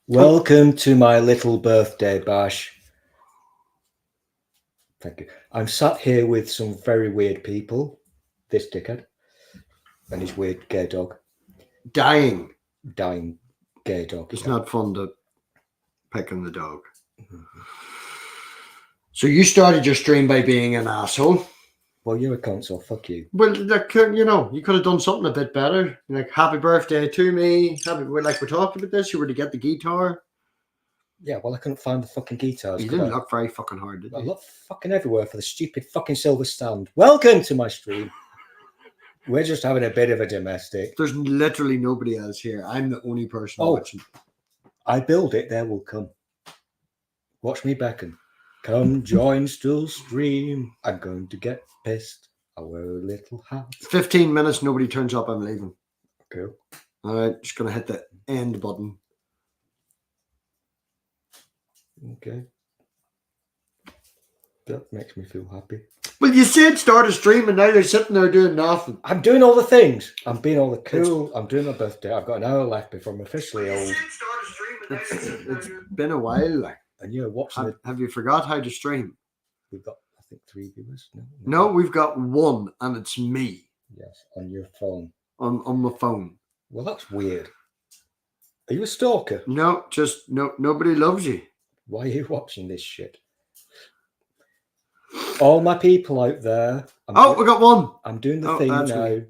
Welcome to my little birthday bash. Thank you. I'm sat here with some very weird people. This dickhead and his weird gay dog. Dying. Dying gay dog. It's not fun to pick on the dog. So you started your stream by being an asshole. Well, you're a cunt, so fuck you. Well, you could have done something a bit better. Like, happy birthday to me. We talked about this. You were to get the guitar. Yeah, well, I couldn't find the fucking guitars. You didn't look very fucking hard, did you? I looked fucking everywhere for the stupid fucking silver stand. Welcome to my stream. We're just having a bit of a domestic. There's literally nobody else here. I'm the only person watching. I build it, there will come. Watch me beckon. Come join Stool's stream. I'm going to get pissed. I'll wear a little hat. 15 minutes, nobody turns up, I'm leaving. Cool. All right, just going to hit the end button. Okay. That makes me feel happy. Well, you said start a stream and now they're sitting there doing nothing. I'm doing all the things. I'm being all the cool. I'm doing my birthday. I've got an hour left before I'm officially old. It's been a while, like. And you're watching it. Have you forgot how to stream? We've got, I think, 3 viewers. No, we've got 1, and it's me. Yes, on your phone. On my phone. Well, that's weird. Are you a stalker? No, nobody loves you. Why are you watching this shit? All my people out there. We got 1. I'm doing the thing now. Weird.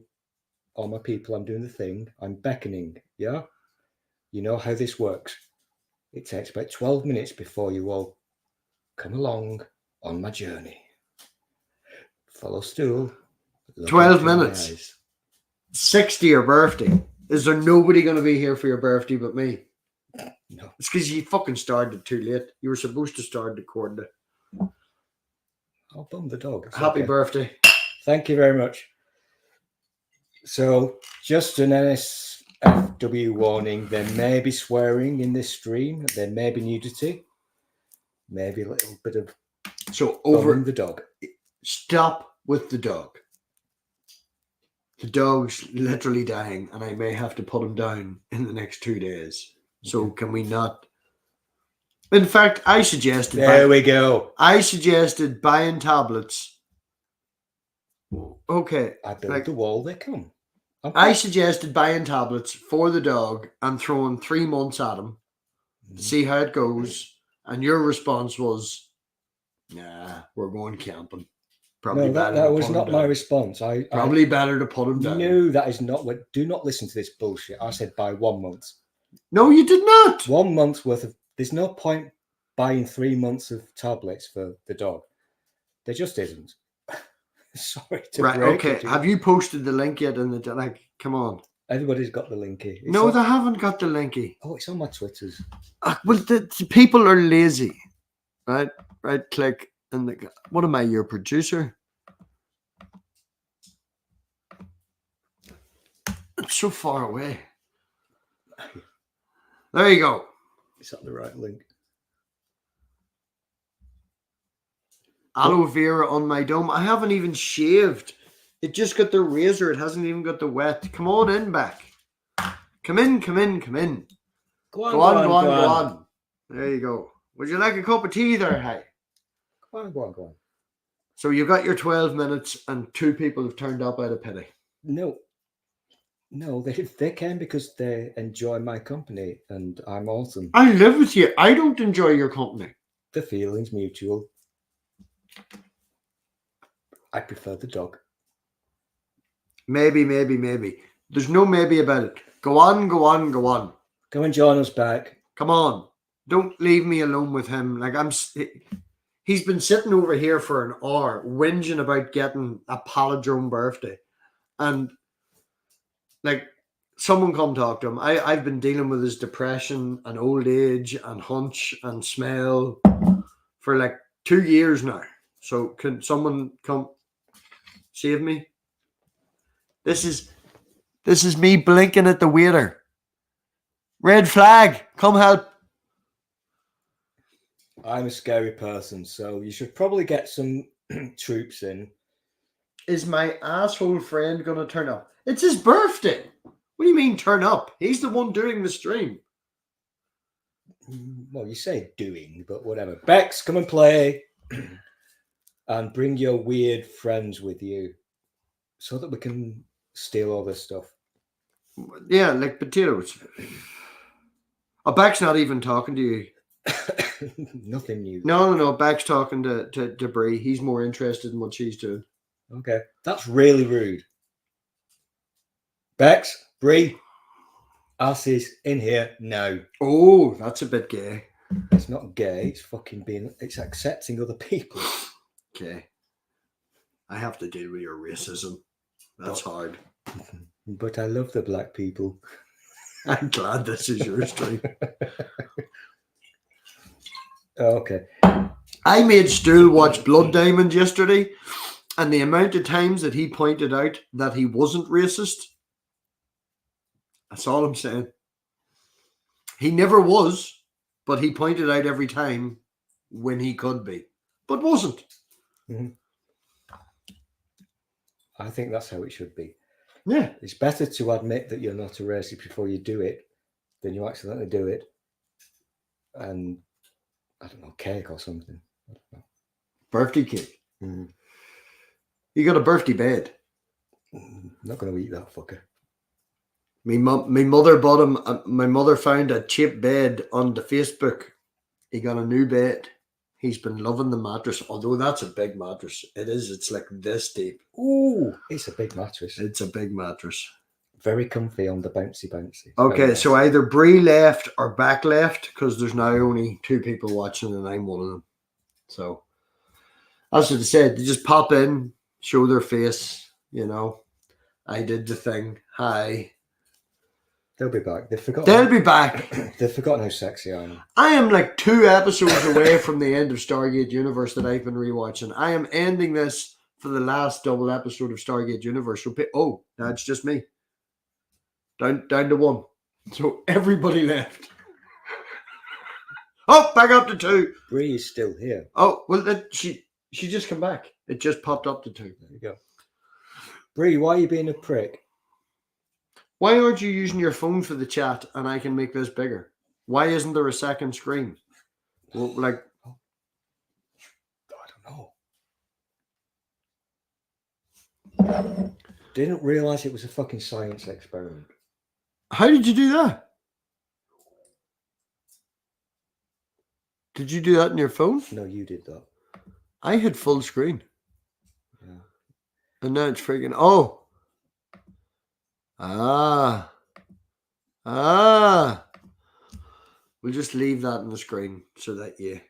All my people, I'm doing the thing. I'm beckoning. Yeah? You know how this works. It takes about 12 minutes before you all come along on my journey. Follow Stool. 12 minutes. 60 your birthday. Is there nobody going to be here for your birthday but me? No. It's because you fucking started too late. You were supposed to start recording it. I'll bum the dog. Happy birthday. Thank you very much. So, just an NSFW warning. There may be swearing in this stream. There may be nudity. Maybe a little bit of over the dog. Stop with the dog. The dog's literally dying, and I may have to put him down in the next 2 days. So can we not? In fact, I suggested. There we go. I suggested buying tablets. Okay. I build the wall. They come. I suggested buying tablets for the dog and throwing 3 months at him to see how it goes. And your response was, "Nah, we're going camping." Probably that was not my response. Probably better to put him down. No, that is not what. Do not listen to this bullshit. I said buy 1 month. No, you did not. 1 month's worth of. There's no point buying 3 months of tablets for the dog. There just isn't. Sorry to break okay. it to you. Have you posted the link yet? Come on. Everybody's got the linky. No, they haven't got the linky. Oh, it's on my Twitters. Well, the people are lazy, right? Right click and what am I, your producer? It's so far away. There you go. Is that the right link? Aloe vera on my dome. I haven't even shaved. It just got the razor. It hasn't even got the wet. Come on in back. Come in. Go on. There you go. Would you like a cup of tea there, hey? Go on. So you got your 12 minutes and 2 people have turned up out of pity. No, they came because they enjoy my company and I'm awesome. I live with you. I don't enjoy your company. The feeling's mutual. I prefer the dog. Maybe. There's no maybe about it. Go on. Come and join us back. Come on. Don't leave me alone with him. He's been sitting over here for an hour whinging about getting a palindrome birthday. And someone come talk to him. I've been dealing with his depression and old age and hunch and smell for 2 years now. So can someone come save me? This is me blinking at the waiter. Red flag, come help. I'm a scary person, so you should probably get some troops in. Is my asshole friend going to turn up? It's his birthday. What do you mean turn up? He's the one doing the stream. Well, you say doing, but whatever. Bex, come and play. And bring your weird friends with you so that we can steal all this stuff. Yeah, like potatoes. Beck's not even talking to you. Nothing new. No. Beck's talking to Brie. He's more interested in what she's doing. Okay. That's really rude. Bex, Brie, asses in here now. Oh, that's a bit gay. It's not gay. It's fucking it's accepting other people. Okay. I have to deal with your racism. That's hard. But I love the black people. I'm glad this is your stream. Okay. I made Stool watch Blood Diamond yesterday, and the amount of times that he pointed out that he wasn't racist, that's all I'm saying. He never was, but he pointed out every time when he could be, but wasn't. Mm-hmm. I think that's how it should be. Yeah. It's better to admit that you're not a racist before you do it than you accidentally do it. And, I don't know, cake or something. I don't know. Birthday cake. Mm. You got a birthday bed. Not going to eat that fucker. My mother bought him. My mother found a cheap bed on the Facebook. He got a new bed. He's been loving the mattress, although that's a big mattress. It is. It's like this deep. Ooh, it's a big mattress. It's a big mattress. Very comfy on the bouncy. Okay, nice. so either Brie left or Beck left, because there's now only 2 people watching and I'm one of them. So, as I said, they just pop in, show their face, you know. I did the thing. Hi. They'll be back. They've forgotten. They'll be back. They've forgotten how sexy I am. I am like 2 episodes away from the end of Stargate Universe that I've been rewatching. I am ending this for the last double episode of Stargate Universe. So, that's just me. Down to 1. So everybody left. Back up to 2. Brie is still here. Oh, well, she just come back. It just popped up to 2. There you go. Brie, why are you being a prick? Why aren't you using your phone for the chat and I can make this bigger? Why isn't there a second screen? Well, like, I don't know. Didn't realize it was a fucking science experiment. How did you do that? Did you do that on your phone? No, you did that. I had full screen. Yeah. And now it's freaking... We'll just leave that on the screen so that you...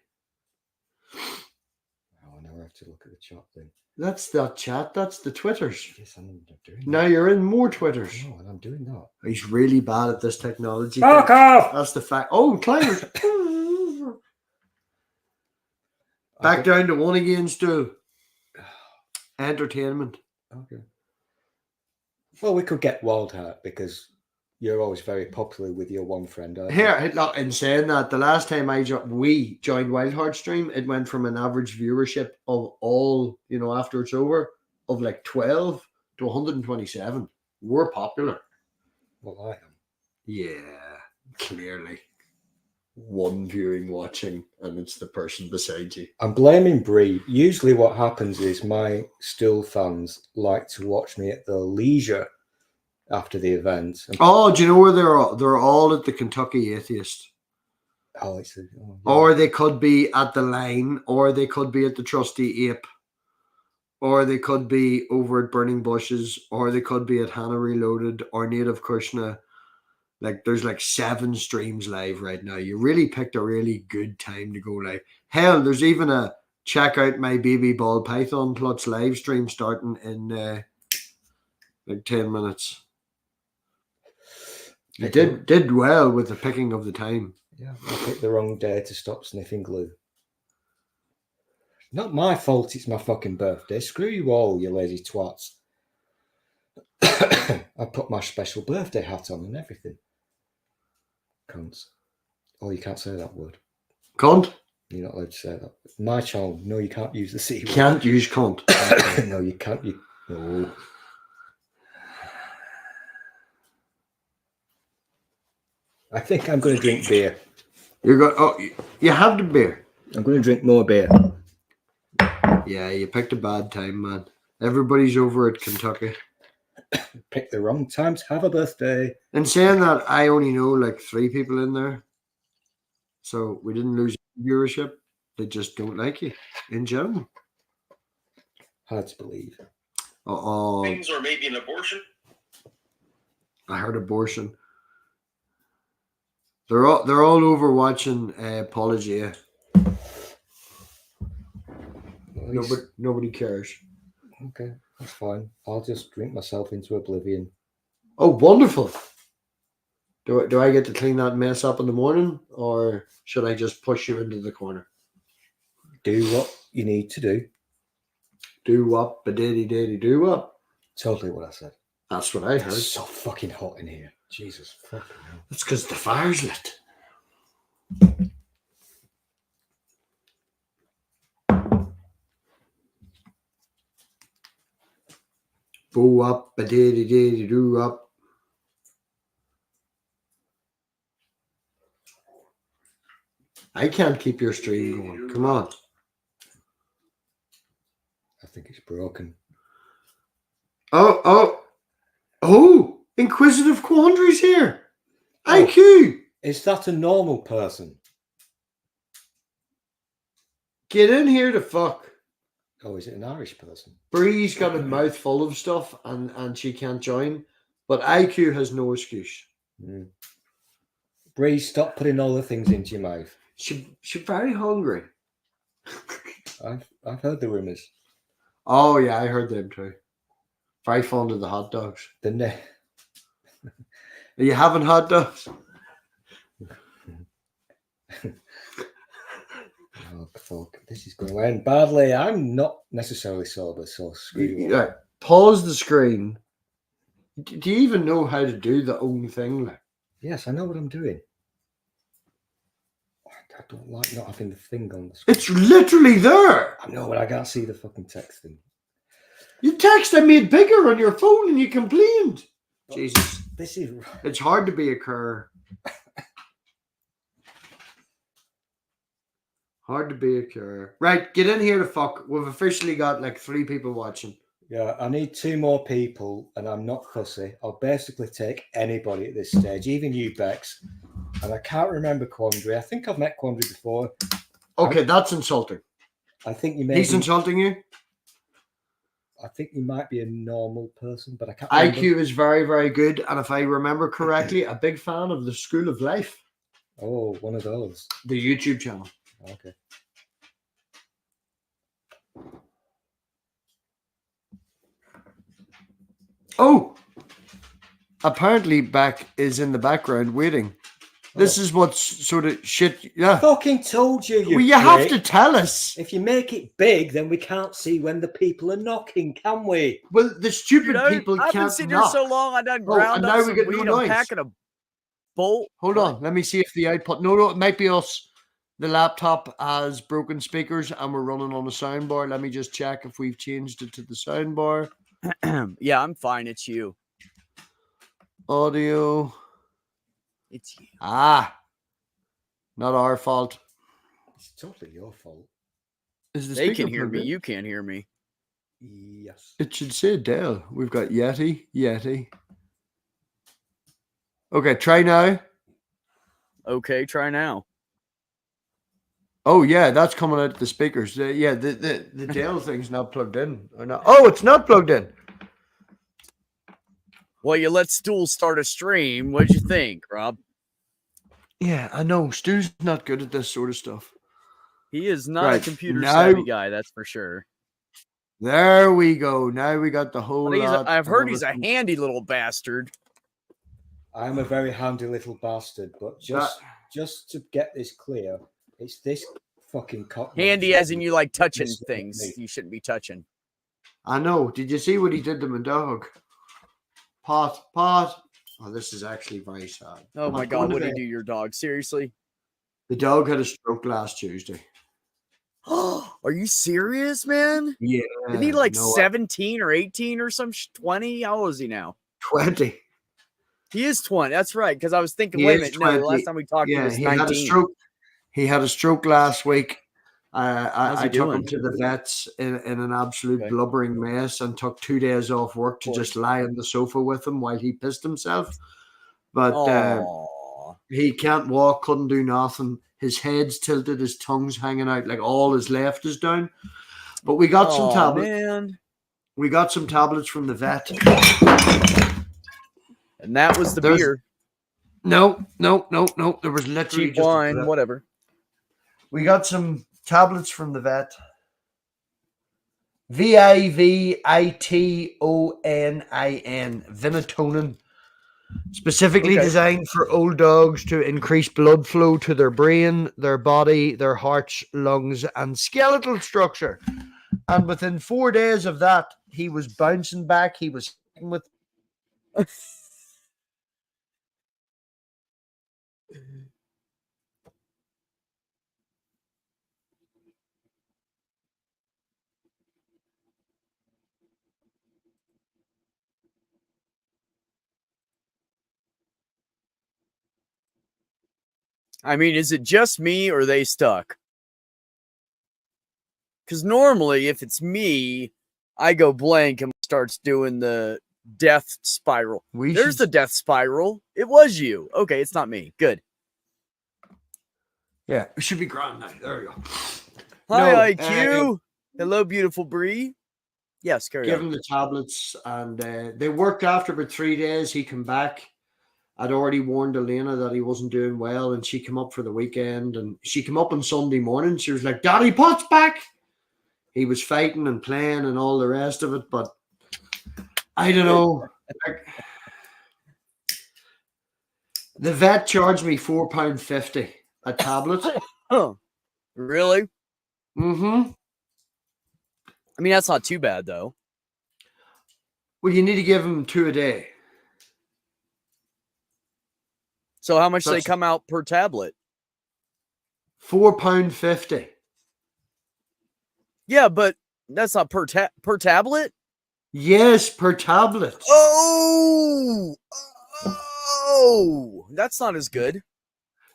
Oh, now I have to look at the chat then. That's that chat. That's the Twitters. Yes, I'm doing now that. You're in more Twitters. No, and I'm doing that. He's really bad at this technology. Fuck off! That's the fact. Oh, climbers. Back down to 1 again, Stu. Entertainment. Okay. Well, we could get Wildheart because you're always very popular with your one friend. Here, look, in saying that, the last time we joined Wildheart stream, it went from an average viewership of all, after it's over, of like 12 to 127. We're popular. Well, I am. Yeah, clearly. One viewing watching, and it's the person beside you. I'm blaming Brie. Usually what happens is my Stool fans like to watch me at their leisure after the event. Do you know where they're all? They're all at the Kentucky Atheist. Yeah. Or they could be at the Line, or they could be at the Trusty Ape, or they could be over at Burning Bushes, or they could be at Hannah Reloaded, or Native Kushna. Like, there's like 7 streams live right now. You really picked a really good time to go live. Hell, there's even a check out my baby ball python Klutz live stream starting in like 10 minutes. I did well with the picking of the time. Yeah, I picked the wrong day to stop sniffing glue. Not my fault, it's my fucking birthday. Screw you all, you lazy twats. I put my special birthday hat on and everything. Cunts. Oh, you can't say that word. Cunt? You're not allowed to say that. My channel, no, you can't use the C word. Can't use cunt. No, you can't. No. I think I'm going to drink beer. You're going. Oh, you have the beer. I'm going to drink more beer. Yeah, you picked a bad time, man. Everybody's over at Kentucky. Pick the wrong time to have a birthday. And saying that, I only know like 3 people in there, so we didn't lose viewership. They just don't like you in general. Hard to believe. Things or maybe an abortion. I heard abortion. They're all over watching Apologia. Nobody cares. Okay, that's fine. I'll just drink myself into oblivion. Oh, wonderful. Do I get to clean that mess up in the morning, or should I just push you into the corner? Do what you need to do. Do what, badiddy do what? Totally what I said. That's what I heard. It's so fucking hot in here. Jesus fucking hell. That's because the fire's lit. Boo up, badiddy do up. I can't keep your stream going. Come on. I think it's broken. Oh! Inquisitive Quandary's here. Oh. IQ. Is that a normal person? Get in here to fuck. Oh, is it an Irish person? Bree's got a mouth full of stuff and she can't join. But IQ has no excuse. Mm. Bree, stop putting all the things into your mouth. She's very hungry. I've heard the rumours. Oh yeah, I heard them too. Very fond of the hot dogs. The Are you having hot dogs? Oh fuck! This is going to end badly. I'm not necessarily sober, so screw you. Right. Pause the screen. Do you even know how to do the own thing? Like? Yes, I know what I'm doing. I don't like not having the thing on the screen. It's literally there. I know, but I can't see the fucking text thing. You text I made bigger on your phone and you complained. But Jesus. This is... It's hard to be a cur. Hard to be a cur. Right, get in here to fuck. We've officially got like 3 people watching. Yeah, I need 2 more people, and I'm not fussy. I'll basically take anybody at this stage, even you, Bex. And I can't remember Quandary. I think I've met Quandary before. Okay, that's insulting. I think you may. He's insulting you? I think you might be a normal person, but I can't IQ remember. is very, very good. And if I remember correctly, a big fan of the School of Life. Oh, one of those. The YouTube channel. Okay. Oh! Apparently Beck is in the background waiting. This is what's sort of shit. Yeah. I fucking told you. Well, you have to tell us. If you make it big, then we can't see when the people are knocking, can we? Well, the stupid Dude, people I've can't been sitting knock. here so long, I done and ground now up we some get no weed. noise. I'm packing a bolt. Hold on. Let me see if the output. No, it might be us. The laptop has broken speakers and we're running on a soundbar. Let me just check if we've changed it to the soundbar. Yeah, I'm fine. It's you. Audio. It's you. Ah. Not our fault. It's totally your fault. Is the They speaker can hear plugged me. in? You can't hear me. Yes. It should say Dell. We've got Yeti. Okay, try now. Okay, try now. Oh yeah, that's coming out the speakers. The Dell thing's not plugged in. Or not. Oh, it's not plugged in. Well, you let Stool start a stream. What'd you think, Rob? Yeah, I know. Stu's not good at this sort of stuff. He is not Right, a computer now- savvy guy, that's for sure. There we go. Now we got the whole But lot. I've heard of he's a everything. handy little bastard. I'm a very handy little bastard, but just to get this clear, it's this fucking cock. Handy as in you like touching Yes, things me. you shouldn't be touching. I know. Did you see what he did to my dog? Pot. Oh, this is actually very sad. Oh my I'm god, going what to did he bed. do to your dog? Seriously? The dog had a stroke last Tuesday. Are you serious, man? Yeah. Isn't he like no, 17 or 18 or some 20? How old is he now? 20. He is 20. That's right. Because I was thinking, He wait a is minute. No, the 20. last time we talked, he Yeah, was he had a 19. stroke. He had a stroke last week. How's he I took him doing? to the vets in an absolute Okay. blubbering mess and took 2 days off work to just lie on the sofa with him while he pissed himself. But Oh, he can't walk, couldn't do nothing. His head's tilted, his tongue's hanging out, like all his left is down. But we got some tablets. man. We got some tablets from the vet. And that was the There's- beer. No. There was literally Cheap just wine, whatever. We got some tablets from the vet. Vivitonin, Vinatonin, specifically Okay. designed for old dogs to increase blood flow to their brain, their body, their hearts, lungs, and skeletal structure. And within 4 days of that, he was bouncing back. He was with. I mean, is it just me or are they stuck? Because normally, if it's me, I go blank and starts doing the death spiral. There's the death spiral. It was you. Okay, it's not me. Good. Yeah, it should be grand now. There we go. Hi, IQ. Hello, beautiful Bree. Yes, carry Give on. him the tablets, and they worked after about 3 days. He came back. I'd already warned Elena that he wasn't doing well, and she came up for the weekend, and she came up on Sunday morning. She was like, "Daddy, Pot's back." He was fighting and playing and all the rest of it, but I don't know. The vet charged me £4.50 a tablet. Oh, really? Mm-hmm. I mean, that's not too bad, though. Well, you need to give him 2 a day. So how much do they come out per tablet? £4.50. Yeah, but that's not per tablet? Yes, per tablet. Oh, that's not as good.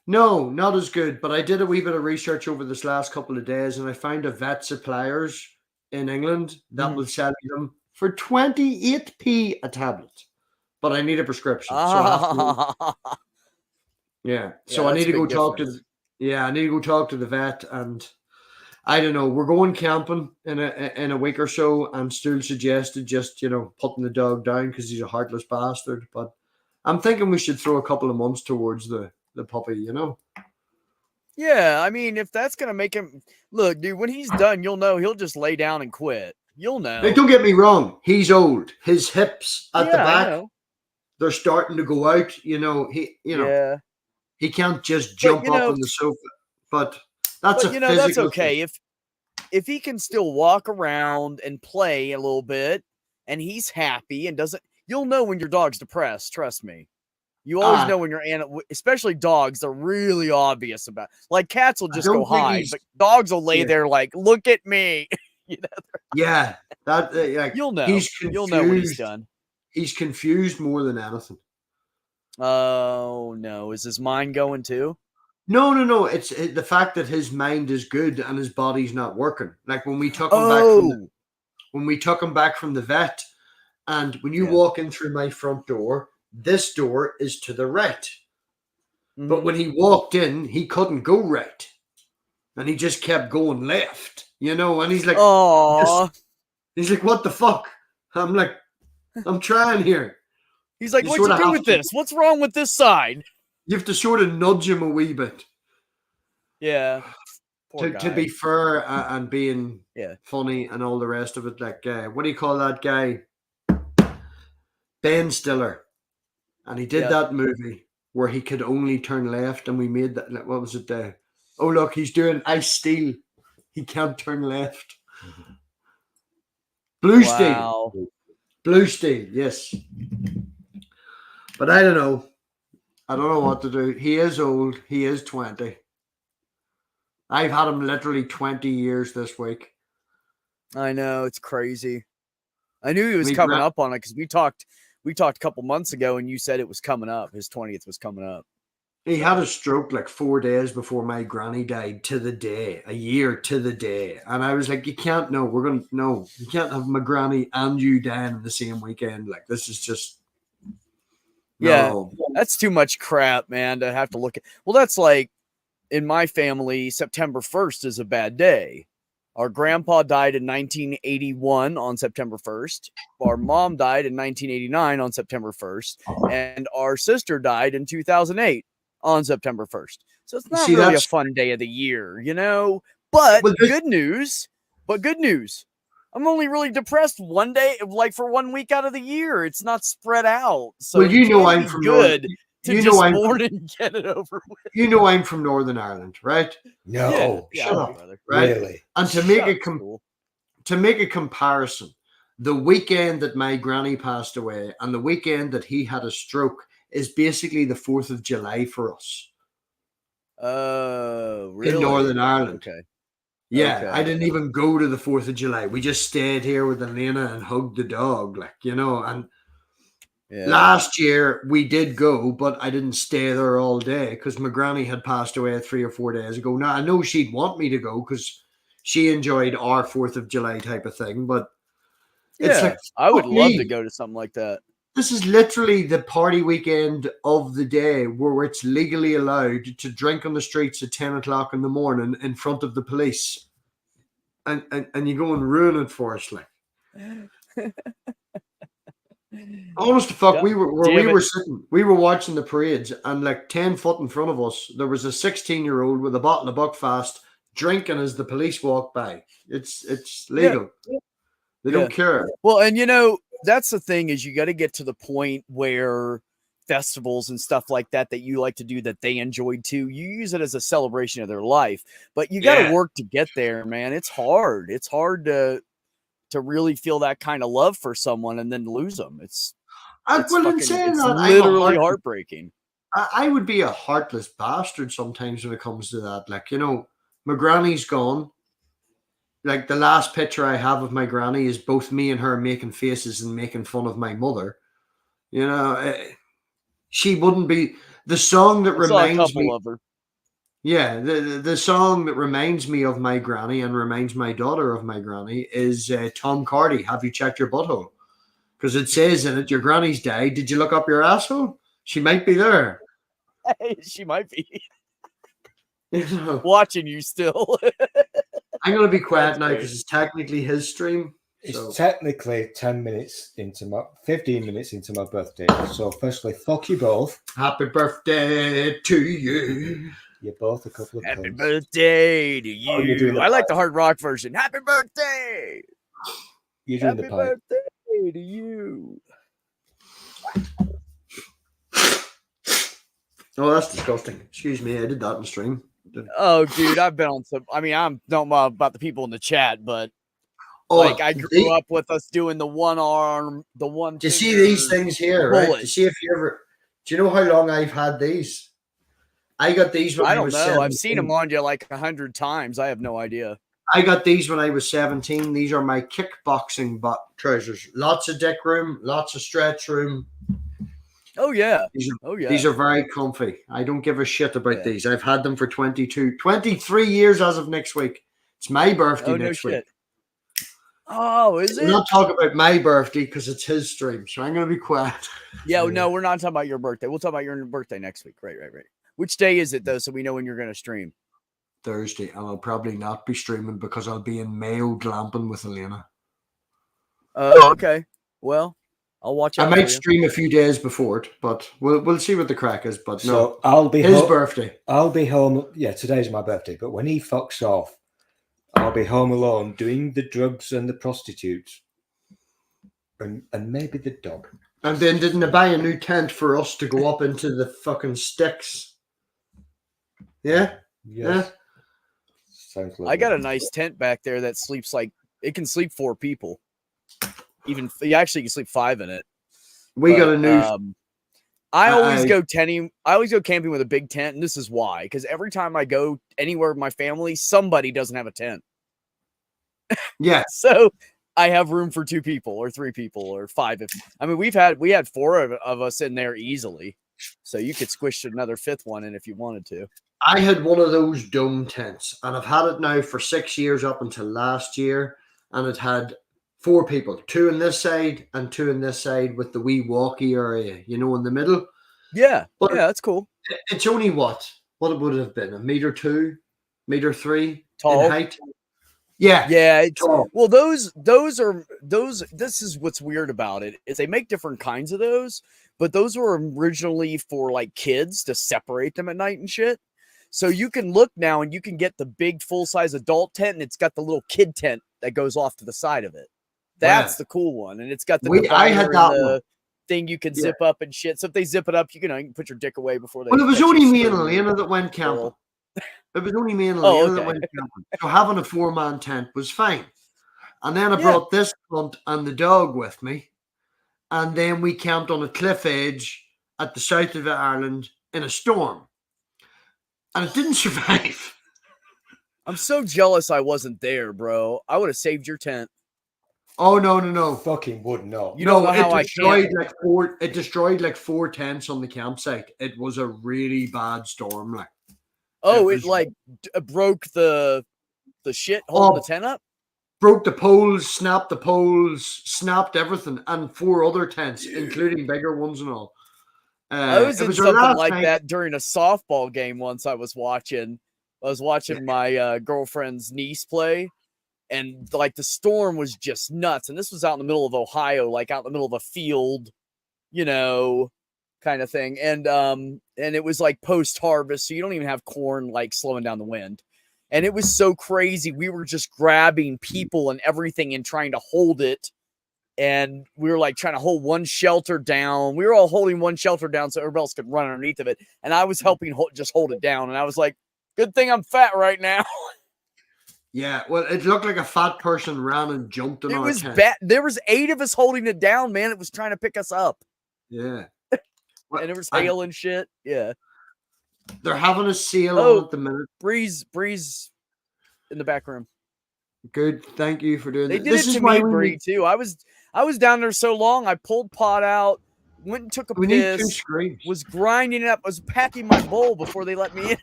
No, not as good. But I did a wee bit of research over this last couple of days, and I found a vet suppliers in England that will sell them for 28p a tablet. But I need a prescription. So I have to, yeah. So I need to go talk to. Yeah, I need to go talk to the vet, and I don't know. We're going camping in a week or so, and Stool suggested just putting the dog down because he's a heartless bastard. But I'm thinking we should throw a couple of months towards the puppy. Yeah, I mean, if that's gonna make him look, dude, when he's done, you'll know he'll just lay down and quit. You'll know. Now, don't get me wrong. He's old. His hips at the I back, know. they're starting to go out. Yeah. He can't just jump up on the sofa. But that's a physical that's okay. thing. If he can still walk around and play a little bit, and he's happy and doesn't, you'll know when your dog's depressed. Trust me. You always know when you're especially dogs. They're really obvious about. Like cats will just go hide, but dogs will lay there like, look at me. Yeah, that you'll know. He's confused. You'll know when he's done. He's confused more than anything. Oh no! Is his mind going too? No. It's the fact that his mind is good and his body's not working. Like when we took him back from the vet, and when you walk in through my front door, this door is to the right. Mm-hmm. But when he walked in, he couldn't go right, and he just kept going left. And he's like, "Oh, he's like, what the fuck?" I'm like, I'm trying here. He's like, what'd you do with this? What's wrong with this side? You have to sort of nudge him a wee bit. Yeah. To be fair and being funny and all the rest of it. Like, what do you call that guy? Ben Stiller. And he did that movie where he could only turn left, and we made that. What was it? Oh, look, he's doing Ice Steel. He can't turn left. Blue Steel. Blue Steel, yes. But I don't know. I don't know what to do. He is old. He is 20. I've had him literally 20 years this week. I know, it's crazy. I knew he was coming up on it because we talked a couple months ago, and you said it was coming up. His 20th was coming up. He had a stroke like 4 days before my granny died, to the day, a year to the day. And I was like, you can't, no, you can't have my granny and you dying in the same weekend. Like, this is just, Yeah, no. that's too much crap, man, to have to look at. Well, that's like in my family, September 1st is a bad day. Our grandpa died in 1981 on September 1st. Our mom died in 1989 on September 1st. And our sister died in 2008 on September 1st. So it's not See, really a that's, fun day of the year, you know? But well, good news. I'm only really depressed one day, like for 1 week out of the year. It's not spread out. So well, it you know, can I'm be from North, good to you know, just I'm mourn from, and get it over with. you know, I'm from Northern Ireland, right? No, Yeah, Shut I know, up, brother. right? really. And Shut up, Stool. to make a comparison, the weekend that my granny passed away and the weekend that he had a stroke is basically the 4th of July for us Really? in Northern Ireland. Okay. Yeah, Okay. I didn't even go to the 4th of July. We just stayed here with Elena and hugged the dog, like, you know. And Yeah. last year we did go, but I didn't stay there all day because my granny had passed away 3 or 4 days ago. Now, I know she'd want me to go because she enjoyed our 4th of July type of thing, but it's Yeah. like, I would fuck love to me. go to something like that. This is literally the party weekend of the day where it's legally allowed to drink on the streets at 10 o'clock in the morning in front of the police. And you go and ruin it for us. Like, honest to fuck, God we were where we damn it. were sitting, we were watching the parades, and like 10 foot in front of us, there was a 16-year-old with a bottle of Buckfast drinking as the police walked by. It's legal. They Yeah. don't care. Well, and you know, that's the thing is you got to get to the point where festivals and stuff like that that you like to do that they enjoyed too. You use it as a celebration of their life, but you got to Yeah. work to get there, man. It's hard. It's hard to really feel that kind of love for someone and then lose them. It's Well, in fucking saying it's that, I'm a literally heart. heartbreaking. I would be a heartless bastard sometimes when it comes to that. Like, you know, my granny's gone. Like, the last picture I have of my granny is both me and her making faces and making fun of my mother. You know, she wouldn't be the song that I saw a reminds couple me. of her. Yeah, the song that reminds me of my granny and reminds my daughter of my granny is Tom Cardy. Have you checked your butthole? Because it says in it, your granny's died. Did you look up your asshole? She might be there. She might be You know. watching you still. I'm gonna be quiet That's now great. because it's technically his stream. It's So technically 10 minutes into 15 minutes into my birthday. So, firstly, fuck you both. happy birthday to you. You're both a couple of Happy cunts. birthday to Oh, you're doing you. the I like the hard rock version. Happy birthday. You're doing Happy the pipe. birthday to you. Oh, that's disgusting. Excuse me, I did that in stream. Oh, dude, I've been on some. I mean, I'm don't know about the people in the chat, but Oh, like I grew up with us doing the one arm, the one. do you see these things here, right? bullet. To see if you ever. Do you know how long I've had these? I got these when I I don't was know. 17. I've seen them on you like 100 times. I have no idea. I got these when I was 17. These are my kickboxing trousers. Lots of dick room, lots of stretch room. Oh yeah. These are, Oh yeah. these are very comfy. I don't give a shit about Yeah. these. I've had them for 23 years as of next week. It's my birthday Oh no next week. shit. Oh, is We're it? not talking about my birthday because it's his stream, so I'm going to be quiet. Yeah. No, we're not talking about your birthday. We'll talk about your birthday next week. Right. Which day is it though? So we know when you're going to stream. Thursday, and I'll probably not be streaming because I'll be in Mayo glamping with Elena. Oh, okay. Well, I'll watch out. I might for you. stream a few days before it, but we'll see what the crack is. But no, So I'll be his birthday. I'll be home. Yeah, today's my birthday. But when he fucks off, I'll be home alone doing the drugs and the prostitutes, and maybe the dog. And then didn't they buy a new tent for us to go up into the fucking sticks? Yeah, Yes. Sounds lovely. I got a nice tent back there that sleeps like it can sleep 4 people. Even you actually can sleep 5 in it. we got a new. I always go camping with a big tent, and this is why. Because every time I go anywhere with my family, somebody doesn't have a tent. Yeah, So I have room for 2 people or 3 people or 5. We had 4 of us in there easily. So you could squish another fifth one in if you wanted to. I had one of those dome tents, and I've had it now for 6 years up until last year, and it had 4 people, 2 on this side and 2 on this side with the wee walkie area, in the middle. Yeah, But yeah, that's cool. it's only what would it have been? 1.2 meters, 1.3 Tall. in height. Yeah, yeah. tall. Well, those are. This is what's weird about it is they make different kinds of those, but those were originally for like kids to separate them at night and shit. So you can look now and you can get the big full size adult tent, and it's got the little kid tent that goes off to the side of it. That's the cool one, and it's got the divider I had that and the one. thing you can zip up and shit. So if they zip it up, you can put your dick away before they. Well, it was catch only you me and screaming. Elena that went camping. It was only me and Oh, Elena that okay. went camping. So having a 4-man tent was fine. And then I brought this cunt and the dog with me. And then we camped on a cliff edge at the south of Ireland in a storm. And it didn't survive. I'm so jealous I wasn't there, bro. I would have saved your tent. Oh, no. Fucking would not. You don't know how it destroyed like 4 tents on the campsite. It was a really bad storm. Like, it broke the shit holding the tent up? Broke the poles, snapped everything, and 4 other tents, including bigger ones and all. I was in something like that during a softball game once I was watching. I was watching my girlfriend's niece play, and like the storm was just nuts. And this was out in the middle of Ohio, like out in the middle of a field, kind of thing. And it was like post-harvest, so you don't even have corn like slowing down the wind. And it was so crazy. We were just grabbing people and everything and trying to hold it. And we were like trying to hold one shelter down. We were all holding one shelter down so everybody else could run underneath of it. And I was helping just hold it down. And I was like, good thing I'm fat right now. Yeah, well, it looked like a fat person ran and jumped in our tent. It was bad. There was 8 of us holding it down, man. It was trying to pick us up. Yeah. And it was hail and shit. Yeah. They're having a sale on at the minute. Breeze in the back room. Good. Thank you for doing that. They did this. It to me, Bree, too. I was down there so long. I pulled pot out, went and took a piss, was grinding it up, was packing my bowl before they let me in.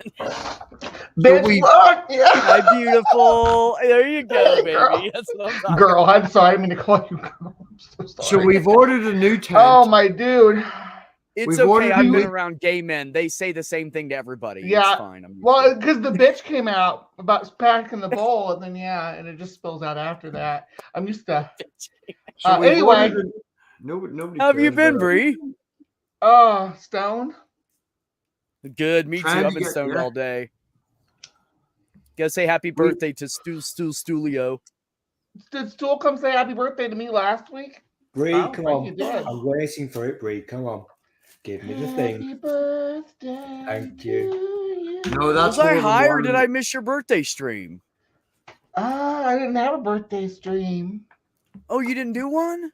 Bitch, My beautiful. There you go, baby. Girl. That's what I'm talking Girl, I'm sorry. I didn't mean to call you girl. I'm so sorry. So we've ordered a new tent. Oh, my dude. It's okay. I've been around gay men. They say the same thing to everybody. Yeah. It's fine. Well, because the bitch came out about packing the bowl, and then and it just spills out after that. I'm used to. Anyway, nobody. How have you been, Bree? Stoned. Good. Me too. I've been stoned all day. Gotta say happy birthday to Stoolio. Did Stool come say happy birthday to me last week? Bree, come on. I'm waiting for it, Bree. Come on. Give me the thing. Happy birthday. Thank you. No, that's was I high or did I miss your birthday stream? I didn't have a birthday stream. Oh, you didn't do one?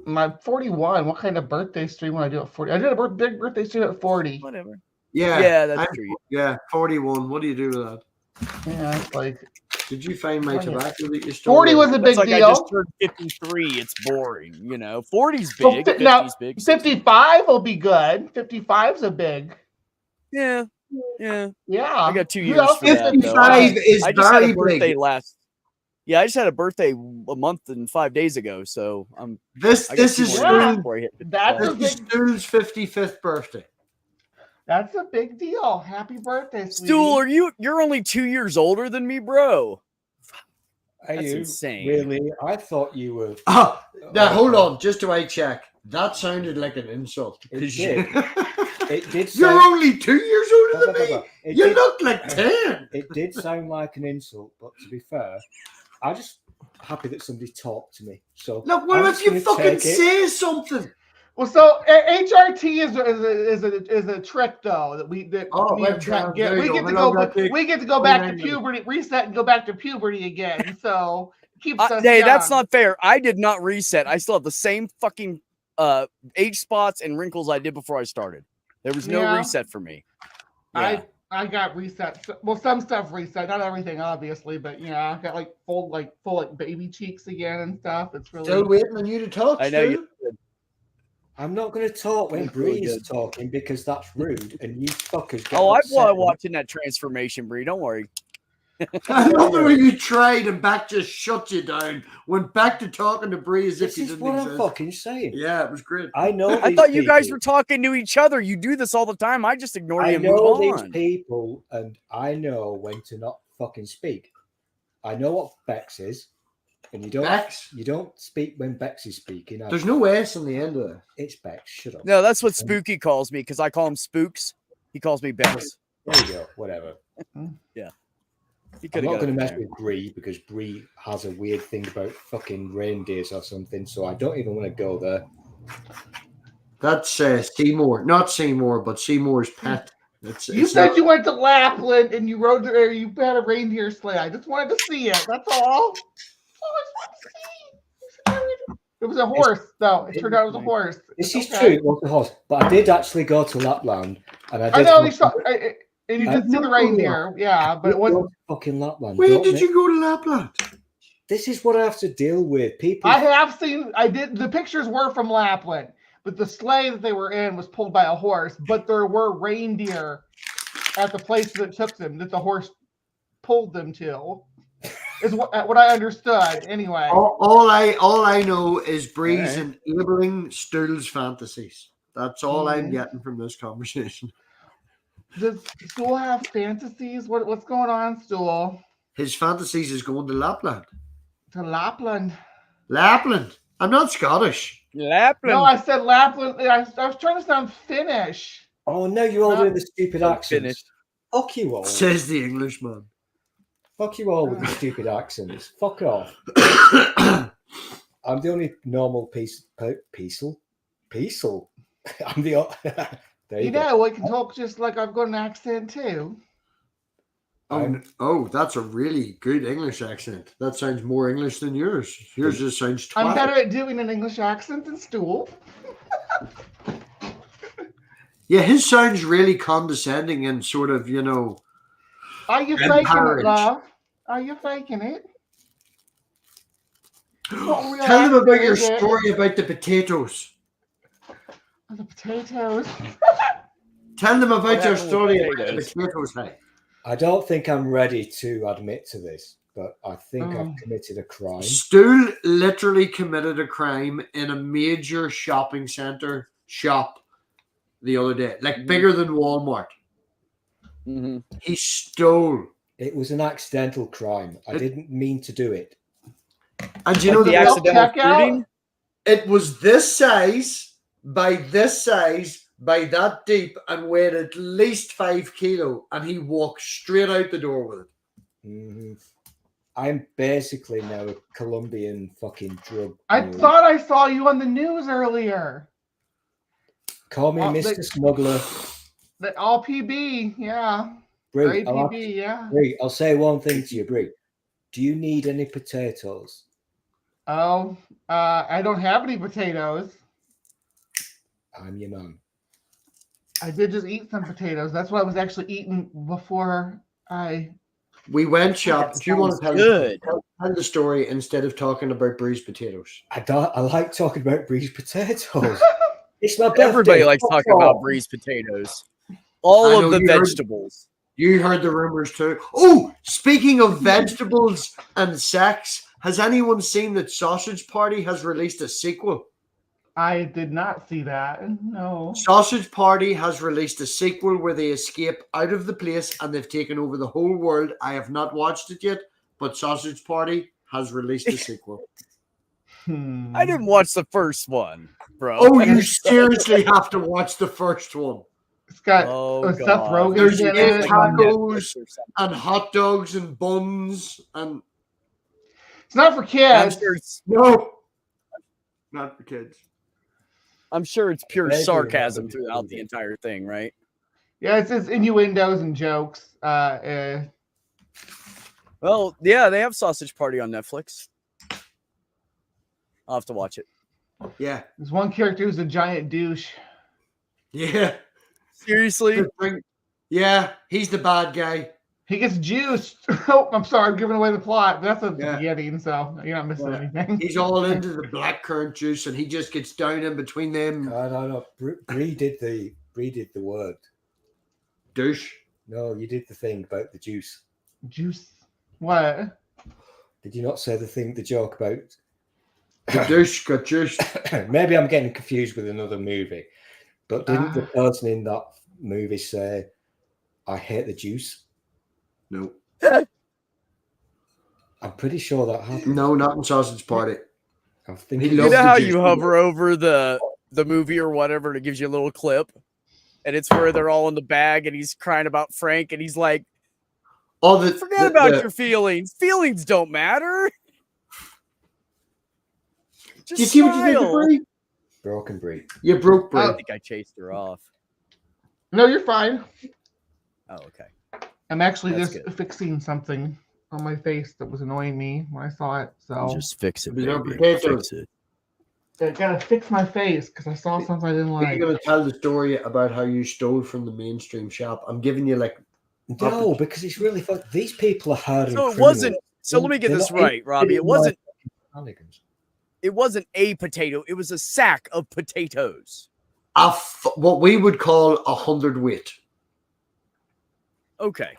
My 41. What kind of birthday stream would I do at 40? I did a big birthday stream at 40. Whatever. Yeah, that's true. Yeah, 41. What do you do with that? Yeah, it's like. Did you find my tobacco that you stole? 40 was a big deal. I just turned 53. It's boring, 40's big. 50's big. 55 will be good. 55's a big. Yeah. I got 2 years for that. 55 is very big. I just had a birthday a month and 5 days ago, so I'm. This is Stool's 55th birthday. That's a big deal. Happy birthday, sweetie. Stool, you're only 2 years older than me, bro. That's insane. Really? I thought you were. Now hold on, just to check. That sounded like an insult. It did. It did. You're only 2 years older than me. You look like 10. It did sound like an insult, but to be fair, I'm just happy that somebody talked to me. So look, what if you fucking say something? Well, so HRT is a trick though that we get. We get to go back to puberty, reset, and go back to puberty again. So keeps us young. That's not fair. I did not reset. I still have the same fucking age spots and wrinkles I did before I started. There was no reset for me. Yeah. I got reset. Well, some stuff reset, not everything, obviously, but I got full baby cheeks again and stuff. It's really still waiting on you to talk. I know you did. I'm not going to talk when That's really Bree's good. talking because that's rude, and you fuckers get Oh, I'm upset. watching that transformation, Bree. Don't worry. I love it when you tried and Beck just shut you down. Went back to talking to Bree as if This you is didn't what I'm exist. fucking saying. Yeah, it was great. I know I these thought you guys people. were talking to each other. You do this all the time. I just ignore you I and move know these on. people, and I know when to not fucking speak. I know what Bex is, and you don't. Bex? You don't speak when Bex is speaking. There's no S on the end of it. It's Bex. Shut up. No, that's what Spooky calls me because I call him Spooks. He calls me Bex. There you go. Whatever. He I'm could not have going to got mess it. with Bree because Bree has a weird thing about fucking reindeers or something. So I don't even want to go there. That's Seymour. Not Seymour, but Seymour's pet. You said you went to Lapland and you rode there. You had a reindeer sleigh. I just wanted to see it. That's all. It was a horse, though. It turned out it was a horse. This It's is okay. true. It was a horse, but I did actually go to Lapland, and I did. I know you saw, and you I did see did the not go to reindeer. Yeah, but it Go wasn't. to fucking Lapland. Where don't did make- you go to Lapland? This is what I have to deal with. People. I have seen. I did. The pictures were from Lapland, but the sleigh that they were in was pulled by a horse. But there were reindeer at the place that took them, that the horse pulled them to. Is what I understood. Anyway, All I know is Bree's Alright. enabling Stool's fantasies. That's all I'm Mhm. getting from this conversation. does Stool have fantasies? What's going on, Stool? His fantasies is going to Lapland. To Lapland. Lapland. I'm not Scottish. Lapland. No, I said Lapland. I was trying to sound Finnish. Oh no, you're all Not- doing the stupid accents. Finished. Fuck you all. Says the Englishman. Fuck you all with the stupid accents. Fuck off. I'm the only normal peaceful. I'm the. There you You go. know, I can talk just like I've got an accent too. Oh, that's a really good English accent. That sounds more English than yours. Yours just sounds I'm twat. better at doing an English accent than Stool. Yeah, his sounds really condescending and sort of, Are you And faking porridge. it, love? Are you faking it? What real Tell them about accent your is it? story about the potatoes. The potatoes. Tell them about What your happened with story about the potatoes? potatoes. Hey. I don't think I'm ready to admit to this, but I think Oh. I've committed a crime. Stool literally committed a crime in a major shopping center shop the other day, like bigger than Walmart. Mhm. He stole. It was an accidental crime. I didn't mean to do it. And you Like know the the accidental self-checkout? fruiting? it was this size, by that deep, and weighed at least 5 kilo, and he walked straight out the door with it. Mhm. I'm basically now a Colombian fucking drug. I mule. thought I saw you on the news earlier. Call me Oh, Mr. Smuggler. The all PB, yeah. Or Brie, APB, yeah. I'll say one thing to you, Brie. Do you need any potatoes? Oh, I don't have any potatoes. I'm your man. I did just eat some potatoes. That's what I was actually eating before I. We went shop. That Do you want to sounds tell, good. tell the story instead of talking about Bree's potatoes? I like talking about Brie's potatoes. It's my birthday. Everybody likes Fuck talking about off. Bree's potatoes. All I of know the you heard- vegetables. You heard the rumors too. Oh, speaking of vegetables and sex, has anyone seen that Sausage Party has released a sequel? I did not see that. No. Sausage Party has released a sequel where they escape out of the place and they've taken over the whole world. I have not watched it yet, but Sausage Party has released a sequel. I didn't watch the first one, bro. Oh, you seriously have to watch the first one. It's got Oh, Seth God. Rogen There's in eight it. tacos. Netflix or something. And hot dogs and buns and It's not for I'm kids. sure it's no, not for kids. pure Maybe sarcasm not. throughout the entire thing, right? Yeah, it's innuendos and jokes. Well, yeah, they have Sausage Party on Netflix. I'll have to watch it. Yeah, There's one character who's a giant douche. yeah. Seriously? Yeah, he's the bad guy. He gets juiced. Oh, I'm sorry, I'm giving away the plot. That's at the Yeah. beginning, so you're not missing Yeah. anything. He's all into the blackcurrant juice, and he just gets down in between them. No. Bree did the word. Douche. No, you did the thing about the juice. Juice. What? Did you not say the joke about? The douche got juiced. Maybe I'm getting confused with another movie. But didn't the person in that movie say, "I hate the juice"? No. I'm pretty sure that happened. No, not in Sausage Party. I think He You loves know the how juice. you hover over the movie or whatever, and it gives you a little clip, and it's where they're all in the bag, and he's crying about Frank, and he's like, "Forget about your feelings. Feelings don't matter. Do you Just see what you did to smile." Brie? Broken Brie. You broke Brie. I think I chased her off. No, you're fine. Oh, okay. I'm actually That's just good. fixing something on my face that was annoying me when I saw it. So Just fix it, These are baby. potatoes. Fix it. I gotta fix my face because I saw something I didn't Are like. you going to tell the story about how you stole from the mainstream shop? I'm giving you like No, because it's really fun. These people are hiring. So it criminals. wasn't. So let me get They're this not right, Robbie. It in my wasn't. shenanigans. It wasn't a potato. It was a sack of potatoes. what we would call 100 weight. Okay.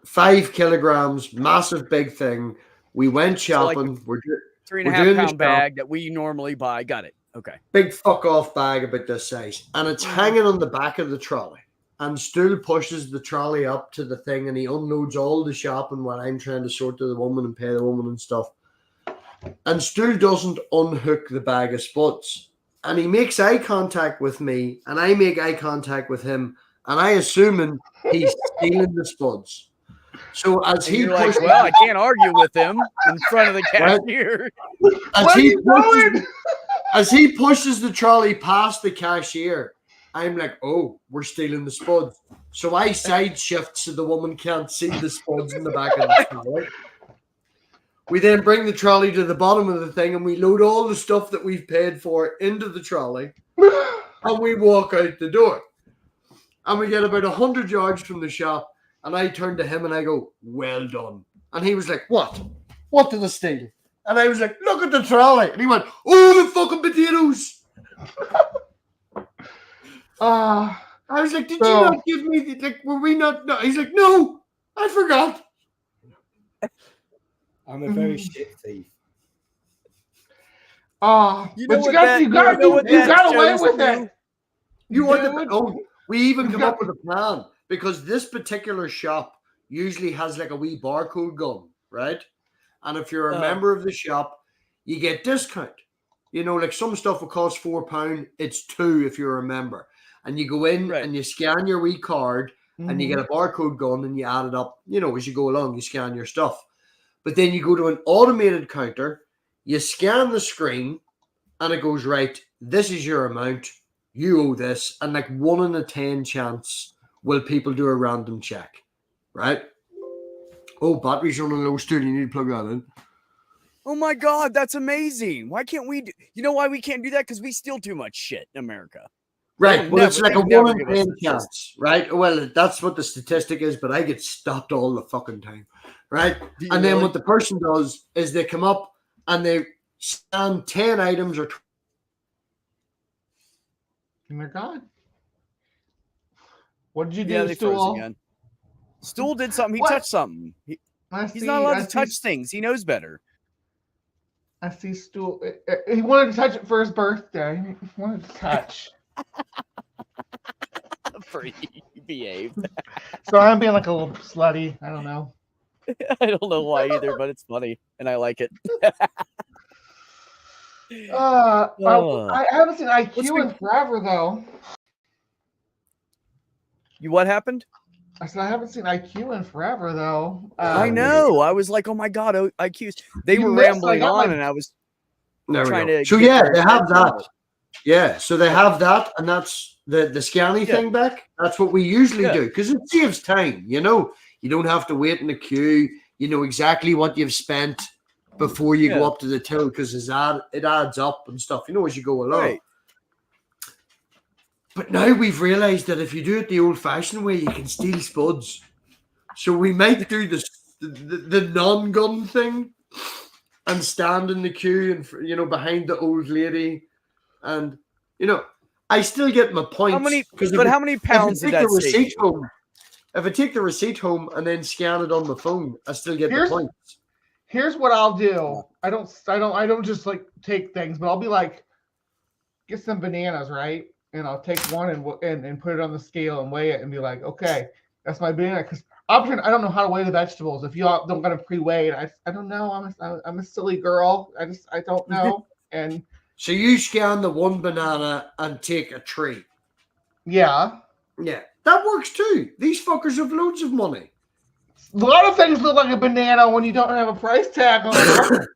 5 kilograms, massive big thing. We went So like shopping. We're 3.5 doing the pound bag that we normally buy. Got it. Okay. big fuck off bag about this size, and it's hanging on the back of the trolley. And Stool pushes the trolley up to the thing, and he unloads all the shopping while I'm trying to sort to the woman and pay the woman and stuff. And Stool doesn't unhook the bag of spuds, and he makes eye contact with me, and I make eye contact with him, and I assume he's stealing the spuds. So as And he you're like, pushes, well, I can't argue with him in front of the cashier. as What are he you pushes, doing? as he pushes the trolley past the cashier, I'm like, oh, we're stealing the spuds. So I side shift so the woman can't see the spuds in the back of the trolley. We then bring the trolley to the bottom of the thing, and we load all the stuff that we've paid for into the trolley, and we walk out the door. And we get about 100 yards from the shop, and I turn to him and I go, well done. And he was like, what? What did I steal? And I was like, look at the trolley. And he went, oh, the fucking potatoes. I was like, did you not give me, were we not? No. He's like, no, I forgot. I'm a very shit thief. You But know you what got away shows with you? it. You want Dude. to? We even You come got- up with a plan because this particular shop usually has like a wee barcode gun, right? And if you're a member of the shop, you get discount. You know, like some stuff will cost £4. It's £2 if you're a member. And you go in and you scan your wee card and you get a barcode gun and you add it up. You know, as you go along, you scan your stuff. But then you go to an automated counter, you scan the screen, and it goes, right, this is your amount. You owe this, and like 1 in a 10 chance will people do a random check, right? Oh, battery's running low, Stool. You need to plug that in. Oh my God, that's amazing. Why can't we do? You know why we can't do that? Because we steal too much shit in America. Right. Well, it's like a they'll 1 never in give us 10 the chance, right? Well, that's what the statistic is, but I get stopped all the fucking time, right? Do you And then really? what the person does is they come up and they scan 10 items or And they're gone. What did you do, Yeah, they froze Stool? again. Stool did something. He What? touched something. He's not allowed to touch things. He knows better. I see Stool. He wanted to touch it for his birthday. He wanted to touch. Free behave. So I'm being like a little slutty. I don't know. I don't know why either, but it's funny and I like it. I haven't seen IQ in forever, though. What happened? I said I haven't seen IQ in forever, though. I know. I was like, oh my God, IQs. They You were missed, rambling I got on my- and I was There we trying go. to. So get yeah, their they have attention. that. Yeah, so they have that, and that's the scanny thing back. That's what we usually do because it saves time. You know, you don't have to wait in the queue. You know exactly what you've spent before you go up to the till because it adds up and stuff. You know, as you go along. Right. But now we've realized that if you do it the old-fashioned way, you can steal spuds. So we might do the non-gun thing and stand in the queue and behind the old lady, and I still get my points. How many? Because How many pounds did that save you? home, if I take the receipt home and then scan it on my phone, I still get the points. Here's what I'll do. I don't just like take things, but I'll be like, get some bananas, right? And I'll take one and put it on the scale and weigh it and be like, okay, that's my banana. Because I don't know how to weigh the vegetables. If you all don't got to pre-weigh it, I don't know. I'm a silly girl. I don't know. And so you scan the one banana and take a tree. Yeah, that works too. These fuckers have loads of money. A lot of things look like a banana when you don't have a price tag on them.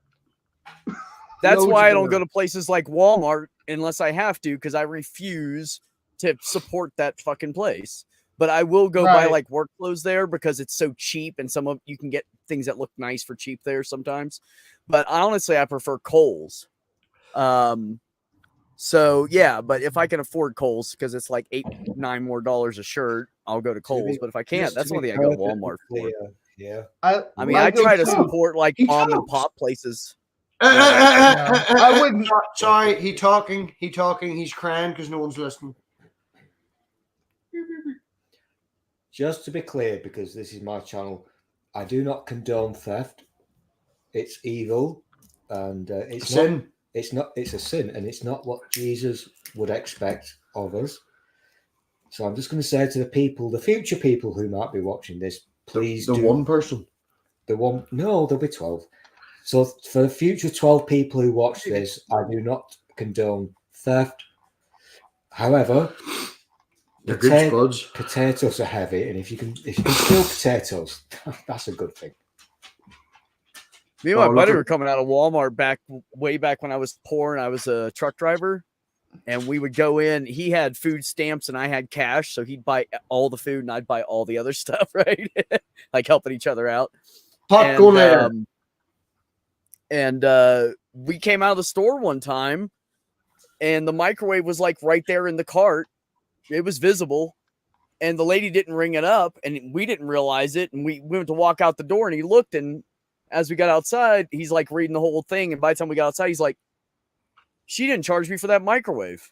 That's why I don't go to places like Walmart unless I have to, because I refuse to support that fucking place. But I will go buy like work clothes there because it's so cheap, and you can get things that look nice for cheap there sometimes. But honestly, I prefer Kohl's. So yeah, but if I can afford Kohl's because it's like $8-9 more a shirt, I'll go to Kohl's. But if I can't, that's one thing I go to Walmart for. Yeah. I mean, I try to support like mom and pop places. I wouldn't. Sorry, he talking. He's crying because no one's listening. Just to be clear, because this is my channel, I do not condone theft. It's evil, and it's sin. It's a sin, and it's not what Jesus would expect of us. So I'm just going to say to the future people who might be watching this, please the one person. No, there'll be 12. So for the future 12 people who watch this, I do not condone theft. However, potatoes are heavy, and if you can steal potatoes, that's a good thing. Me and my buddy were coming out of Walmart way back when I was poor and I was a truck driver, and we would go in. He had food stamps and I had cash, so he'd buy all the food and I'd buy all the other stuff, right? Like helping each other out. And we came out of the store one time, and the microwave was like right there in the cart. It was visible, and the lady didn't ring it up, and we didn't realize it. And we went to walk out the door, and he looked, and as we got outside, he's like reading the whole thing. And by the time we got outside, he's like, she didn't charge me for that microwave.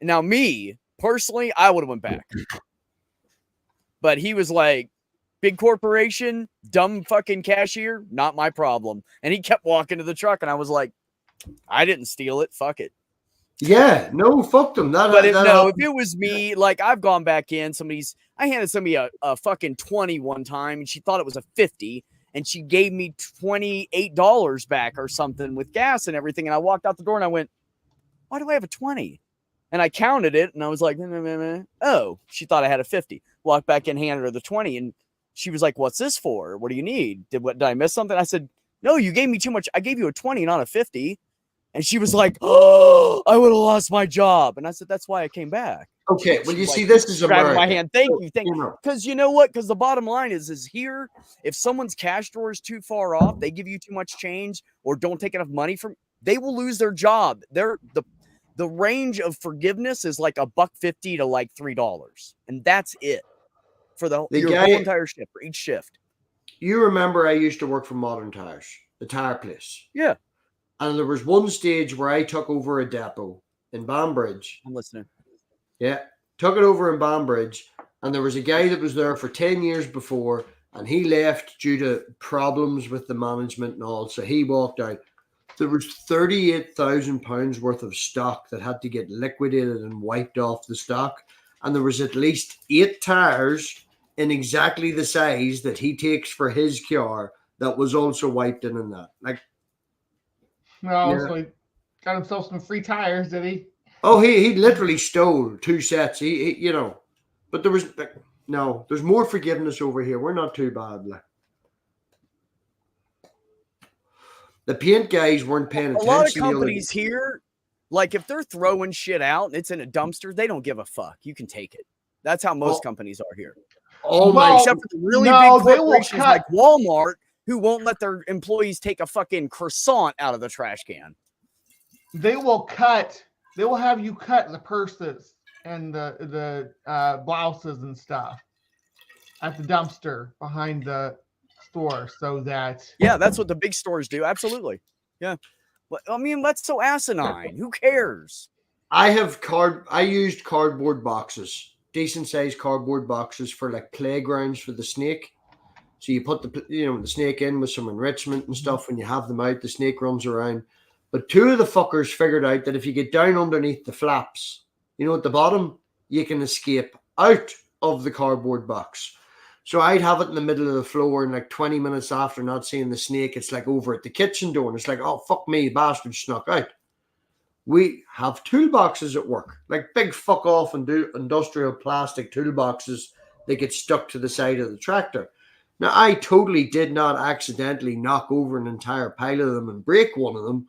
Now, me personally, I would have went back. But he was like, big corporation, dumb fucking cashier, not my problem. And he kept walking to the truck, and I was like, I didn't steal it. Fuck it. Yeah, no, fuck them. If it was me, like I've gone back in, I handed somebody a fucking 20 one time, and she thought it was a 50, and she gave me $28 back or something with gas and everything. And I walked out the door and I went, why do I have a 20? And I counted it, and I was like, oh, she thought I had a 50. Walked back in, handed her the 20, and she was like, what's this for? What do you need? Did I miss something? I said, no, you gave me too much. I gave you a 20, not a 50. And she was like, oh, I would have lost my job. And I said, that's why I came back. Okay, well, you see, this is grabbing my hand. Thank you. Because you know what? Because the bottom line is here, if someone's cash drawer is too far off, they give you too much change or don't take enough money from, they will lose their job. The range of forgiveness is like $1.50 to like $3. And that's it for your whole entire shift, for each shift. You remember I used to work for Modern Tires, the tire place. Yeah. And there was one stage where I took over a depot in Banbridge. I'm listening. Yeah. Took it over in Banbridge. And there was a guy that was there for 10 years before. And he left due to problems with the management and all. So he walked out. There was £38,000 worth of stock that had to get liquidated and wiped off the stock. And there was at least 8 tires in exactly the size that he takes for his car that was also wiped in that. Like, so he got himself some free tires, did he? Oh, he literally stole 2 sets. He but there was there's more forgiveness over here. We're not too bad. Like, the paint guys weren't paying attention. A lot of companies here, like if they're throwing shit out and it's in a dumpster, they don't give a fuck. You can take it. That's how most companies are here. Except for the really big corporations like Walmart, who won't let their employees take a fucking croissant out of the trash can. They will have you cut the purses and the blouses and stuff. at the dumpster behind the store so that Yeah, that's what the big stores do. Absolutely. Yeah. But, I mean, that's so asinine. Who cares? I used cardboard boxes, decent sized cardboard boxes for like playgrounds for the snake. So you put the snake in with some enrichment and stuff. When you have them out, the snake runs around. But two of the fuckers figured out that if you get down underneath the flaps, at the bottom, you can escape out of the cardboard box. So I'd have it in the middle of the floor, and like 20 minutes after not seeing the snake, it's like over at the kitchen door, and it's like, oh fuck me, bastard snuck out. We have toolboxes at work, like big fuck off and do industrial plastic toolboxes that get stuck to the side of the tractor. Now, I totally did not accidentally knock over an entire pile of them and break one of them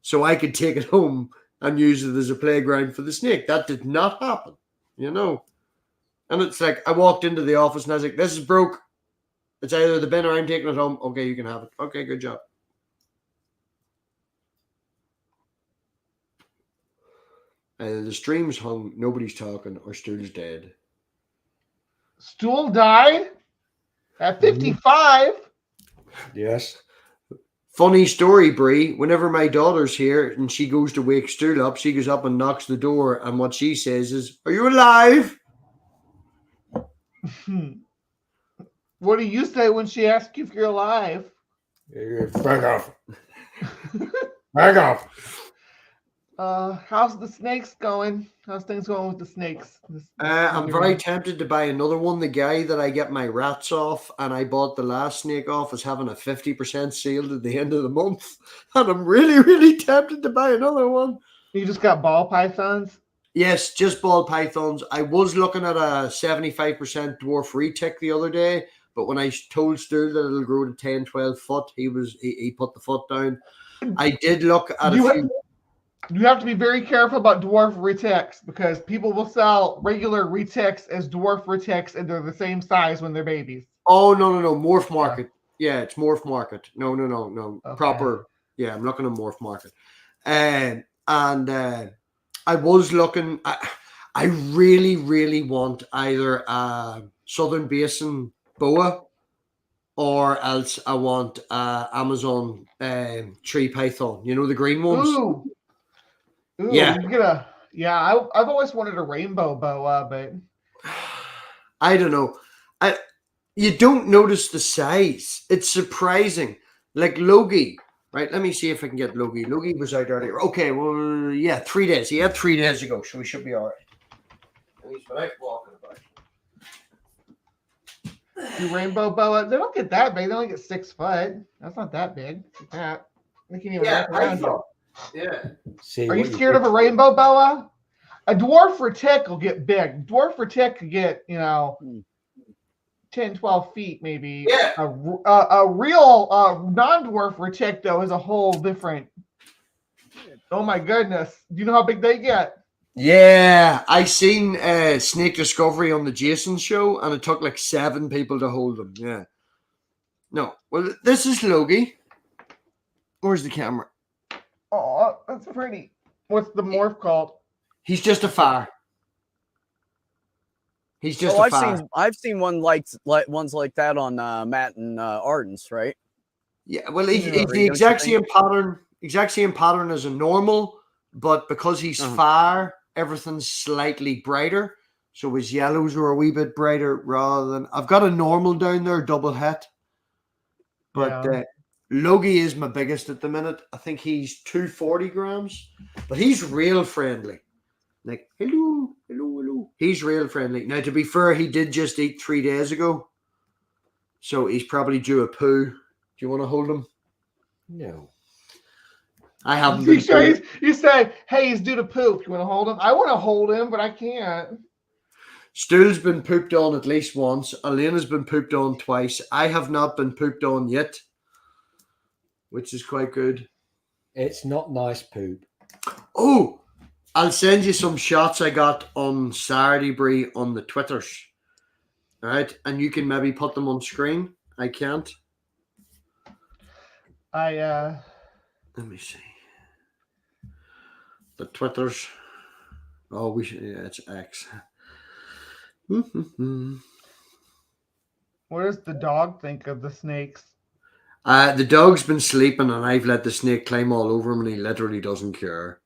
so I could take it home and use it as a playground for the snake. That did not happen, And it's like, I walked into the office and I was like, this is broke. It's either the bin or I'm taking it home. Okay, you can have it. Okay, good job. Either the stream's hung, nobody's talking, or Stool's dead. Stool died at 55. Yes. Funny story, Bree. Whenever my daughter's here and she goes to wake Stool up, she goes up and knocks the door, and what she says is, "Are you alive?" What do you say when she asks you if you're alive? Back off. Back off. How's the snakes going? How's things going with the snakes? I'm very tempted to buy another one. The guy that I get my rats off, and I bought the last snake off, is having a 50% sale at the end of the month, and I'm really, really tempted to buy another one. You just got ball pythons? Yes, just ball pythons. I was looking at a 75% dwarf retic the other day, but when I told Stool that it'll grow to 10, 12 foot, he put the foot down. I did look at a few. You have to be very careful about dwarf retics because people will sell regular retics as dwarf retics and they're the same size when they're babies. Oh, no. Morph market. Yeah, it's morph market. No. Okay. Proper. Yeah, I'm looking at morph market. And I was looking. I really, really want either a Southern Basin boa or else I want Amazon tree python. You know, the green ones? Ooh, yeah. I've always wanted a rainbow boa, but I don't know. You don't notice the size. It's surprising. Like Logie, right? Let me see if I can get Logie. Logie was out earlier. Okay, well, yeah, 3 days. He had 3 days ago, so we should be all right. And he's been out walking about. The rainbow boa, they don't get that big. They only get 6 foot. That's not that big. Like that. They can even wrap around you. Yeah. Are you scared of a rainbow boa? A dwarf retic will get big. Dwarf retic could get, 10, 12 feet maybe. Yeah. A real non-dwarf retic, though, is a whole different. Oh, my goodness. Do you know how big they get? Yeah. I seen Snake Discovery on the Jason show, and it took like 7 people to hold them. Yeah. No. Well, this is Logie. Where's the camera? Oh, that's pretty. What's the morph called? He's just a fire. He's just a fire. I've seen ones like that on Matt and Arden's, right? Yeah, well, he's the exact same pattern as a normal, but because he's fire, everything's slightly brighter. So his yellows are a wee bit brighter rather than. I've got a normal down there, double het, but Logie is my biggest at the minute. I think he's 240 grams, but he's real friendly. Like, hello. He's real friendly. Now, to be fair, he did just eat 3 days ago, so he's probably due a poo. Do you want to hold him? No. I haven't. You say, hey, he's due to poop. You want to hold him? I want to hold him, but I can't. Stool's been pooped on at least once. Elena's been pooped on twice. I have not been pooped on yet, which is quite good. It's not nice poop. Oh, I'll send you some shots I got on Saturday, Bree, on the Twitters. All right, and you can maybe put them on screen. I can't. Let me see. The Twitters. Oh, we should. Yeah, it's X. What does the dog think of the snakes? The dog's been sleeping, and I've let the snake climb all over him, and he literally doesn't care.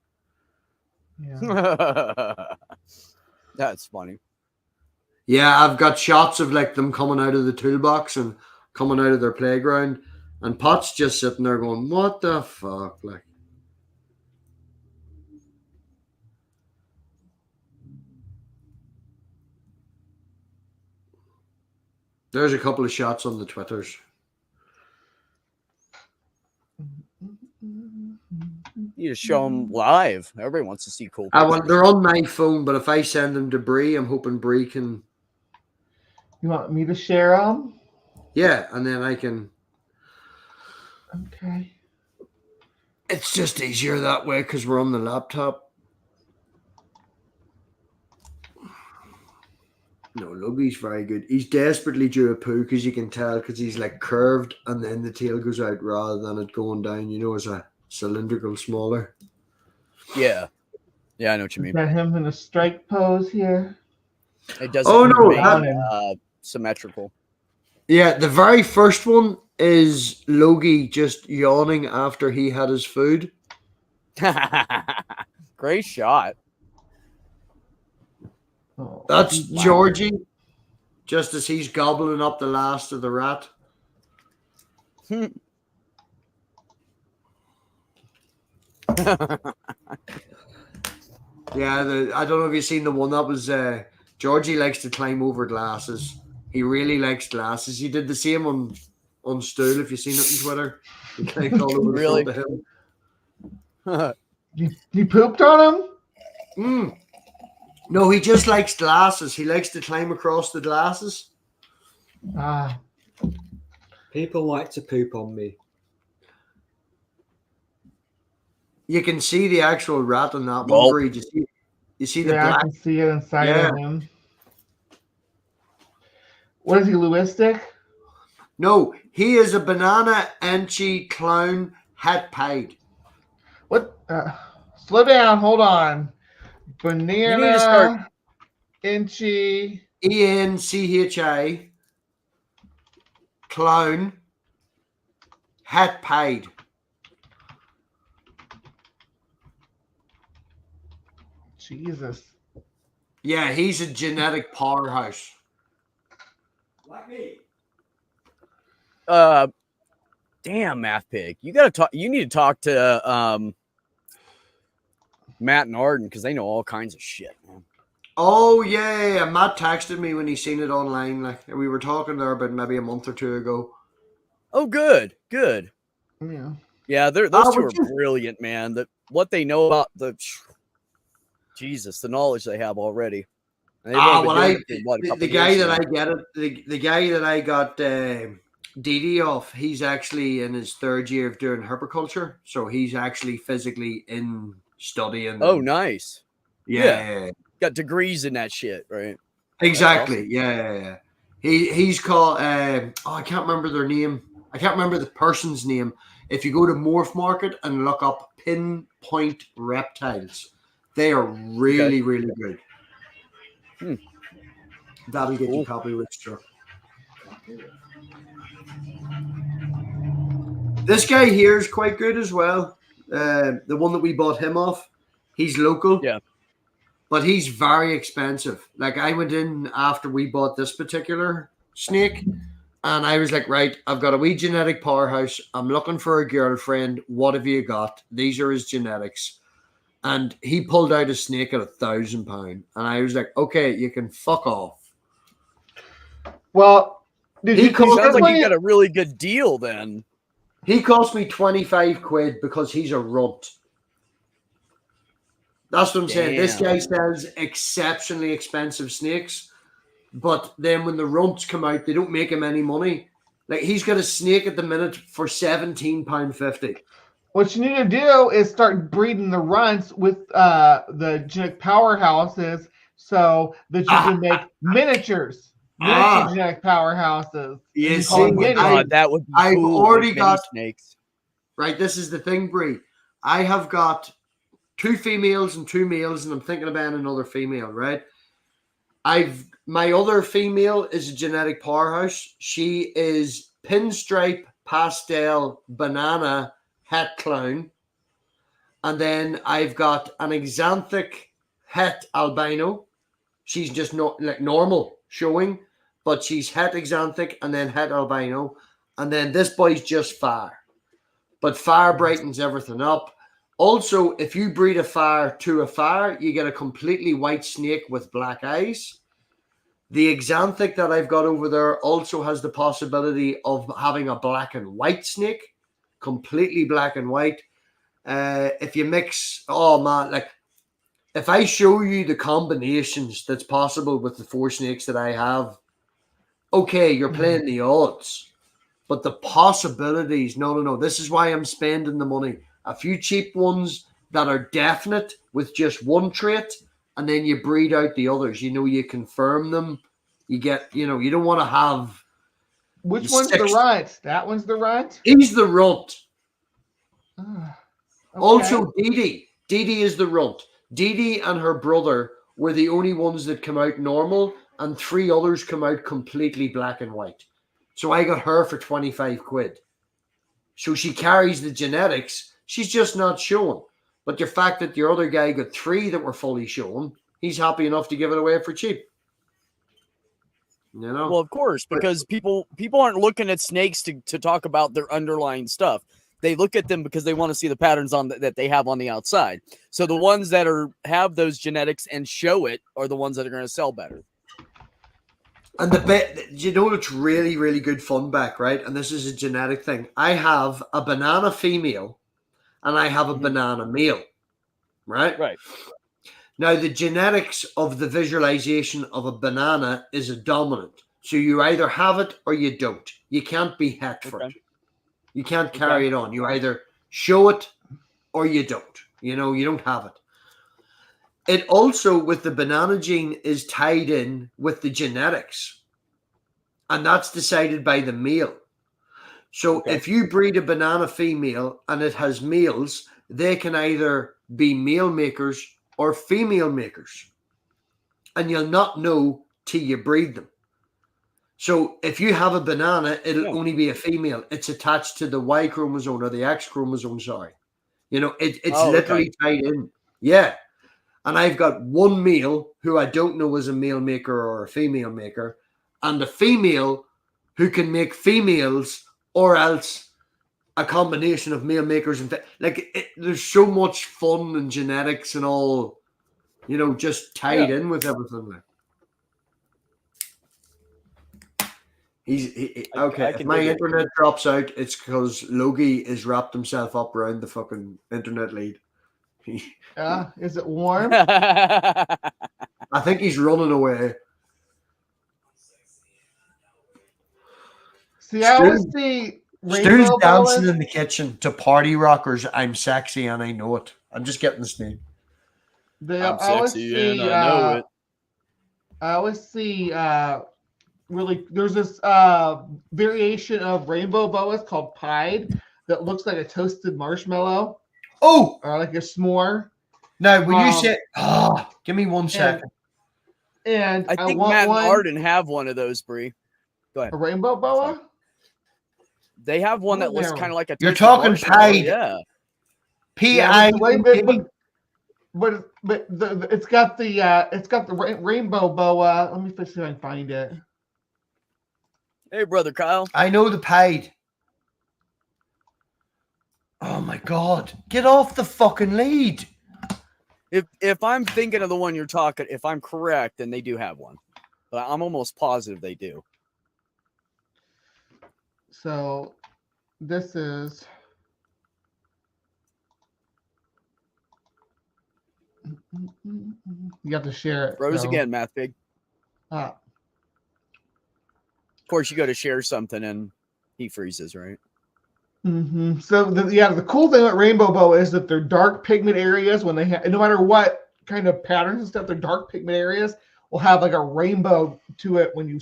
Yeah. That's funny. Yeah, I've got shots of like them coming out of the toolbox and coming out of their playground, and Pot's just sitting there going, "What the fuck?" Like, there's a couple of shots on the Twitters. You just show them live. Everybody wants to see cool I pictures. want they're on my phone, but if I send them to Bree, I'm hoping Bree can. You want me to share them? Yeah, and then I can. Okay. It's just easier that way because we're on the laptop. No, Luggy's very good. He's desperately due a poo because you can tell because he's like curved and then the tail goes out rather than it going down, as a cylindrical smaller. Yeah. Yeah, I know what you mean. Got him in a strike pose here. It doesn't Oh, no, remain symmetrical. Yeah, the very first one is Logie just yawning after he had his food. Great shot. Oh, That's he's Georgie, just as he's gobbling up the last of the rat. Yeah, I don't know if you've seen the one that was Georgie likes to climb over glasses. He really likes glasses. He did the same on Stool, if you've seen it on Twitter. He climbed all over Really? the front of him. You pooped on him? No, he just likes glasses. He likes to climb across the glasses. Ah, People like to poop on me. You can see the actual rat in that Well, one, Breed. You see the yeah, I black. can see it inside Yeah. of him. What is he, Lewistic? No, he is a banana enchi clown hat paid. What? Slow down. Hold on. You need to Banana, start- Inchy. ENCHA clown hat paid. Jesus. Yeah, he's a genetic powerhouse. Like me. Damn, Math Pig. You gotta talk. You need to talk to Matt and Arden because they know all kinds of shit, man. Oh yeah. Matt texted me when he seen it online. Like we were talking there about maybe a month or two ago. Oh, good. Yeah. Yeah, those two are brilliant, man. What they know about the knowledge they have already. And they've only been doing it for, a the couple guy years that now. I get it, the guy that I got DD off, he's actually in his third year of doing herpiculture, so he's actually physically in studying. Oh, nice. Yeah. Got degrees in that shit, right? Exactly. Awesome. Yeah. He's called. I can't remember their name. I can't remember the person's name. If you go to Morph Market and look up Pinpoint Reptiles, they are really, really good. That'll get you copyright struck. This guy here is quite good as well. The one that we bought him off, he's local. Yeah. But he's very expensive. Like I went in after we bought this particular snake, and I was like, right, I've got a wee genetic powerhouse. I'm looking for a girlfriend. What have you got? These are his genetics. And he pulled out a snake at £1,000. And I was like, okay, you can fuck off. Well, Sounds like you got a really good deal then. He cost me 25 quid because he's a runt. That's what I'm saying. This guy sells exceptionally expensive snakes, but then when the runts come out, they don't make him any money. Like he's got a snake at the minute for £17.50. What you need to do is start breeding the runts with the genetic powerhouses so that you can make miniatures. Miniature genetic powerhouses. You see, oh my God, that would be I've cool, already like got snakes. Right, this is the thing, Bree. I have got 2 females and 2 males, and I'm thinking about another female, right? My other female is a genetic powerhouse. She is pinstripe, pastel, banana, het clown. And then I've got an exanthic het albino. She's just not like normal showing, but she's het exanthic and then het albino. And then this boy's just fire. But fire brightens everything up. Also, if you breed a fire to a fire, you get a completely white snake with black eyes. The exanthic that I've got over there also has the possibility of having a black and white snake, completely black and white. If you mix, oh man, like if I show you the combinations that's possible with the 4 snakes that I have, okay, you're playing the odds. But the possibilities, no. This is why I'm spending the money. A few cheap ones that are definite with just one trait, and then you breed out the others. You know, you confirm them. You get, you know, you don't want to have. Which one's the runt? That one's the runt? He's the runt. Okay. Also, Dee Dee is the runt. Dee Dee and her brother were the only ones that come out normal, and 3 others come out completely black and white. So I got her for 25 quid. So she carries the genetics. She's just not shown. But the fact that your other guy got 3 that were fully shown, he's happy enough to give it away for cheap. You know? Well, of course, because people aren't looking at snakes to talk about their underlying stuff. They look at them because they want to see the patterns on that they have on the outside. So the ones that have those genetics and show it are the ones that are going to sell better. And you know what's really, really good fun back, right? And this is a genetic thing. I have a banana female and I have a banana male, right? Right. Now, the genetics of the visualization of a banana is a dominant. So you either have it or you don't. You can't be het for it. You can't carry it on. You either show it or you don't. You know, you don't have it. It also, with the banana gene, is tied in with the genetics. And that's decided by the male. So if you breed a banana female and it has males, they can either be male makers or female makers. And you'll not know till you breed them. So if you have a banana, it'll only be a female. It's attached to the Y chromosome or the X chromosome, sorry. You know, it's literally tied in. Yeah. And I've got one male who I don't know is a male maker or a female maker, and a female who can make females or else a combination of male makers. And there's so much fun and genetics and all, you know, just tied in with everything there. Okay. If my internet drops out, it's because Logie has wrapped himself up around the fucking internet lead. Is it warm? I think he's running away. See, I always see Stu's dancing in the kitchen to party rockers. I'm sexy and I know it. I'm just getting the snake. I'm sexy and I know it. I always see really there's this variation of rainbow boas called pied that looks like a toasted marshmallow. Oh, or like a s'more. No, when you say, give me 1 second. And I think Matt and Arden have one of those, Bree. Go ahead. A rainbow boa? They have one that looks kind of like a. You're talking pied. Yeah. P-I. But it's got the rainbow boa. Let me see if I can find it. Hey, brother Kyle. I know the pied. Oh my God! Get off the fucking lead. If I'm thinking of the one you're talking, if I'm correct, then they do have one. But I'm almost positive they do. So this is you got to share it. Rose again, Math Pig. Of course, you go to share something and he freezes, right? Mm-hmm. So the cool thing about rainbow boa is that they're dark pigment areas when they have, no matter what kind of patterns and stuff, their dark pigment areas will have like a rainbow to it when you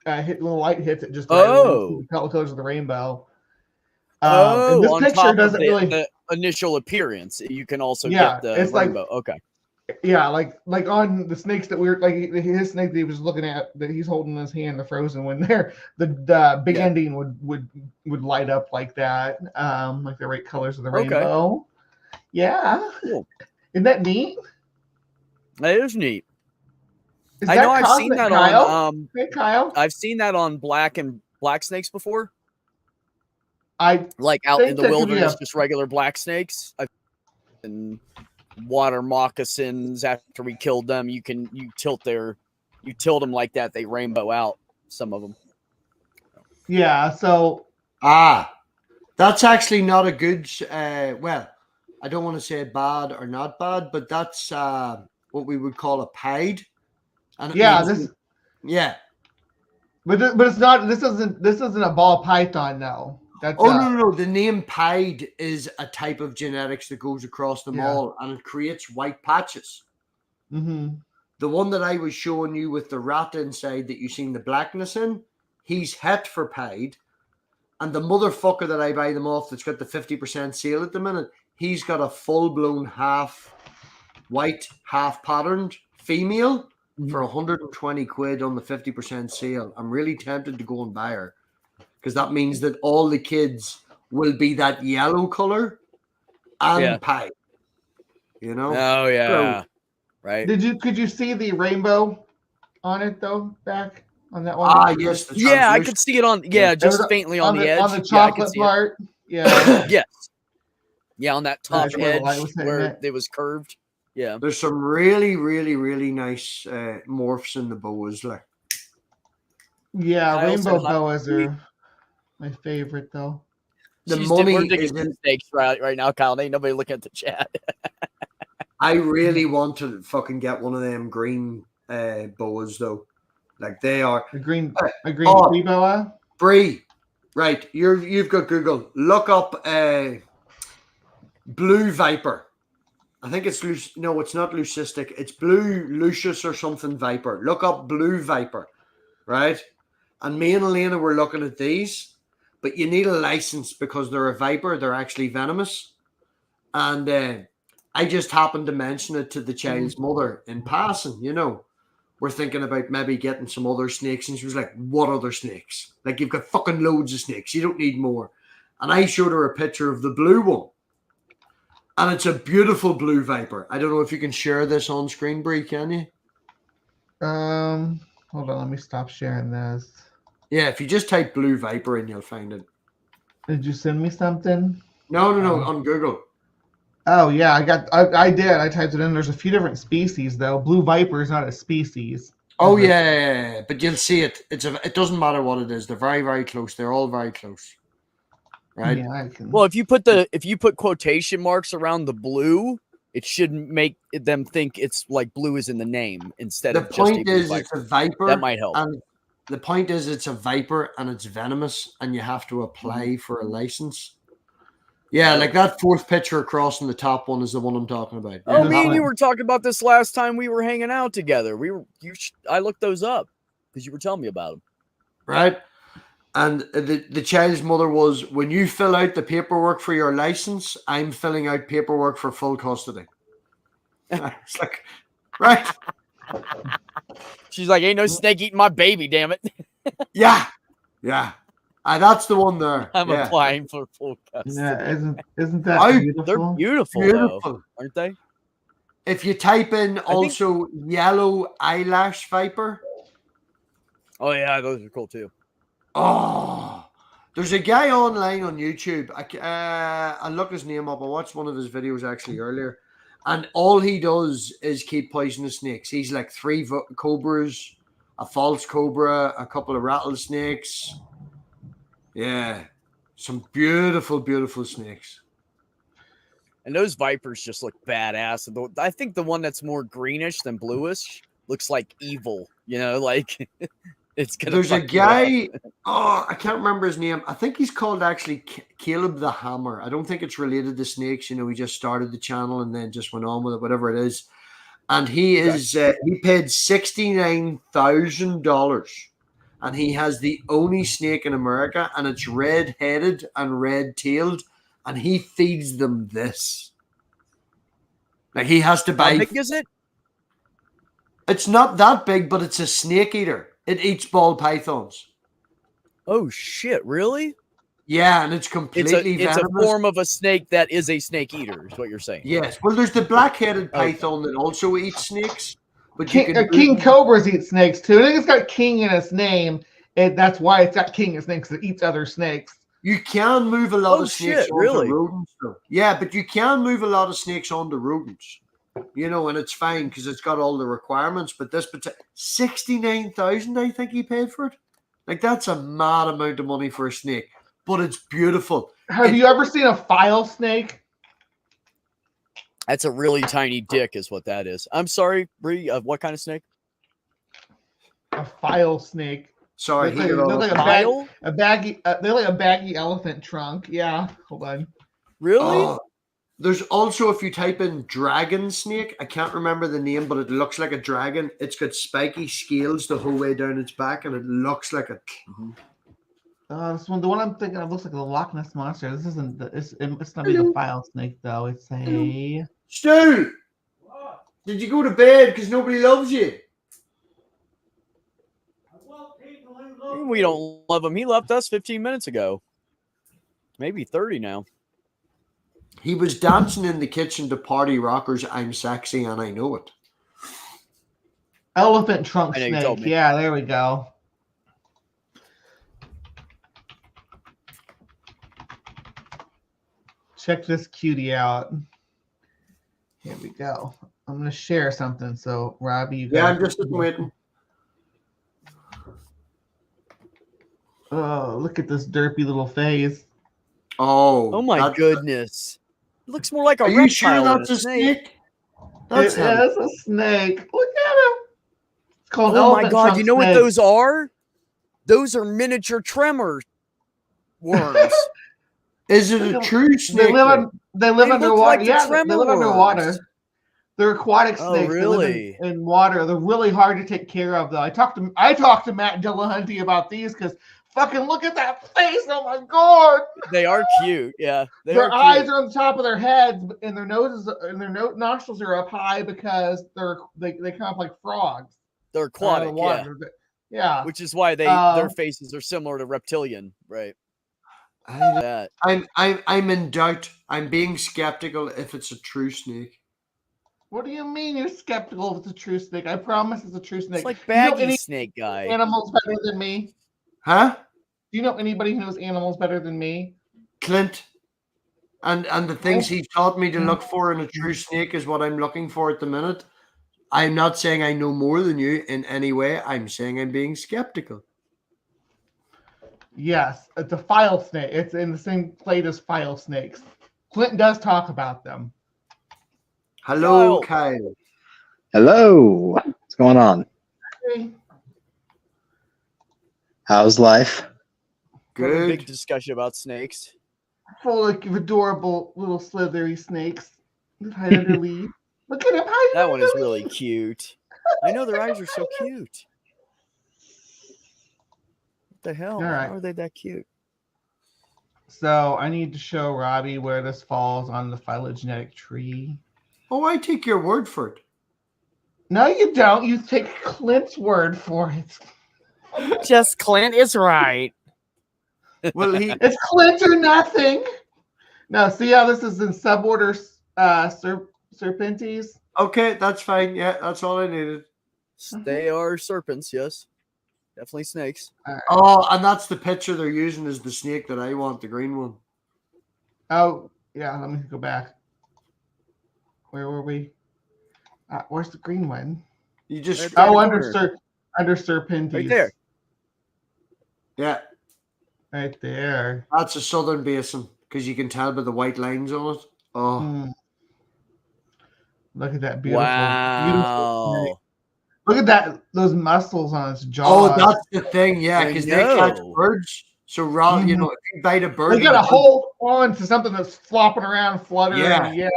hit when the light hits it. Just the colors of the rainbow. And this picture doesn't really the initial appearance. You can also get the rainbow. Okay. Yeah, like on the snakes that we were like his snake that he was looking at that he's holding in his hand, the frozen one there, the big Yeah. ending would light up like that, like the right colors of the Okay. rainbow. Yeah, Cool. isn't that neat? That is neat. Is I that know I've seen Cosmic that Kyle? on Hey Kyle, I've seen that on black snakes before. I Like out in think the that could be wilderness, a just regular black snakes. And water moccasins. After we killed them, you tilt them like that. They rainbow out. Some of them. yeah. So That's actually not a good. Well, I don't want to say bad or not bad, but that's what we would call a pied, and it yeah, means yeah. but it's not. This isn't a ball python, no. That's Oh no! The name pied is a type of genetics that goes across them Yeah. all, and it creates white patches. Mm-hmm. The one that I was showing you with the rat inside that you seen the blackness in, he's het for pied. And the motherfucker that I buy them off that's got the 50% sale at the minute, he's got a full-blown half white, half patterned female for 120 quid on the 50% sale. I'm really tempted to go and buy her because that means that all the kids will be that yellow color and pie. You know? Oh yeah. Right. Could you see the rainbow on it though? Back on that one? Yes. The Yeah, I could see it on. Yeah, There was just faintly on the edge. on the Yeah, I could chocolate see it. part. Yeah. Yes. Yeah, on that top That's where the light edge was hitting where it. it was curved. Yeah. There's some really, really, really nice morphs in the boas. Like, Yeah, I also rainbow like- boas are my favorite though. We're digging snakes right now, Kyle. Ain't nobody looking at the chat. I really want to fucking get one of them green boas though. Like they are a green tree boa. Bree, right? You've got Google. Look up blue viper. I think it's no, it's not leucistic. It's blue lucius or something viper. Look up blue viper, right? And me and Elena were looking at these, but you need a license because they're a viper. They're actually venomous, and I just happened to mention it to the child's mother in passing. You know, we're thinking about maybe getting some other snakes, and she was like, "What other snakes? Like you've got fucking loads of snakes. You don't need more." And I showed her a picture of the blue one. And it's a beautiful blue viper. I don't know if you can share this on screen, Bree, can you? Hold on, let me stop sharing this. Yeah, if you just type blue viper in, you'll find it. Did you send me something? No, on Google. Oh yeah, I did. I typed it in. There's a few different species though. Blue viper is not a species. Oh yeah, but you'll see it. It doesn't matter what it is. They're very, very close. They're all very close. Right. Yeah, I can. Well, if you put quotation marks around the blue, it should make them think it's like blue is in the name instead of just a point blue is viper. it's a viper. That might help. And the point is it's a viper and it's venomous and you have to apply for a license. Yeah, like that fourth picture across in the top one is the one I'm talking about. Oh, Yeah. me and you were talking about this last time we were hanging out together. I looked those up because you were telling me about them. Right. And the child's mother was, when you fill out the paperwork for your license, I'm filling out paperwork for full custody. It's like, right. She's like, ain't no snake eating my baby, damn it. Yeah. That's the one there. I'm applying for full custody. Yeah, isn't that beautiful? They're beautiful, though, aren't they? If you type in also yellow eyelash viper. Oh, yeah, those are cool, too. Oh, there's a guy online on YouTube. I looked his name up. I watched one of his videos actually earlier, and all he does is keep poisonous snakes. He's like 3 cobras, a false cobra, a couple of rattlesnakes. Yeah, some beautiful, beautiful snakes. And those vipers just look badass. I think the one that's more greenish than bluish looks like evil. You know, like. It's gonna. There's a guy. Oh, I can't remember his name. I think he's called actually Caleb the Hammer. I don't think it's related to snakes. You know, he just started the channel and then just went on with it, whatever it is. And he is. He paid $69,000, and he has the only snake in America, and it's red-headed and red-tailed, and he feeds them this. Like he has to buy. How big is it? It's not that big, but it's a snake eater. It eats ball pythons. Oh shit! Really? Yeah, and it's completely It's a venomous. form of a snake that is a snake eater. Is what you're saying? Yes. Well, there's the black-headed Okay. python that also eats snakes. But you King, can king cobras eat snakes too. I think it's got king in its name, and that's why it's got king in its name, because it eats other snakes. You can move a lot Oh, of snakes shit, onto really? rodents, though. Yeah, but you can move a lot of snakes onto rodents. You know, and it's fine because it's got all the requirements. But this particular 69,000, I think he paid for it. Like that's a mad amount of money for a snake, but it's beautiful. Have you ever seen a file snake? That's a really tiny dick, is what that is. I'm sorry, Bree. What kind of snake? A file snake. Sorry, Looks he like a File? baggy. They're like a baggy elephant trunk. Yeah, hold on. Really? There's also, if you type in dragon snake, I can't remember the name, but it looks like a dragon. It's got spiky scales the whole way down its back, and it looks like a. This one, the one I'm thinking of, looks like the Loch Ness monster. This isn't. It's not even a file snake though. It's a. Stool, did you go to bed because nobody loves you? We don't love him. He left us 15 minutes ago. Maybe 30 now. He was dancing in the kitchen to Party Rockers' "I'm Sexy and I Know It." Elephant trunk I know, you told snake. me. Yeah, there we go. Check this cutie out. Here we go. I'm gonna share something. So Robbie, you Yeah, guys. I'm just waiting. Oh, look at this derpy little face. Oh my goodness. It looks more like a Are reptile you sure than that's a a snake. snake? That's him. It is a snake. Look at him. It's called Oh my elephant god, trunk you know what snake. those are? Those are miniature tremor worms. Is it a true snake? They live They underwater. look like the Yeah, they tremor live worms. underwater. They're aquatic Oh, snakes. They live really? in water. They're really hard to take care of, though. I talked to Matt Dillahunty about these because fucking look at that face. Oh my god. They are cute. Yeah. Their eyes are on the top of their heads, and their noses and their nostrils are up high because they come up like frogs. They're out of aquatic. the Yeah. water. Yeah. Which is why their faces are similar to reptilian, right? I'm in doubt. I'm being skeptical if it's a true snake. What do you mean you're skeptical if it's a true snake? I promise it's a true snake. It's like Do you know baggy any snake guy. animals better than me? Huh? Do you know anybody who knows animals better than me? Clint. And the things he taught me to look for in a true snake is what I'm looking for at the minute. I'm not saying I know more than you in any way. I'm saying I'm being skeptical. Yes, it's a file snake. It's in the same plate as file snakes. Clinton does talk about them. Hello, Kyle. Hello. What's going on? Hey. How's life? Good. Big Good. discussion about snakes. Full of adorable little slithery snakes that hide under leaves. Look at him hiding. That one under is leaves. really cute. I know their eyes are so cute. What the hell? All right. How are they that cute? So I need to show Robbie where this falls on the phylogenetic tree. Oh, I take your word for it. No, you don't. You take Clint's word for it. Just Clint is right. Well, It's Clint or nothing. No, see how this is in suborder Serpentes? okay, that's fine. Yeah, that's all I needed. They are serpents, yes. Definitely snakes. Oh, and that's the picture they're using is the snake that I want, the green one. Oh, yeah, let me go back. Where were we? Where's the green one? You just Right Under Serpentes. Right there. yeah, Right there. that's a southern basin because you can tell by the white lines on it. Oh, Mm. Look at that beautiful, beautiful snake. Wow. Look at that, those muscles on its jaw. oh, that's the thing. Yeah, I because they catch know. birds. So, you know, if you bite a bird, They got to hold on to something that's flopping around, fluttering. Yeah. Yeah.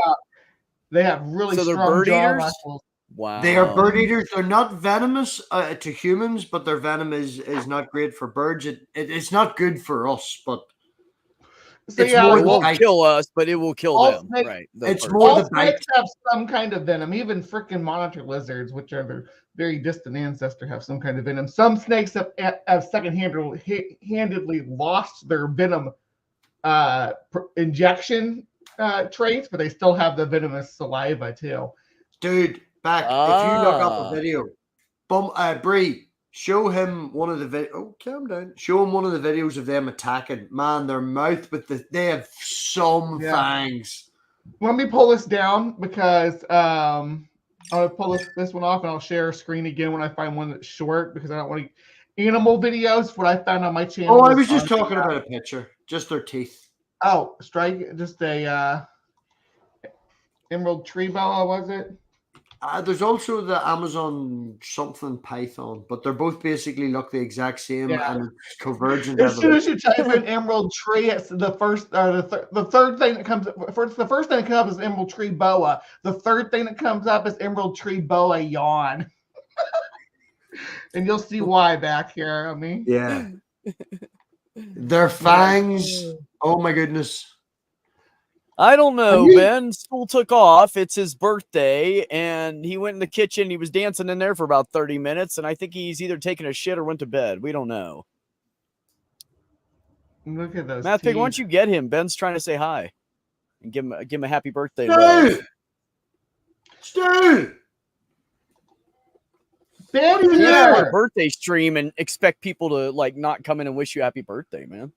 They have really So they're strong bird jaw eaters? muscles. Wow. They are bird eaters. They're not venomous to humans, but their venom is not great for birds. It's not good for us, but So It's yeah, more It the won't bite. kill us, but it will kill All them. snake- Right. It's person. more all the bite. snakes have some kind of venom. Even freaking monitor lizards, which are their very distant ancestor, have some kind of venom. Some snakes have second-handedly lost their venom injection traits, but they still have the venomous saliva too. Dude, back. If you look up a Ah. video, Bree, show him one of the calm down. Show him one of the videos of them attacking. Man, their mouth they have some Yeah. fangs. Let me pull this down because I'll pull this one off and I'll share a screen again when I find one that's short because I don't want animal videos. What I found on my channel. Oh, I was just talking about a picture. Just their teeth. Oh, strike! Just a emerald tree boa, was it? There's also the Amazon something python, but they're both basically look the exact same and it's convergent. As soon as you type in emerald tree, it's the first or the third thing that comes up. First, the first thing that comes up is emerald tree boa. The third thing that comes up is emerald tree boa yawn. And you'll see why back here. I mean, yeah, their fangs. Oh my goodness. I don't know, you- Ben. School took off. It's his birthday, and he went in the kitchen. He was dancing in there for about 30 minutes, and I think he's either taking a shit or went to bed. We don't know. look at those. Math Pig, why don't teeth. you get him? Ben's trying to say hi and give him a happy birthday. love. Stu! Ben You can't have a here. birthday stream and expect people to like not come in and wish you happy birthday, man.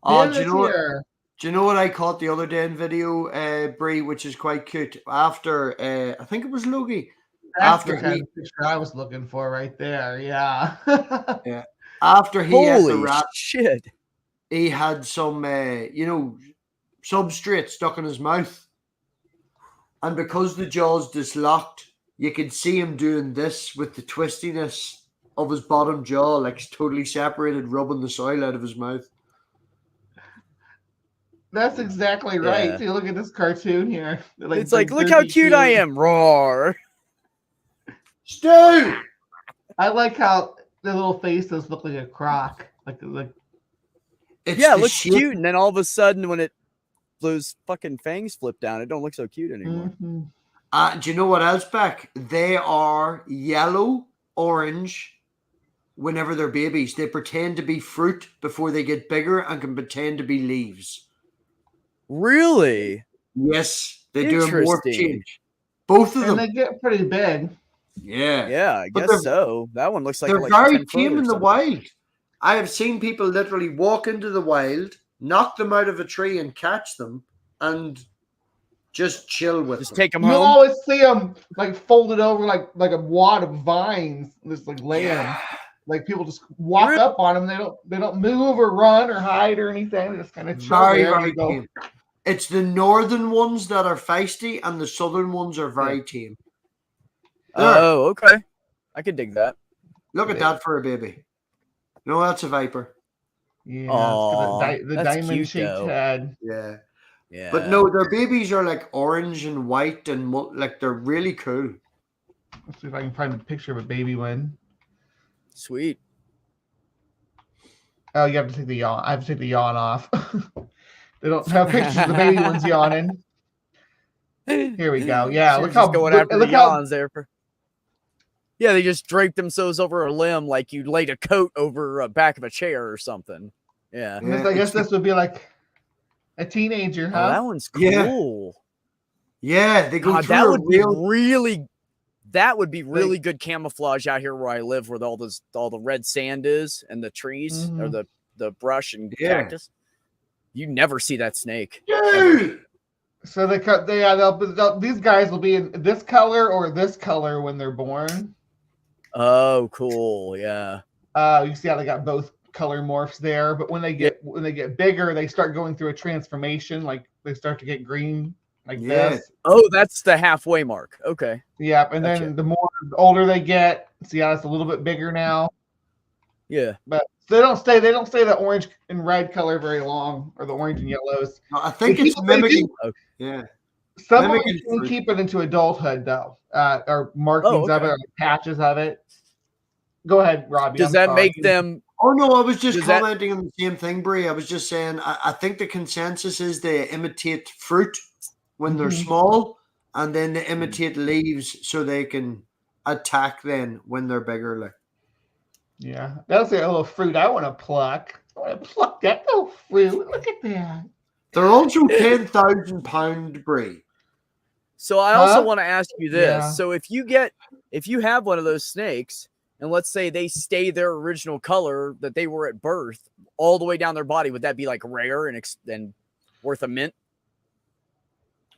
Oh, Ben do you is know what? here. Do you know what I caught the other day in video, Brie, which is quite cute? After, I think it was Logie. That's After the kind he- of picture I was looking for right there. Yeah. After he ate the Holy rat, shit! he had some, substrate stuck in his mouth. And because the jaw's dislocked, you can see him doing this with the twistiness of his bottom jaw, like it's totally separated, rubbing the soil out of his mouth. That's exactly right. Yeah. See, look at this cartoon here. It's like, look how cute I am. Roar. Stu! I like how the little faces look like a croc. Like It's Yeah, it the looks shape- cute, and then all of a sudden, when those fucking fangs flip down, it don't look so cute anymore. mhm. Do you know what else, Beck? They are yellow, orange whenever they're babies. They pretend to be fruit before they get bigger and can pretend to be leaves. Really? Yes, they do a morph Interesting. change. Both of And them. they get pretty big. Yeah. Yeah, I But guess so. That one looks like They're like very 10 foot tame or in the something. wild. I have seen people literally walk into the wild, knock them out of a tree and catch them and just chill with Just them. take them You home. always see them like folded over like a wad of vines, just like laying. Yeah. Like people just walk Really? up on them. They don't move or run or hide or anything. They just kind of chill Very, there. very You go, tame. It's the northern ones that are feisty and the southern ones are very tame. There. Oh, okay. I could dig that. Look at that for a baby. No, that's a viper. yeah, Aw, it's got the that's diamond cute, shaped though. head. Yeah. Yeah. But no, their babies are like orange and white and like they're really cool. Let's see if I can find a picture of a baby one. Sweet. Oh, you have to take the yawn. I have to take the yawn off. They don't have pictures of the baby ones yawning. Here we go. Yeah, Should've look how just going after look the how yawns there. Yeah, they just drape themselves over a limb like you laid a coat over a back of a chair or something. Yeah. Yeah, I guess it's- this would be like a teenager, Oh, that huh? one's Yeah. cool. Yeah, they go God, through that a would real. be really good camouflage out here where I live, where all the red sand is and the trees or Mhm. the brush and Yeah. cactus. You never see that snake. Dude! So these guys will be in this color or this color when they're born. Oh, cool. Yeah. You see how they got both color morphs there, but when they get bigger, they start going through a transformation. Like they start to get green, like Yeah. this. Oh, that's the halfway mark. Okay. Yep. And Gotcha. then the older they get, see how it's a little bit bigger now. Yeah. But they don't stay the orange and red color very long, or the orange and yellows. No, I think They it's keep- they mimicking. do. Yeah. Some of them Mimicking can fruit. keep it into adulthood though, or markings of okay. it, or patches of it. Go ahead, Robbie. Does I'm that sorry. make them Oh no, I was just Does that- commenting on the same thing, Brie. I was just saying I think the consensus is they imitate fruit when they're Mhm. small, and then they imitate leaves so they can attack then when they're bigger. Like Yeah, that's a little fruit I want to pluck. I want to pluck that little fruit. Look at that. they're also 10,000 pound, Brie. So I also Huh? want to ask you this. Yeah. So if you have one of those snakes, and let's say they stay their original color that they were at birth all the way down their body, would that be like rare and worth a mint?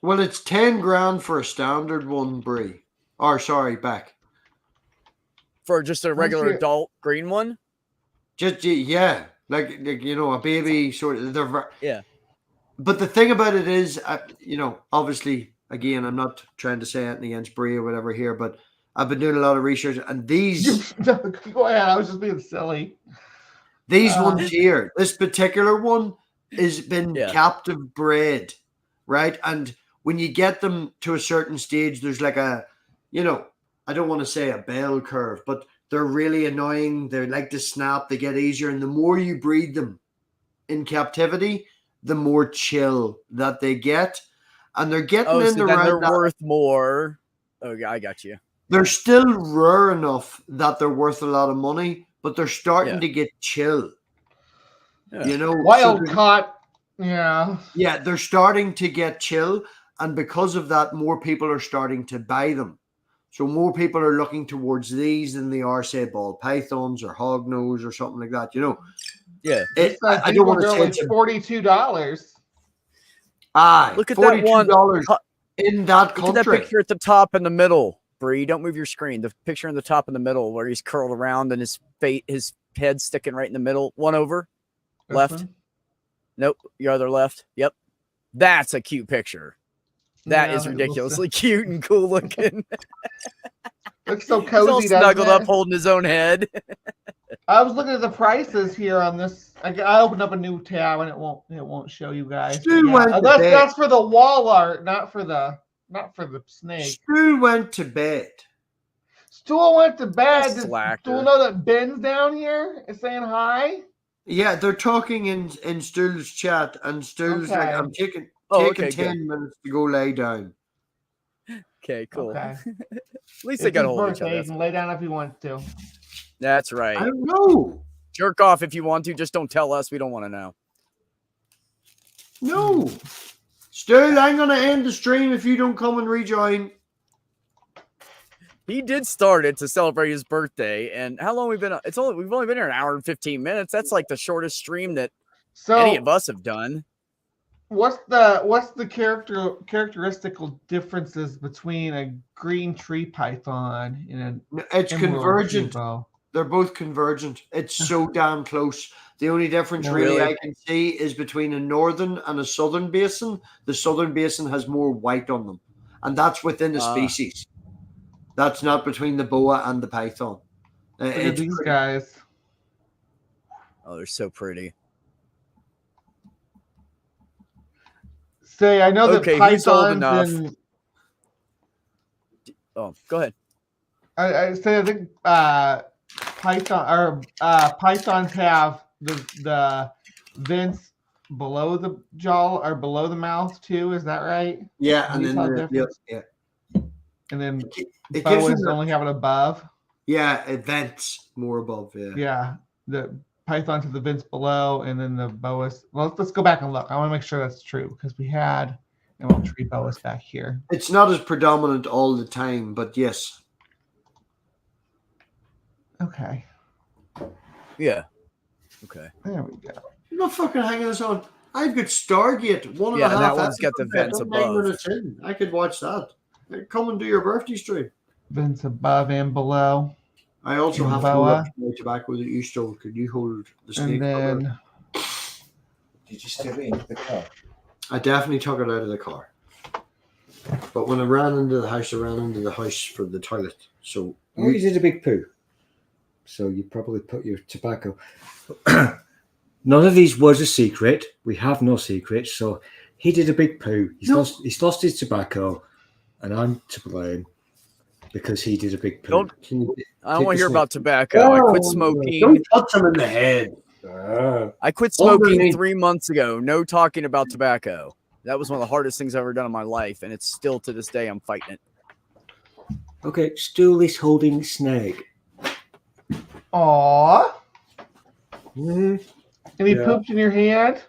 Well, it's 10 grand for a standard one, Brie. Or sorry, Beck. For just a regular your- adult green one? Just yeah, like you know, a baby sort of. Yeah. But the thing about it is, you know, obviously, again, I'm not trying to say anything against Brie or whatever here, but I've been doing a lot of research, and these Go ahead. I was just being silly. ones here, this particular one, has been Yeah. captive bred, right? And when you get them to a certain stage, there's like a, you know, I don't want to say a bell curve, but they're really annoying. They like to snap. They get easier, and the more you breed them in captivity, the more chill that they get, and they're getting Oh, in so then around they're that. worth more. Okay, I got you. They're still rare enough that they're worth a lot of money, but they're starting Yeah. to get chill. Yeah. You know, so Wild they're- caught. Yeah. yeah, they're starting to get chill, and because of that, more people are starting to buy them. So more people are looking towards these than they are, say, ball pythons or hognose or something like that. You know, Yeah. I don't want to say like it's a $42. Look at that one. $42 in that Look at that country. picture at the top in the middle, Bree. Don't move your screen. The picture in the top in the middle where he's curled around and his head's sticking right in the middle. One over. This Left. one? Nope. Your other left. Yep. That's a cute picture. That Yeah, is it looks- ridiculously cute and cool looking. Looks so He's all cozy, doesn't snuggled up, it? holding his own head. I was looking at the prices here on this. I opened up a new tab and it won't show you guys. But Stu went to bed. that's for the wall art, not for the snake. Stu went to bed. Stool went to bed. Does Slacker. Stool know that Ben's down here is saying hi? Yeah, they're talking in Stu's chat, and Stu's like, Okay. I'm taking Oh, okay, 10 minutes to go lay down. Okay, cool. Okay. At least It's they got a his hold of each birthday. other. He can lay down if he wants to. That's I right. don't know. Jerk off if you want to. Just don't tell us. We don't want to know. No. Stu, I'm going to end the stream if you don't come and rejoin. He did start it to celebrate his birthday. And how long we've been? We've only been here an hour and 15 minutes. That's like the shortest stream that So any of us have done. what's the characteristical differences between a green tree python and an It's emerald convergent. tree bow? They're both convergent. It's so damn close. The only difference Oh, really really? I can see is between a northern and a southern basin. The southern basin has more white on them, and that's within the species. That's not between the boa and the python. Look at It's these pretty- guys. Oh, they're so pretty. Say, I know Okay, that who's old pythons enough? and Oh, go ahead. I think pythons have the vents below the jaw or below the mouth too. Is that right? yeah, and These then are the, different. yeah, And then it gives boas them only have it above. it vents more above. Yeah. Yeah, the pythons have the vents below, and then the boas. Well, let's go back and look. I want to make sure that's true because we had emerald tree boas back here. It's not as predominant all the time, but yes. Okay, Yeah. Okay. there we go. You're not fucking hanging us on. I've got Stargate. One and Yeah, a half. that one's got the episodes. vents I'm 9 above. minutes in. I could watch that. Come and do your birthday stream. Vents above and below, I also And have boa. to watch my tobacco that you stole. Could you hold the snake? and then Did you steal it into the car? I definitely took it out of the car. But when I ran into the house, I ran into the house for the toilet. So Oh, you did a big poo. So you probably put your tobacco. None of these was a secret. We have no secrets. So he did a big poo. He's No. lost his tobacco, and I'm to blame. because he did a big poo. Don't- Can you, I don't Take want the to hear snake. about tobacco. I quit don't smoking. touch him in the head. I quit smoking Underneath. 3 months ago. No talking about tobacco. That was one of the hardest things I've ever done in my life, and it's still to this day I'm fighting it. Okay, Stool is holding snake. Aw. Mm, And he Yeah. pooped in your hand?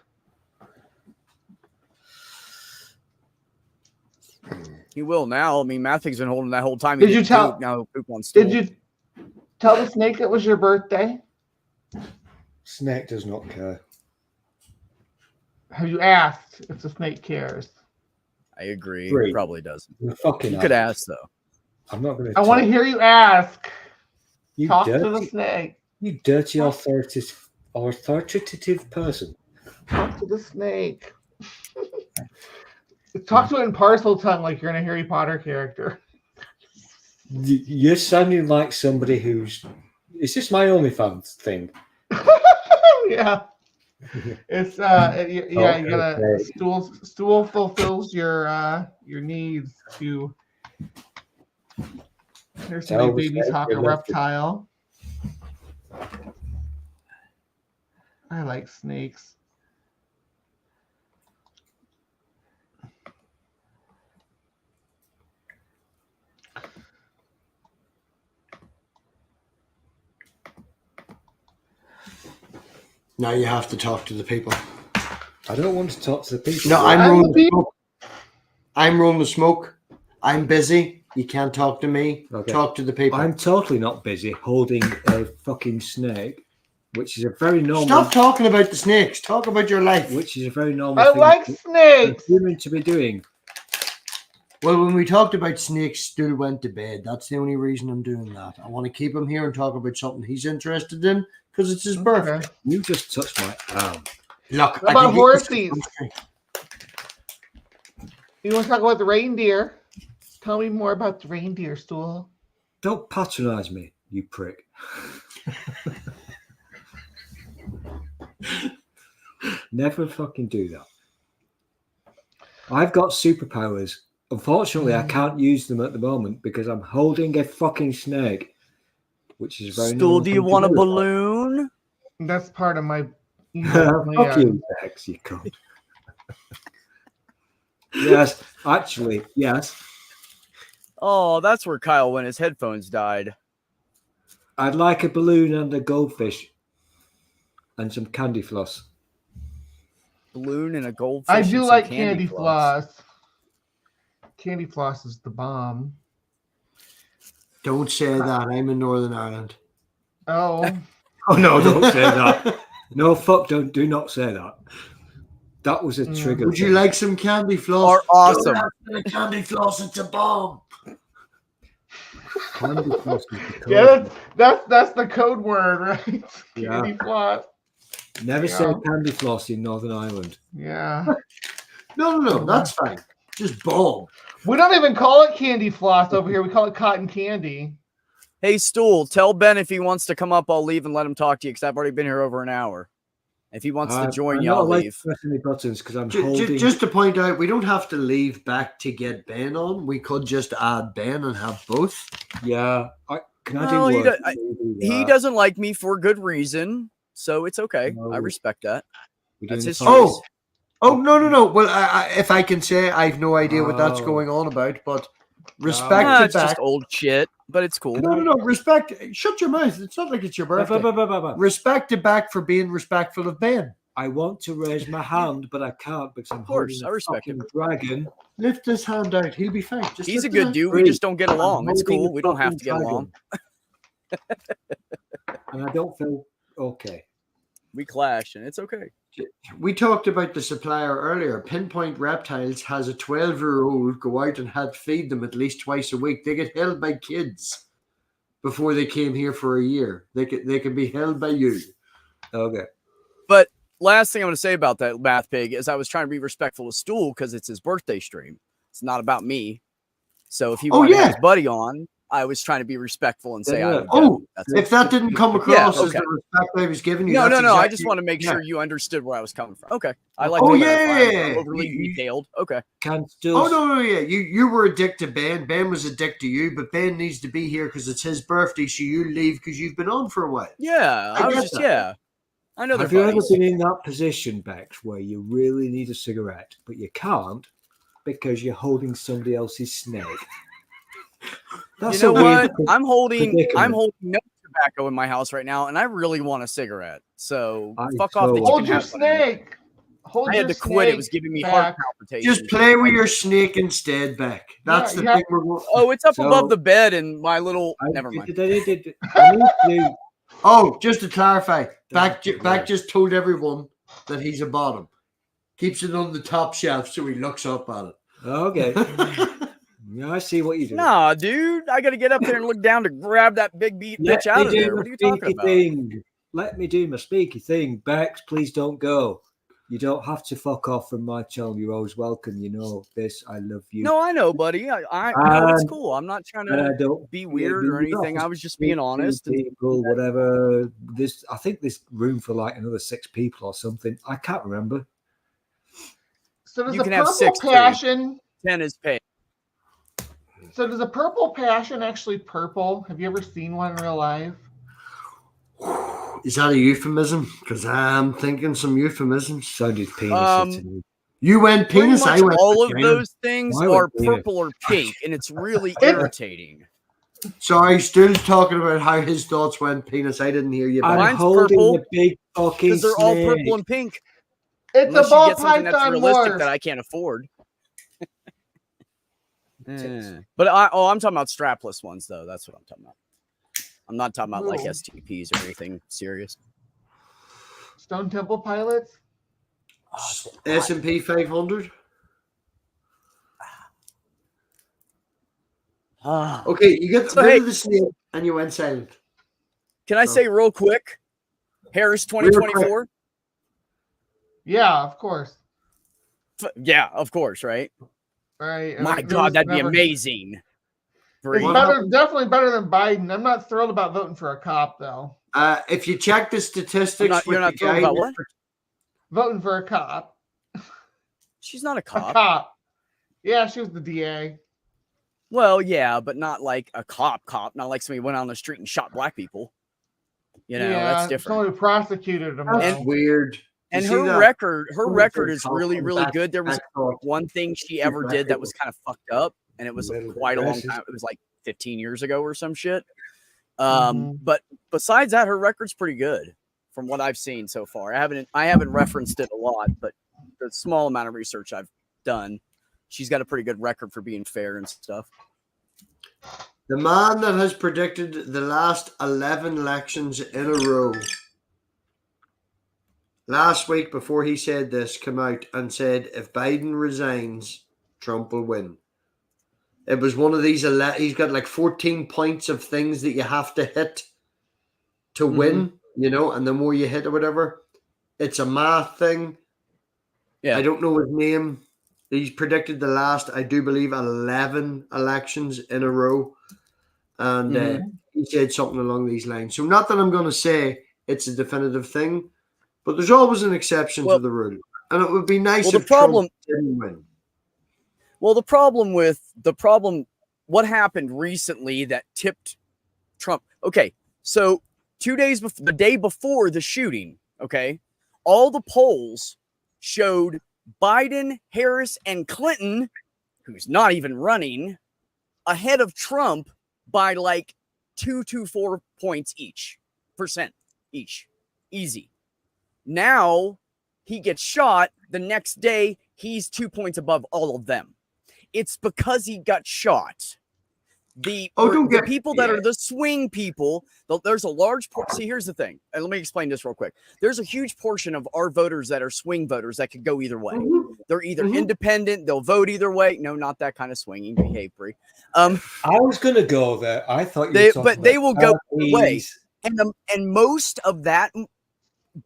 He will now. I mean, Matthew's been holding that whole time. Did He you didn't tell- poop. Now he'll poop on Stool. Did you tell the snake it was your birthday? Snake does not care. Have you asked if the snake cares? I agree. Three. He probably doesn't. You fucking You could ass. ask though. I'm not going to. I want to hear you ask. You Talk to the dirty, snake. you dirty authoritative person. Talk to the snake. Talk to it in parcel tongue like you're in a Harry Potter character. You're sounding like somebody who's. Is this my OnlyFans thing? Yeah. It's yeah, you gotta Okay. stool fulfills your needs to. Here's Tell my the baby snake talk you're a left it. reptile. I like snakes. Now you have to talk to the people. I don't want to talk to the people. No, I'm I'm rolling the the smoke. I'm rolling the smoke. I'm busy. You can't talk to me. Okay. Talk to the people. I'm totally not busy holding a fucking snake, which is a very normal. Stop talking about the snakes. Talk about your life. Which is a very normal I thing like for snakes. human to be doing. Well, when we talked about snakes, Stool went to bed. That's the only reason I'm doing that. I want to keep him here and talk about something he's interested in because it's his birthday. Okay. You just touched my arm. Look, How about can get this- horsies? You want to talk about the reindeer? Tell me more about the reindeer, Stool. Don't patronize me, you prick. Never fucking do that. I've got superpowers. Unfortunately, I can't use them at the moment because I'm holding a fucking snake, which is very. Stool, normal do you thing to want a do. balloon? That's part of my. Fuck you, Dex, you cunt. Yes, actually, yes. Oh, that's where Kyle when his headphones died. I'd like a balloon and a goldfish and some candy floss. Balloon and a goldfish. I and do some like candy floss. Candy floss is the bomb. Don't say that. I'm in Northern Ireland. Oh, Oh no, don't say that. No, fuck, do not say that. That was a trigger. Would you thing. like some candy floss? Are awesome. Don't have candy floss. It's a bomb. Candy floss is the code. yeah, that's the code word, right? Yeah. Candy floss. Never say Yeah. candy floss in Northern Ireland. Yeah. No. That's fine. Just bomb. We don't even call it candy floss over here. We call it cotton candy. Hey, Stool, tell Ben if he wants to come up, I'll leave and let him talk to you because I've already been here over an hour. If he wants to join I'm you, not I'll allowed leave. to press any buttons because I'm holding. Just to point out, we don't have to leave back to get Ben on. We could just add Ben and have both. Yeah, can I No, do he work? He doesn't like me for good reason, so it's okay. No. I respect that. We're That's doing his the choice. Oh, no. Well, if I can say, I have no idea what that's Oh. going on about, but Nah, respect to it's just back. old shit, but it's cool. No. Respect. Shut your mouth. It's not like it's your birthday. Respect to back for being respectful of Ben. I want to raise my hand, but I can't because I'm course, holding I a respect fucking it. dragon. Lift his hand out. He'll be fine. Just He's a lift his good hand. dude. We just don't get along. It's holding cool. a We don't have fucking to get along. And I don't feel okay. We clash, and it's okay. We talked about the supplier earlier. Pinpoint Reptiles has a 12-year-old go out and had feed them at least twice a week. They get held by kids before they came here for a year. They can be held by you. Okay. But last thing I'm going to say about that Math Pig is I was trying to be respectful of Stool because it's his birthday stream. It's not about me. So if he wanted to have his buddy on, I was trying to be respectful and say Yeah. I would Oh, go. That's if that didn't come across as okay. the respect I was giving you, No, that's no, no. I exactly- just want to make yeah. sure you understood where I was coming from. Okay. I like Oh, to yeah, clarify. yeah, I'm yeah. overly detailed. Okay. Can still. Oh no, yeah. You were a dick to Ben. Ben was a dick to you, but Ben needs to be here because it's his birthday, so you leave because you've been on for a while. Yeah. I was get just, that. yeah. I know Have they're you ever buddies. been in that position, Bex, where you really need a cigarette, but you can't because you're holding somebody else's snake? That's You know a weird what? I'm holding predicament. no tobacco in my house right now, and I really want a cigarette. So I fuck off that you so- Hold can your have one anymore. snake. Hold I had your to quit. It snake was giving me heart back. palpitations. Just play with your snake instead, Beck. That's Yeah, the yeah. thing we're going. Oh, it's up So- above the bed in my little. I Never mind. I need to. Oh, just to clarify, Beck Right. just told everyone that he's a bottom. Keeps it on the top shelf so he looks up at it. Okay. Yeah, I see what you do. Nah, dude. I got to get up there and look down to grab that big bitch out of there. What are you talking speaky about? thing. Let me do my speaky thing. Bex, please don't go. You don't have to fuck off from my channel. You're always welcome. You know this. I love you. No, I know, buddy. I know it's And- cool. I'm not trying And I to don't be weird or anything. I was just being honest. And People, whatever. I think there's room for like another 6 people or something. I can't remember. So does You a can have purple 6 too. passion? 10 is paid. So does a purple passion actually purple? Have you ever seen one in real life? Is that a euphemism? Because I'm thinking some euphemisms. Sounded penis. to me. You went Pretty penis. much I went all of vagina. those things Why are would penis? purple or pink, and it's really irritating. Sorry, Stool's talking about how his thoughts went penis. I didn't hear you. I'm Mine's holding purple, the big fucking Because they're all snake. purple and pink. It's Unless a you ball get something that's python realistic morph. that I can't afford. But I'm talking about strapless ones though. That's what I'm talking about. I'm not talking about like Ooh. STPs or anything serious. Stone Temple Pilots. S&P 500. Ah. Okay, you get So, rid hey- of the snake and you went silent. Can I say real quick? Harris 2024? Yeah, of course. Yeah, of course, right? Right. My There God, was that'd be never- amazing. It's Breathe. better, definitely better than Biden. I'm not thrilled about voting for a cop though. If you check the statistics, You're with not the thrilled guy about that- what? Voting for a cop. She's not a A cop. cop. Yeah, she was the DA. Well, yeah, but not like a cop. Not like somebody went on the street and shot black people. You know, that's different. Somebody prosecuted him. That's though. weird. You And see her that? record, Somebody said is cop really, and really back- good. There was back thought. one thing she ever did that was kind of fucked up, and it was Little bit quite a long racist. time. It was like 15 years ago or some shit. Mhm. But besides that, her record's pretty good from what I've seen so far. I haven't referenced it a lot, but the small amount of research I've done, she's got a pretty good record for being fair and stuff. The man that has predicted the last 11 elections in a row last week, before he said this, came out and said if Biden resigns, Trump will win. It was one of these. He's got like 14 points of things that you have to hit to win, you know, and the more you hit or whatever, it's a math thing. Yeah. I don't know his name. He's predicted the last, I do believe, 11 elections in a row. And he said something along these lines. So not that I'm going to say it's a definitive thing, but there's always an exception to the rule. And it would be nice if Trump didn't win. Well, what happened recently that tipped Trump? Okay, so 2 days before, the day before the shooting, okay, all the polls showed Biden, Harris, and Clinton, who's not even running, ahead of Trump by like 2 to 4 points percent each. Easy. Now he gets shot. The next day, he's 2 points above all of them. It's because he got shot. The people that are the swing people, there's a large portion. See, here's the thing. And let me explain this real quick. There's a huge portion of our voters that are swing voters that could go either way. They're either independent, they'll vote either way. No, not that kind of swinging. Behave, Bree. I was going to go there. I thought they will go either way. And most of that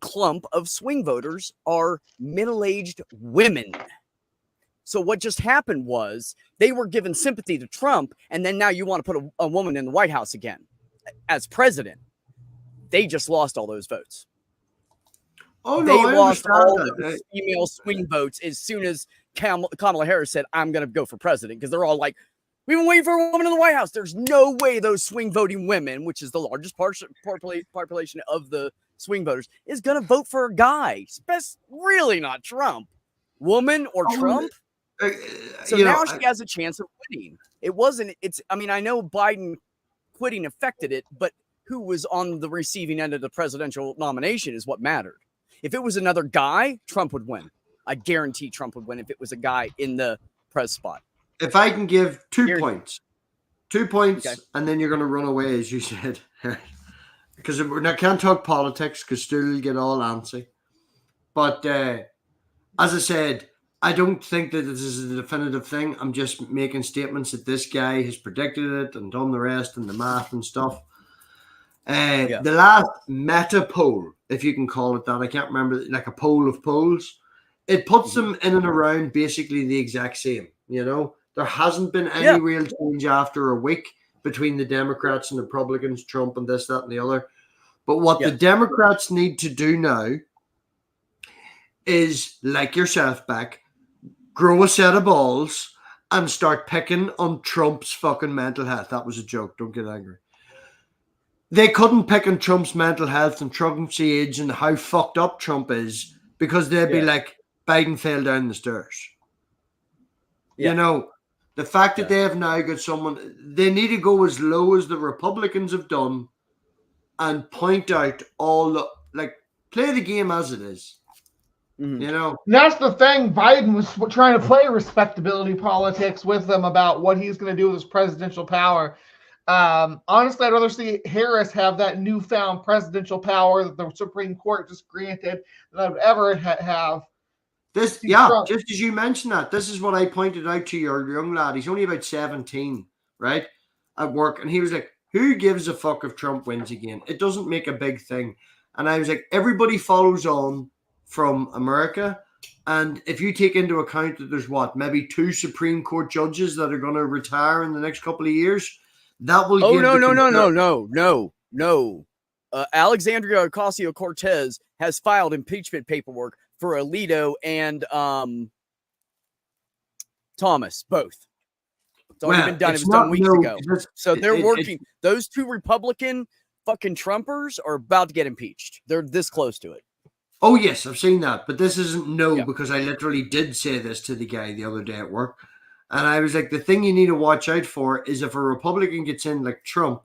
clump of swing voters are middle-aged women. So what just happened was they were giving sympathy to Trump, and then now you want to put a woman in the White House again as president. They just lost all those votes. Oh, They no, I lost all understand that. those female swing votes as soon as Kamala Harris said, I'm going to go for president, because they're all like, we've been waiting for a woman in the White House. There's no way those swing voting women, which is the largest population of the swing voters, is going to vote for a guy. Really not Trump. Woman or Trump? So now she has a chance of winning. I know Biden quitting affected it, but who was on the receiving end of the presidential nomination is what mattered. If it was another guy, Trump would win. I guarantee Trump would win if it was a guy in the press spot. If I can give 2 points, Okay. and then you're going to run away, as you said. Because I can't talk politics because Stool will get all antsy. But as I said, I don't think that this is a definitive thing. I'm just making statements that this guy has predicted it and done the rest and the math and stuff. The last meta poll, if you can call it that, I can't remember, like a poll of polls, it puts them in and around basically the exact same. You know, there hasn't been any real change after a week between the Democrats and the Republicans, Trump and this, that, and the other. But what the Democrats need to do now is, like yourself, Beck, grow a set of balls and start picking on Trump's fucking mental health. That was a joke. Don't get angry. They couldn't pick on Trump's mental health and Trump's age and how fucked up Trump is because they'd be like, Biden fell down the stairs. You know, the fact that they have now got someone, they need to go as low as the Republicans have done and point out all the, like, play the game as it is. Mm-hmm. You know, and that's the thing. Biden was trying to play respectability politics with them about what he's going to do with his presidential power. Honestly, I'd rather see Harris have that newfound presidential power that the Supreme Court just granted than I would ever have. This, Trump. Just as you mentioned that, this is what I pointed out to your young lad. He's only about 17, right, at work, and he was like, who gives a fuck if Trump wins again? It doesn't make a big thing. And I was like, everybody follows on from America, and if you take into account that there's maybe 2 Supreme Court judges that are going to retire in the next couple of years, that will no. Alexandria Ocasio-Cortez has filed impeachment paperwork for Alito and Thomas, both. It's already been done. It was done weeks ago. So they're working. Those 2 Republican fucking Trumpers are about to get impeached. They're this close to it. Oh, yes, I've seen that. But this isn't because I literally did say this to the guy the other day at work. And I was like, the thing you need to watch out for is if a Republican gets in like Trump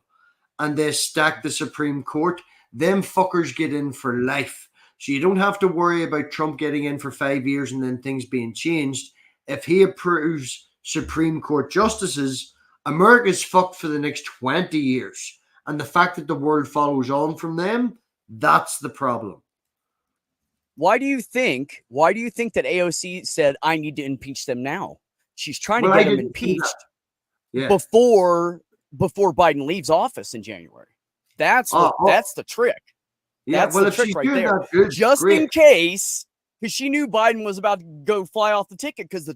and they stack the Supreme Court, them fuckers get in for life. So you don't have to worry about Trump getting in for 5 years and then things being changed. If he approves Supreme Court justices, America's fucked for the next 20 years. And the fact that the world follows on from them, that's the problem. Why do you think that AOC said, I need to impeach them now? She's trying to get him impeached before Biden leaves office in January. That's the trick. That's the trick right there. Just in case, because she knew Biden was about to go fly off the ticket because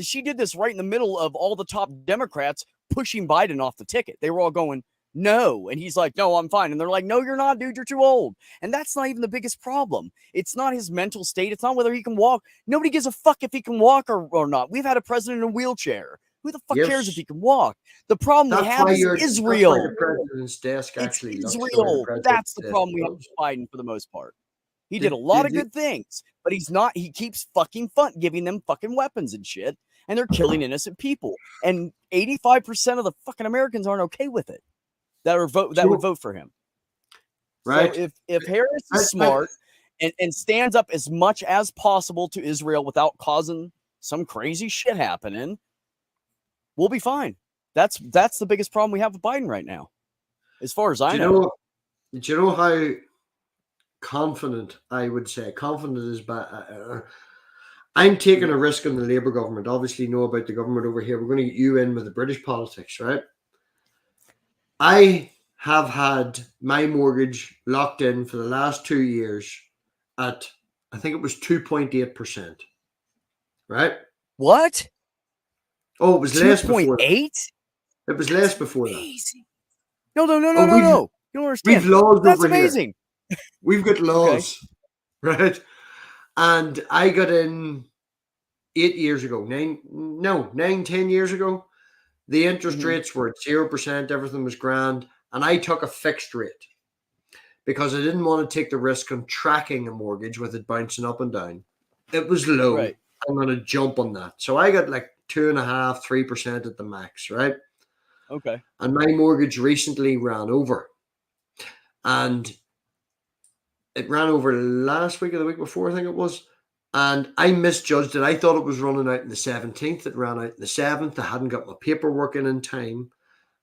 she did this right in the middle of all the top Democrats pushing Biden off the ticket. They were all going, no. And he's like, no, I'm fine. And they're like, no, you're not, dude. You're too old. And that's not even the biggest problem. It's not his mental state. It's not whether he can walk. Nobody gives a fuck if he can walk or not. We've had a president in a wheelchair. Who the fuck cares if he can walk? The problem we have is Israel. The president's desk actually it's Israel. That's the problem we have with Biden for the most part. He did a lot of good things, but he keeps fucking giving them fucking weapons and shit, and they're killing innocent people. And 85% of the fucking Americans aren't okay with it. That would vote for him. Right. So if Harris is smart and stands up as much as possible to Israel without causing some crazy shit happening, we'll be fine. That's the biggest problem we have with Biden right now, as far as I know. Do you know how confident I would say? Confident is bad. I'm taking a risk on the Labour government. Obviously, know about the government over here. We're going to get you in with the British politics, right? I have had my mortgage locked in for the last 2 years at, I think it was 2.8%, right? What? Oh, it was less before that. 2.8? It was less before that. Amazing. No. Oh, You don't understand. We've laws That's over here. amazing. We've got laws, right? And I got in 8 years ago, 10 years ago. The interest rates were at 0%, everything was grand. And I took a fixed rate because I didn't want to take the risk on tracking a mortgage with it bouncing up and down. It was low. Right. I'm going to jump on that. So I got like 2.5%, 3% at the max, right? Okay. And my mortgage recently ran over. And it ran over last week or the week before, I think it was. And I misjudged it. I thought it was running out in the 17th. It ran out in the 7th. I hadn't got my paperwork in time.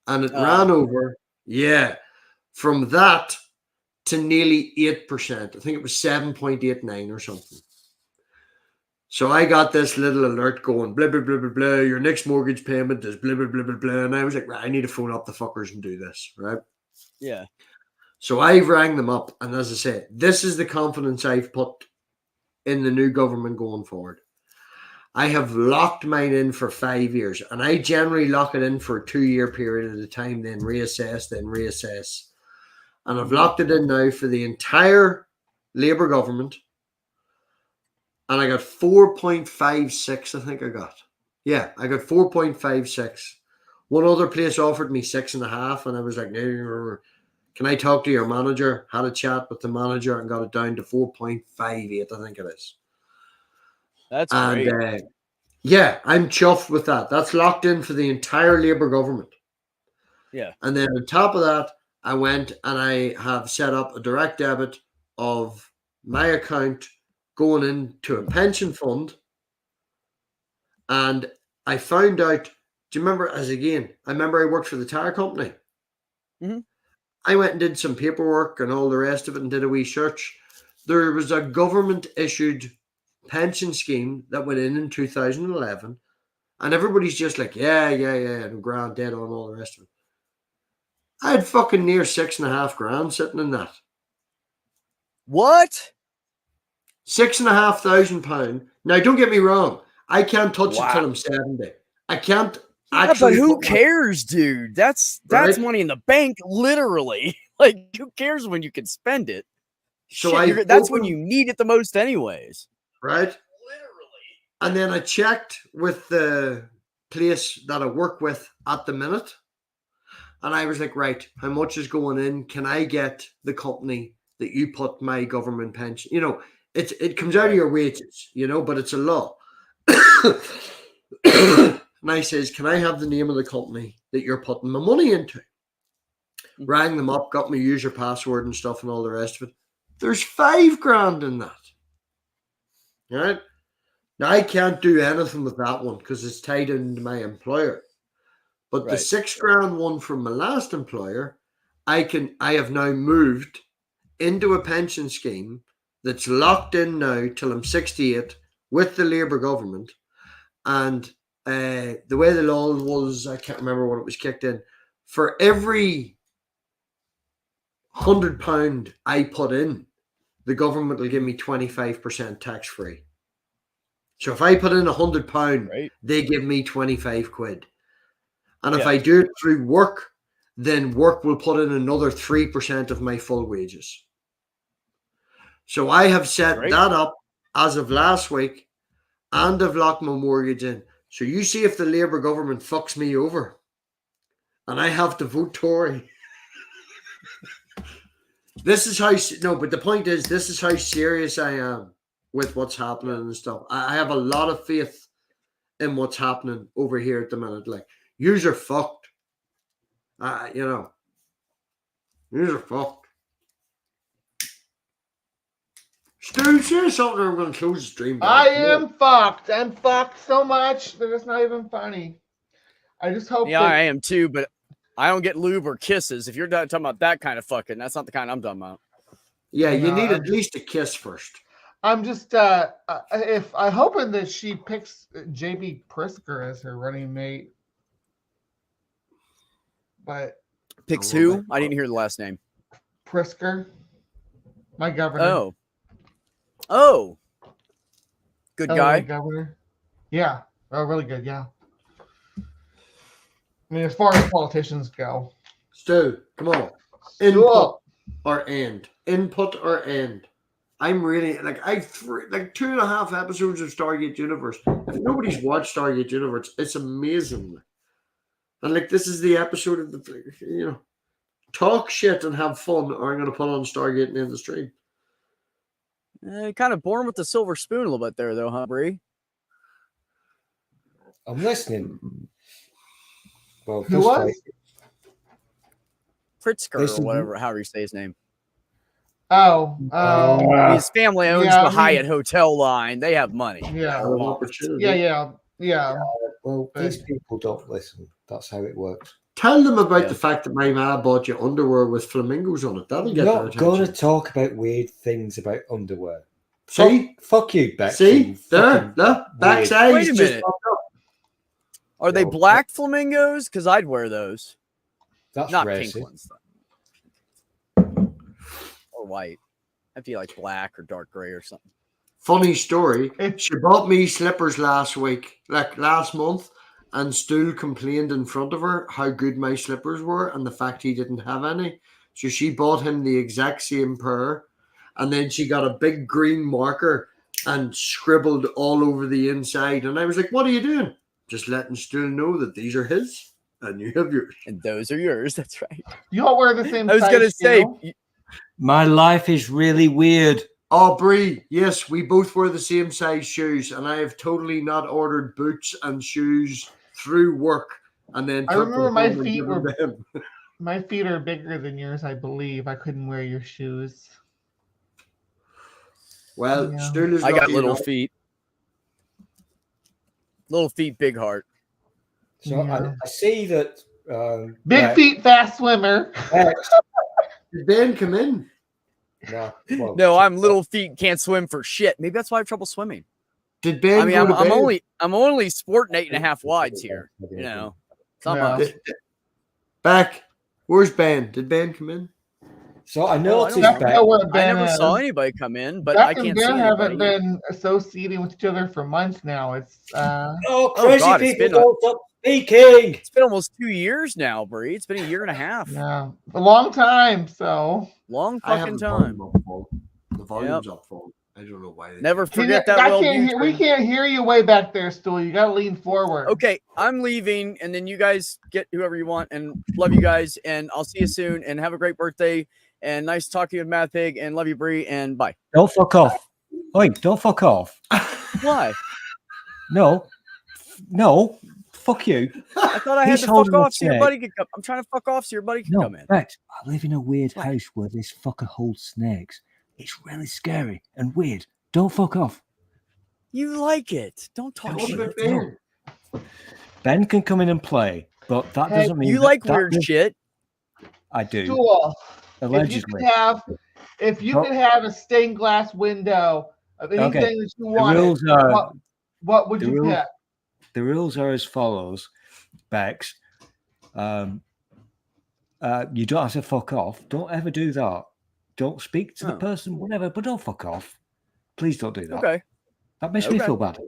And it ran over, from that to nearly 8%. I think it was 7.89 or something. So I got this little alert going, blah, blah, blah, blah, blah. Your next mortgage payment is blah, blah, blah, blah, blah. And I was like, right, I need to phone up the fuckers and do this, right? Yeah. So I rang them up. And as I said, this is the confidence I've put in the new government going forward. I have locked mine in for 5 years. And I generally lock it in for a 2-year period at a time, then reassess. And I've locked it in now for the entire Labour government. And I got 4.56, I think I got. Yeah, I got 4.56. One other place offered me 6.5, and I was like, no, can I talk to your manager? Had a chat with the manager and got it down to 4.58, I think it is. That's great. And yeah, I'm chuffed with that. That's locked in for the entire Labour government. Yeah. And then on top of that, I went and I have set up a direct debit of my account going into a pension fund. And I found out, do you remember, I remember I worked for the tire company. Mm-hmm. I went and did some paperwork and all the rest of it and did a wee search. There was a government issued pension scheme that went in 2011. And everybody's just like, yeah, and grand dead on all the rest of it. I had fucking near 6.5 grand sitting in that. What? £6,500. Now, don't get me wrong. I can't touch it till I'm 70. I can't actually. But who cares, dude? That's Right? money in the bank, literally. Like, who cares when you can spend it? So Shit, that's when you need it the most, anyways. Right? Literally. And then I checked with the place that I work with at the minute. And I was like, right, how much is going in? Can I get the company that you put my government pension? You know, it comes out of your wages, you know, but it's a law. And I says, can I have the name of the company that you're putting my money into? Rang them up, got my user password and stuff and all the rest of it. There's 5 grand in that. All right? Now, I can't do anything with that one because it's tied into my employer. But the 6 grand one from my last employer, I have now moved into a pension scheme that's locked in now till I'm 68 with the Labour government. And the way the law was, I can't remember what it was kicked in. For every £100 I put in, the government will give me 25% tax free. So if I put in £100, they give me 25 quid. And if I do it through work, then work will put in another 3% of my full wages. So I have set that up as of last week, and I've locked my mortgage in. So you see if the Labour government fucks me over and I have to vote Tory. This is how, no, but the point is, this is how serious I am with what's happening and stuff. I have a lot of faith in what's happening over here at the minute. Like, yous are fucked. You know, yous are fucked. Stu, say something or I'm going to close the stream. I am fucked. I'm fucked so much that it's not even funny. I just hope I am too, but I don't get lube or kisses. If you're talking about that kind of fucking, that's not the kind I'm talking about. Yeah, you need at least a kiss first. I'm just if I'm hoping that she picks JB Prisker as her running mate. But picks who? I didn't hear the last name. Prisker, my governor. Oh, good guy. Governor. Yeah, Oh, really good. Yeah. I mean, as far as politicians go. Stu, come on. Input Stool. or end. Input or end. I'm really like 2.5 episodes of Stargate Universe. If nobody's watched Stargate Universe, it's amazing. And like this is the episode of the talk shit and have fun, or I'm gonna put on Stargate and end the stream. Kind of born with the silver spoon a little bit there, though, huh, Bree? I'm listening. Well, Who was? Pritzker This or is- whatever, however you say his name. Oh. His family owns yeah, I the mean- Hyatt hotel line. They have money. Yeah. An opportunity. Yeah. Well, these people don't listen. That's how it works. Tell them about Yeah. the fact that my ma bought you underwear with flamingos on it. That'll I'm get their not going to attention. talk about weird things about underwear. See? Fuck you, Beck. See? you There, fucking look, weird. backside Wait a just minute. popped up. Are they No. black flamingos? Because I'd wear those. That's Not racist. pink ones, or white. I feel like black or dark gray or something. Funny story. If- She bought me slippers last month, and Stool complained in front of her how good my slippers were and the fact he didn't have any. So she bought him the exact same pair, and then she got a big green marker and scribbled all over the inside. And I was like, "What are you doing?" Just letting Stool know that these are his and you have yours. And those are yours. That's right. You all wear the same I was size going to say, shoe? My life is really weird. Oh, Bree, yes, we both wear the same size shoes, and I have totally not ordered boots and shoes through work. And then I took remember them my home and feet given were- to him. My feet are bigger than yours, I believe. I couldn't wear your shoes. Well, Yeah. Stool is I got lucky little enough. feet. Little feet, big heart. So Yeah. I see that. Big Beck- feet, fast swimmer. Beck- Did Ben come in? no, well, No, I'm little feet, can't swim for shit. Maybe that's why I have trouble swimming. Did Ben I mean, go to bed? I'm only sporting 8.5 wides here. You know, it's not Yeah. much. Back. Where's Ben? Did Ben come in? So I Oh, noticed I That's Beck. not where I Ben never is. saw anybody come in, but Beck I and can't see Ben haven't anybody. been associating with each other for months now. It's Oh, Oh, crazy God, it's people been a- don't stop speaking. It's been almost 2 years now, Bree. It's been a year and a half. yeah, a long time. So Long I have fucking the time. volume up full. The volume's up full. I don't know why. Never See, forget that I well can't view hear, we trend. can't hear you way back there, Stool. You gotta lean forward. Okay, I'm leaving, and then you guys get whoever you want, and love you guys, and I'll see you soon, and have a great birthday, and nice to talk to you, Math Pig, and love you, Bree, and bye. Don't fuck off. Oi, don't fuck off. Why? No, fuck you. I thought I had He's to fuck holding a off so your snake. buddy could come. I'm trying to fuck off so your buddy can No, come in. Beck, I live in a weird What? house where this fucker holds snakes. It's really scary and weird. Don't fuck off. You like it. Don't talk What shit. about Ben? Ben can come in and play, but that Hey, doesn't mean You that- like that weird does- shit. I do. Stool. Allegedly. If you Oh. could have a stained glass window of anything Okay. that you The wanted, rules are what would the you rules- pick? the rules are as follows, Bex. You don't have to fuck off. Don't ever do that. Don't speak to the Oh. person, whatever, but don't fuck off. Please don't do that. Okay. That makes me Okay. feel bad.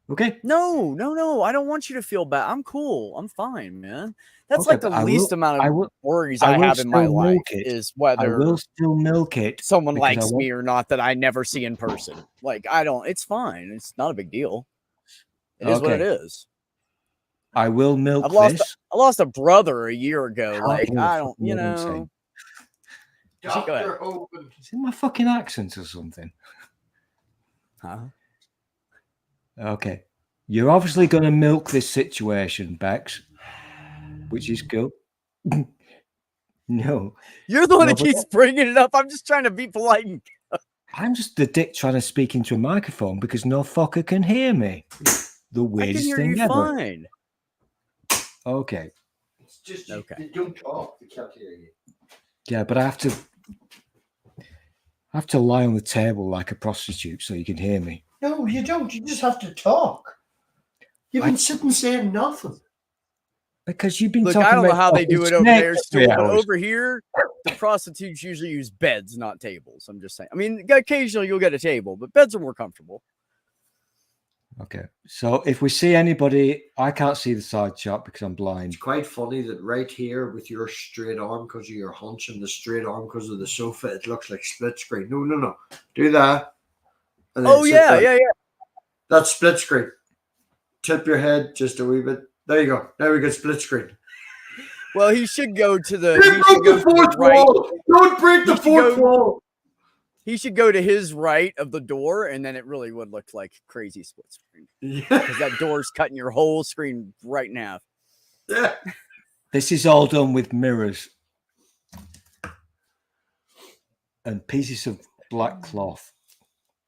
Okay? No. I don't want you to feel bad. I'm cool. I'm fine, man. That's Okay, like the but I least will- amount I of will worries I I will have in my still life milk it. is I whether will still milk it. someone because I likes won't- me or not that I never see in person. Like, I don't, it's fine. It's not a big deal. It is what it Okay. is. I will milk I've lost this. I lost a brother a year ago. How Like, can you I don't, fucking you know what I'm know. saying? Go ahead. Doctor open. Is it my fucking accent or something? Huh? Okay. You're obviously going to milk this situation, Bex, which is cool. No, You're the one No, that but- keeps bringing it up. I'm just trying to be polite. I'm just the dick trying to speak into a microphone because no fucker can hear me. The I can weirdest hear thing you ever. fine. Okay. Okay. It's just Okay. you don't talk. They can't hear you. Yeah, but I have to lie on the table like a prostitute so you can hear me. No, you don't. You just have to talk. You've been sitting saying nothing. Because you've been Look, talking I don't know about how they fucking do it over snakes there, for Stu, 3 but hours. over here, the prostitutes usually use beds, not tables. I'm just saying. I mean, occasionally you'll get a table, but beds are more comfortable. Okay. So if we see anybody, I can't see the side shot because I'm blind. It's quite funny that right here with your straight arm because of your hunch and the straight arm because of the sofa, it looks like split screen. No. Do that. And then Oh sit yeah, down. yeah. That's split screen. Tip your head just a wee bit. There you go. Now we get split screen. Well, he should go to the. You He should broke go the to the fourth right. wall. Don't break the He should fourth go- wall. He should go to his right of the door, and then it really would look like crazy split screen Yeah. because that door's cutting your whole screen right in half. Yeah. This is all done with mirrors and pieces of black cloth.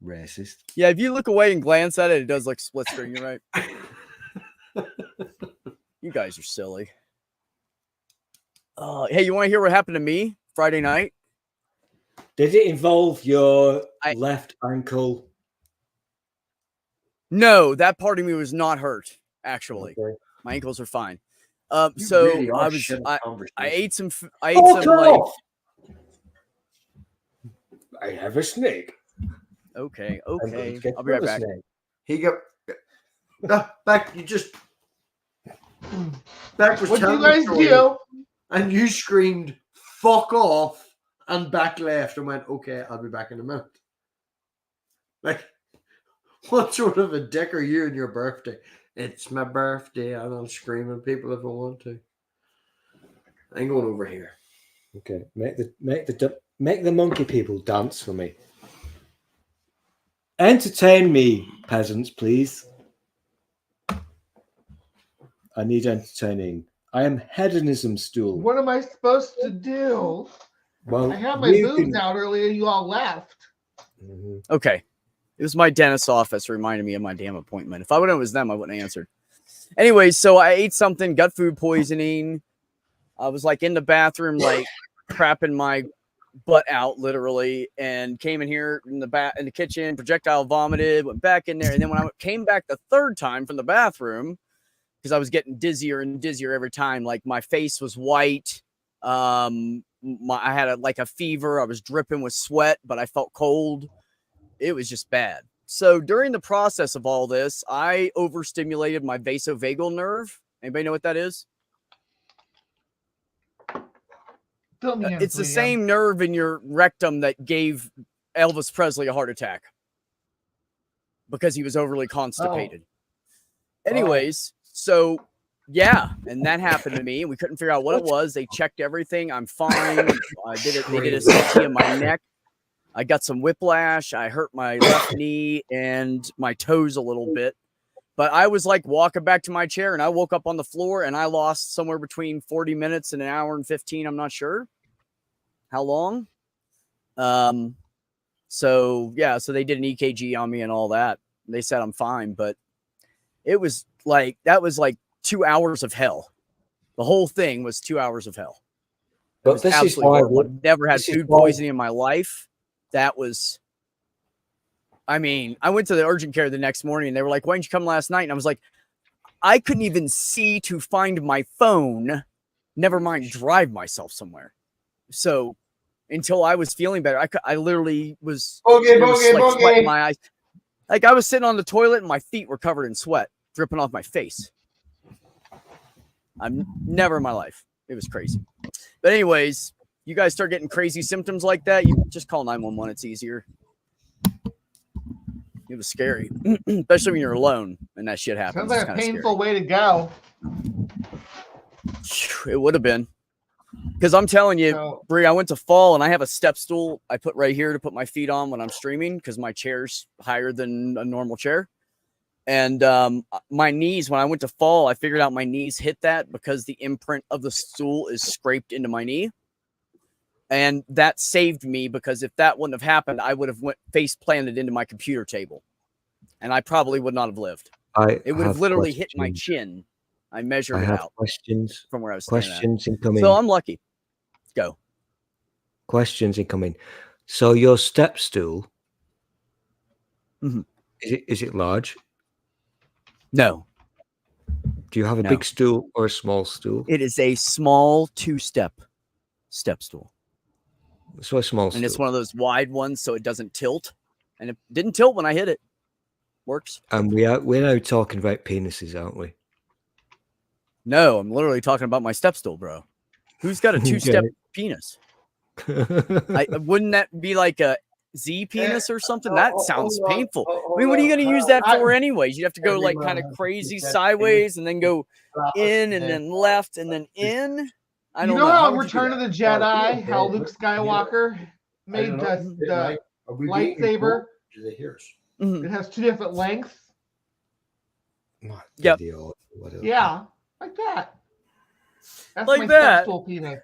Racist. Yeah, if you look away and glance at it, it does look split screen. You're right. You guys are silly. Hey, you want to hear what happened to me Friday night? Did it involve your I- left ankle? No, that part of me was not hurt. Actually, Okay. my ankles are fine. You So really are I was. shit at I conversation. ate some. I ate Fuck some like. off! I have a snake. Okay, I'm going okay. to get I'll be right another back. snake. He got back. You just back was What do telling you the guys story, do? and you screamed "fuck off" and back left and went, "Okay, I'll be back in a minute." Like, what sort of a dick are you on your birthday? It's my birthday, and I'll scream at people if I want to. I'm going over here. Okay, make the monkey people dance for me. Entertain me, peasants, please. I need entertaining. I am hedonism stool. What am I supposed to do? Well, I had my you boobs can- out earlier. You all left. Mhm. Okay. It was my dentist's office reminding me of my damn appointment. If I would have known it was them, I wouldn't have answered. Anyway, so I ate something, got food poisoning. I was like in the bathroom, like crapping my butt out literally, and came in here in the kitchen, projectile vomited, went back in there. And then when I came back the third time from the bathroom, because I was getting dizzier and dizzier every time, like my face was white. I had a fever. I was dripping with sweat, but I felt cold. It was just bad. So during the process of all this, I overstimulated my vasovagal nerve. Anybody know what that is? Fill me in, It's the Liam. same nerve in your rectum that gave Elvis Presley a heart attack because he was overly constipated. Anyways, so yeah, and that happened to me, and we couldn't figure out what it was. They checked everything. I'm fine. They did a CT in my neck. I got some whiplash. I hurt my left knee and my toes a little bit. But I was like walking back to my chair, and I woke up on the floor, and I lost somewhere between 40 minutes and an hour and 15. I'm not sure how long. So yeah, so they did an EKG on me and all that. They said I'm fine, but it was like, that was like 2 hours of hell. The whole thing was 2 hours of hell. It But was this is absolutely why horrible. I've never had this is food why- poisoning in my life. That was, I mean, I went to the urgent care the next morning, and they were like, why didn't you come last night? And I was like, I couldn't even see to find my phone, never mind drive myself somewhere. So until I was feeling better, I literally was, there was, like, sweat in my eyes. Like I was sitting on the toilet and my feet were covered in sweat dripping off my face. I'm never in my life. It was crazy. But anyways, you guys start getting crazy symptoms like that, you just call 911. It's easier. It was scary, especially when you're alone and that shit happens. Sounds like It's a kinda painful way to go. scary. It would have been. Because I'm telling you, So, Bree, I went to fall and I have a step stool I put right here to put my feet on when I'm streaming because my chair's higher than a normal chair. And my knees, when I went to fall, I figured out my knees hit that because the imprint of the stool is scraped into my knee. And that saved me because if that wouldn't have happened, I would have went face planted into my computer table. And I probably would not have lived. It would have literally hit my chin. I measured I it have out questions. from where I was standing at. Questions incoming. So I'm lucky. Go. Questions incoming. So your step stool, Mhm. is it large? No, Do you have a No. big stool or a small stool? it is a small step stool. So a small stool. And it's one of those wide ones so it doesn't tilt. And it didn't tilt when I hit it. Works. And we're now talking about penises, aren't we? No, I'm literally talking about my step stool, bro. Who's got a two-step penis? Wouldn't that be like a Z penis or something? That sounds painful. I mean, what are you going to use that for anyways? You have to go like kind of crazy sideways and then go in and then left and then in. I don't know. How would in you do Return of that? the Jedi, how Luke Skywalker made the lightsaber? Do they hear us? Mhm. It has two different lengths. Yep. Video, whatever. Yeah, like that. That's Like my that. step stool penis.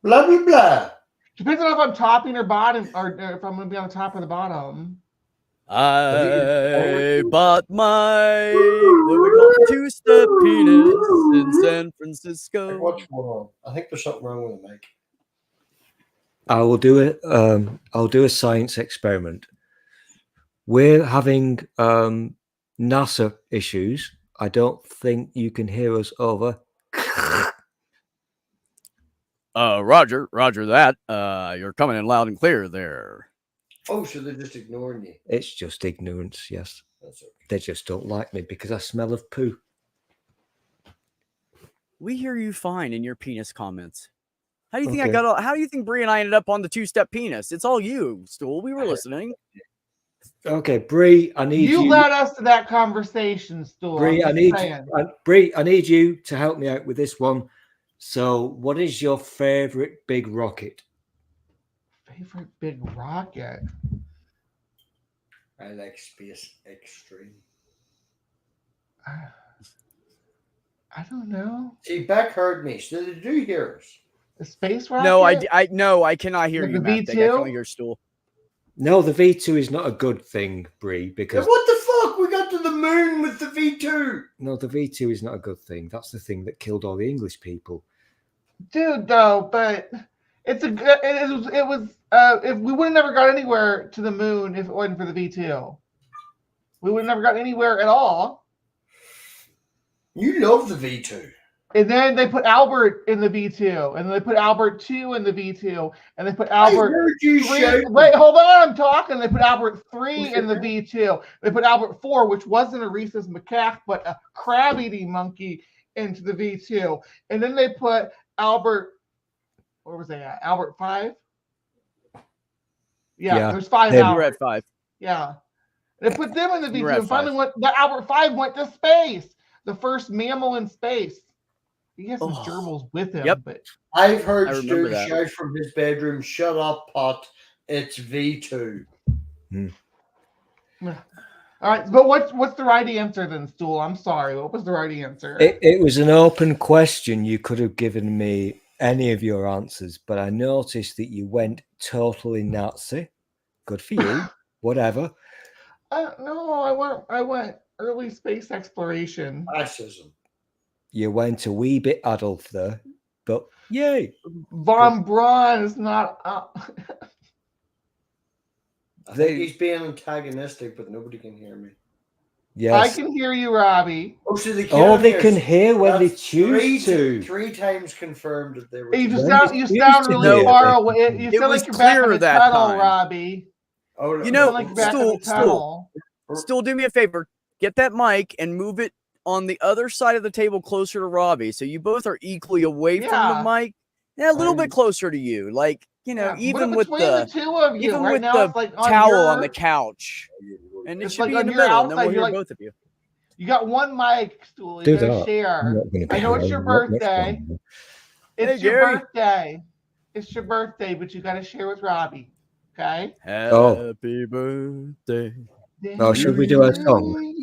Blah blah blah. Depends on if I'm topping or bottom, or if I'm going to be on the top or the bottom. I bought my what do we call it? Two-step penis in San Francisco. What's going on? I think there's something wrong with the mic. I will do it. I'll do a science experiment. We're having NASA issues. I don't think you can hear us over. Roger that. You're coming in loud and clear there. Oh, so they're just ignoring you. It's just ignorance, yes. That's okay. They just don't like me because I smell of poo. We hear you fine in your penis comments. How do you think Okay. how do you think Bree and I ended up on the two-step penis? It's all you, Stool. We were listening. Okay, Bree, I need You you. led us to that conversation, Stool. Bree, I I'm need just saying. Bree, I need you to help me out with this one. So, what is your favorite big rocket? Favorite big rocket? I like Space Extreme. I don't know. See, Beck heard me. So they do hear us. The space rocket? No, I cannot hear Like you, the Matt. I can only V2? hear Stool. No, the V2 is not a good thing, Bree, Yeah, because what the fuck? We got to the moon with the V2. no, the V2 is not a good thing. That's the thing that killed all the English people. Dude, though, but it's a good. It was. If we would have never got anywhere to the moon if it wasn't for the V2, we would have never gotten anywhere at all. You love the V2. And then they put Albert in the V2, and they put Albert 2 in the V2, and they put Albert. I heard you 3. shout. Wait, hold on, I'm talking. They put Albert 3 in the V2. They put Albert 4, which wasn't a rhesus macaque, but a crab-eating monkey, into the V2. And then they put Albert, where was they at? Albert 5? Yeah, there's 5 they were We're Alberts. at 5. Yeah. They put them in the You were V2, at and finally 5. the Albert 5 went to space. The first mammal in space. He has some Oh. gerbils with him, Yep. but I've heard I remember Stu that. shout from his bedroom, "Shut up, Pot. It's V2." all right. But what's the right answer then, Stool? I'm sorry. What was the right answer? It was an open question. You could have given me any of your answers, but I noticed that you went totally Nazi. Good for you. Whatever. No, I went early space exploration. Fascism. You went a wee bit Adolf there, but yay. Von Braun is not. I think he's being antagonistic, but nobody can hear me. Yes. I can hear you, Robbie. Oh, so they They hear can us. hear when they That's choose to. 3 times confirmed that they were. You When sound they you choose sound to really hear, far they can away. hear. You It sound was like you're back in clearer the that tunnel, time. Robbie. Oh, You You know, sound like you're back in the Stool. tunnel. Still do me a favor. Get that mic and move it on the other side of the table closer to Robbie. So you both are equally away from the mic. Yeah, a little bit closer to you. Like, you know, Yeah, put it even with between the two of you. even Right with now, the it's like on towel your, on the couch. And it It's should like be on in the your middle, and then outside, we'll hear you're like- both of you. You got one mic, Stool. You Do gotta that. I'm share. not gonna I know it's your be around. Next birthday. one. It's Hey, your Gary. birthday. It's your birthday, but you gotta share with Robbie. Okay? Oh. Happy birthday. Oh, should we do our song?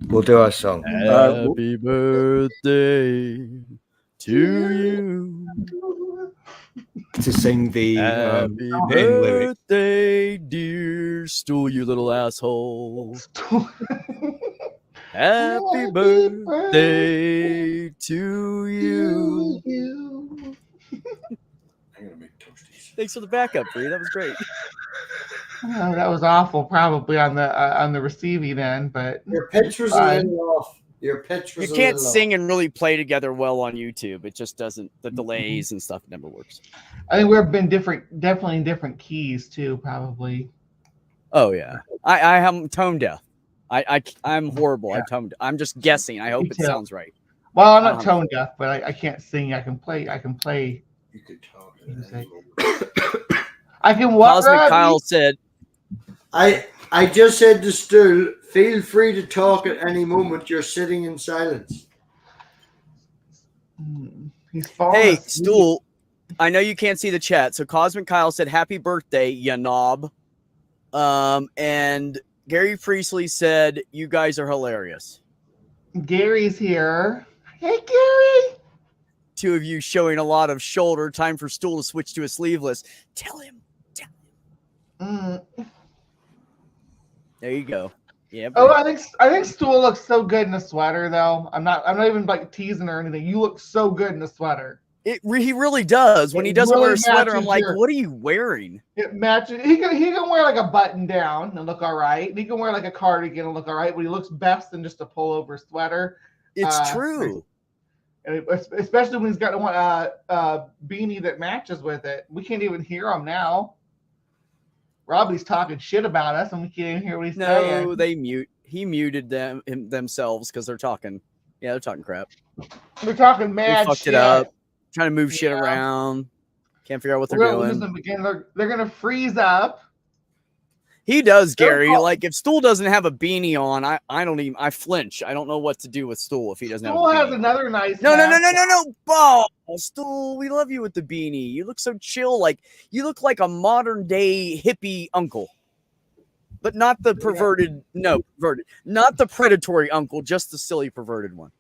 We'll do our song. Happy birthday to you. To sing the Happy main lyrics. birthday, dear Stool, you little asshole. Happy birthday to you. I'm gonna make toasties. Thanks for the backup, Bree. That was great. Oh, that was awful, probably on the receiving end, but Your pitch was a little off. Your pitch was You a can't little sing off. and really play together well on YouTube. It just doesn't. The delays and stuff never works. I think we've been definitely in different keys too, probably. Oh yeah, I am tone deaf. I'm horrible. Yeah. I'm just guessing. I hope Me it too. sounds right. Well, I'm I not don't have a tone deaf, but I can't sing. I can play. You could talk. Music. I can what, Cosmic Robbie? Kyle said, I just said to Stool, feel free to talk at any moment. You're sitting in silence. He's falling "Hey, asleep. Stool, I know you can't see the chat, so Cosmic Kyle said, "Happy birthday, ya knob." And Gary Priestley said, "You guys are hilarious." Gary's here. Hey, Gary. Two of you showing a lot of shoulder. Time for Stool to switch to a sleeveless. Tell him. Mm. There you go. Yeah. Oh, buddy. I think Stool looks so good in a sweater, though. I'm not even like teasing or anything. You look so good in a sweater. He really does. When It he doesn't wear really a sweater, I'm matches like, your- "What are you wearing?" It matches. He can wear like a button down and look all right. He can wear like a cardigan and look all right. But he looks best in just a pullover sweater. It's true. And especially when he's got a beanie that matches with it. We can't even hear him now. Robbie's talking shit about us, and we can't even hear what he's No, saying. He muted themselves because they're talking. Yeah, they're talking crap. We're talking They mad fucked shit. it up. Trying to move shit Yeah. around. Can't figure out what they're We're gonna lose doing. them again. They're gonna freeze up. He does, They're Gary. called- Like if Stool doesn't have a beanie on, I flinch. I don't know what to do with Stool if he doesn't Stool have a has beanie. another nice. No. hat. Oh, Stool, we love you with the beanie. You look so chill. Like you look like a modern day hippie uncle. But not the perverted, not the predatory uncle, just the silly perverted one.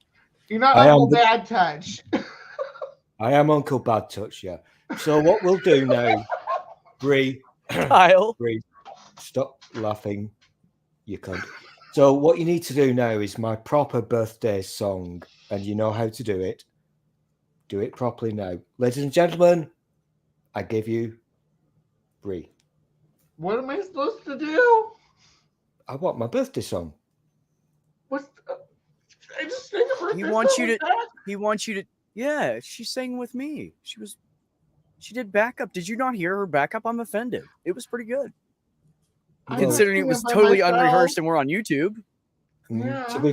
You're not I am Uncle the- Bad Touch. I am Uncle Bad Touch, yeah. So what we'll do now, Bree, Kyle. stop laughing, you cunt. So what you need to do now is my proper birthday song, and you know how to do it. Do it properly now. Ladies and gentlemen, I give you Bree. What am I supposed to do? I want my birthday song. What's? I just sing a birthday He wants song you with to. that? He wants you to. Yeah, she sang with me. She did backup. Did you not hear her backup? I'm offended. It was pretty good. I'm Considering it singing was by totally myself. unrehearsed and we're on YouTube. Yeah. To be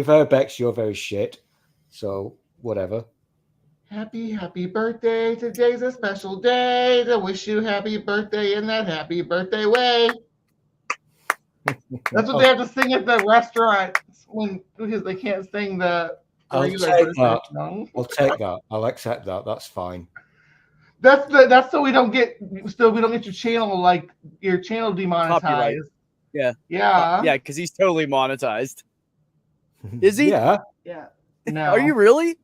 fair, Bex, you're very shit. So whatever. Happy birthday. Today's a special day to wish you happy birthday in that happy birthday way. That's what they have to sing at the restaurant because they can't sing the I'll regular take birthday that. song. I'll take that. I'll accept that. That's fine. That's so we don't get your channel demonetized. Copyright. Yeah. Yeah. Yeah, because he's totally monetized. Is he? Yeah. Yeah. No. Are you really?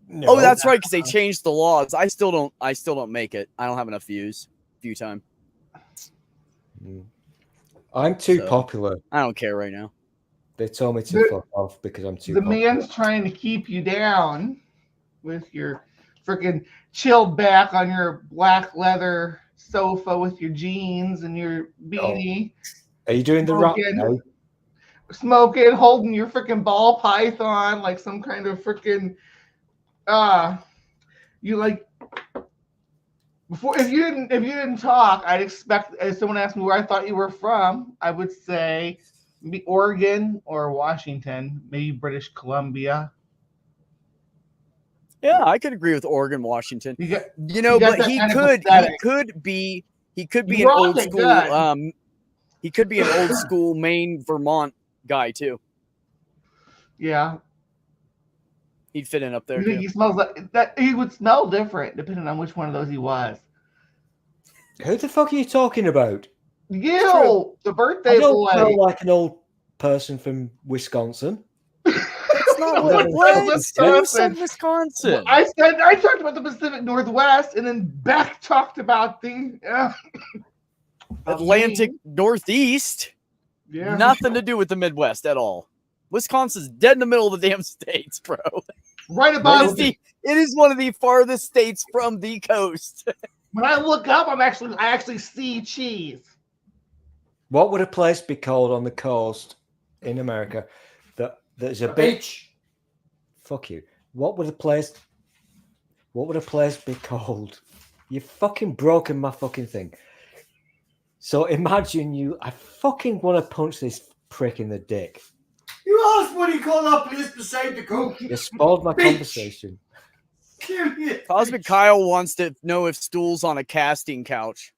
No. Oh, that's right, because they changed the laws. I still don't make it. I don't have enough view time. I'm too So, popular. I don't care right now. They told me to fuck off because I'm too popular. man's trying to keep you down with your freaking chilled back on your black leather sofa with your jeans and your beanie, Are you doing the rap Smoking. now? smoking, holding your freaking ball python like some kind of freaking you like before if you didn't talk, I'd expect if someone asked me where I thought you were from, I would say maybe Oregon or Washington, maybe British Columbia. Yeah, I could agree with Oregon, Washington. You got You know, You got but that he kind of could aesthetic. be You an rock old it school good. he could be an old school Maine, Vermont guy too. Yeah. He'd fit in up there You think too. he smells like that? He would smell different depending on which one of those he was. Who the fuck are you talking about? You, the birthday I don't boy. smell like an old person from Wisconsin. That's not What what is what? Wisconsin? Who said Wisconsin? I talked about the Pacific Northwest, and then Beck talked about the Atlantic Northeast. Yeah. Nothing to do with the Midwest at all. Wisconsin's dead in the middle of the damn states, bro. Right It above is, me. it is one of the farthest states from the coast. When I look up, I actually see cheese. What would a place be called on the coast in America there's a beach? Fuck you. What would a place be called? You've fucking broken my fucking thing. So imagine I fucking want to punch this prick in the dick. You asked what he called that place beside the cook. You spoiled my Bitch. conversation. Cosmic Kyle wants to know if Stool's on a casting couch,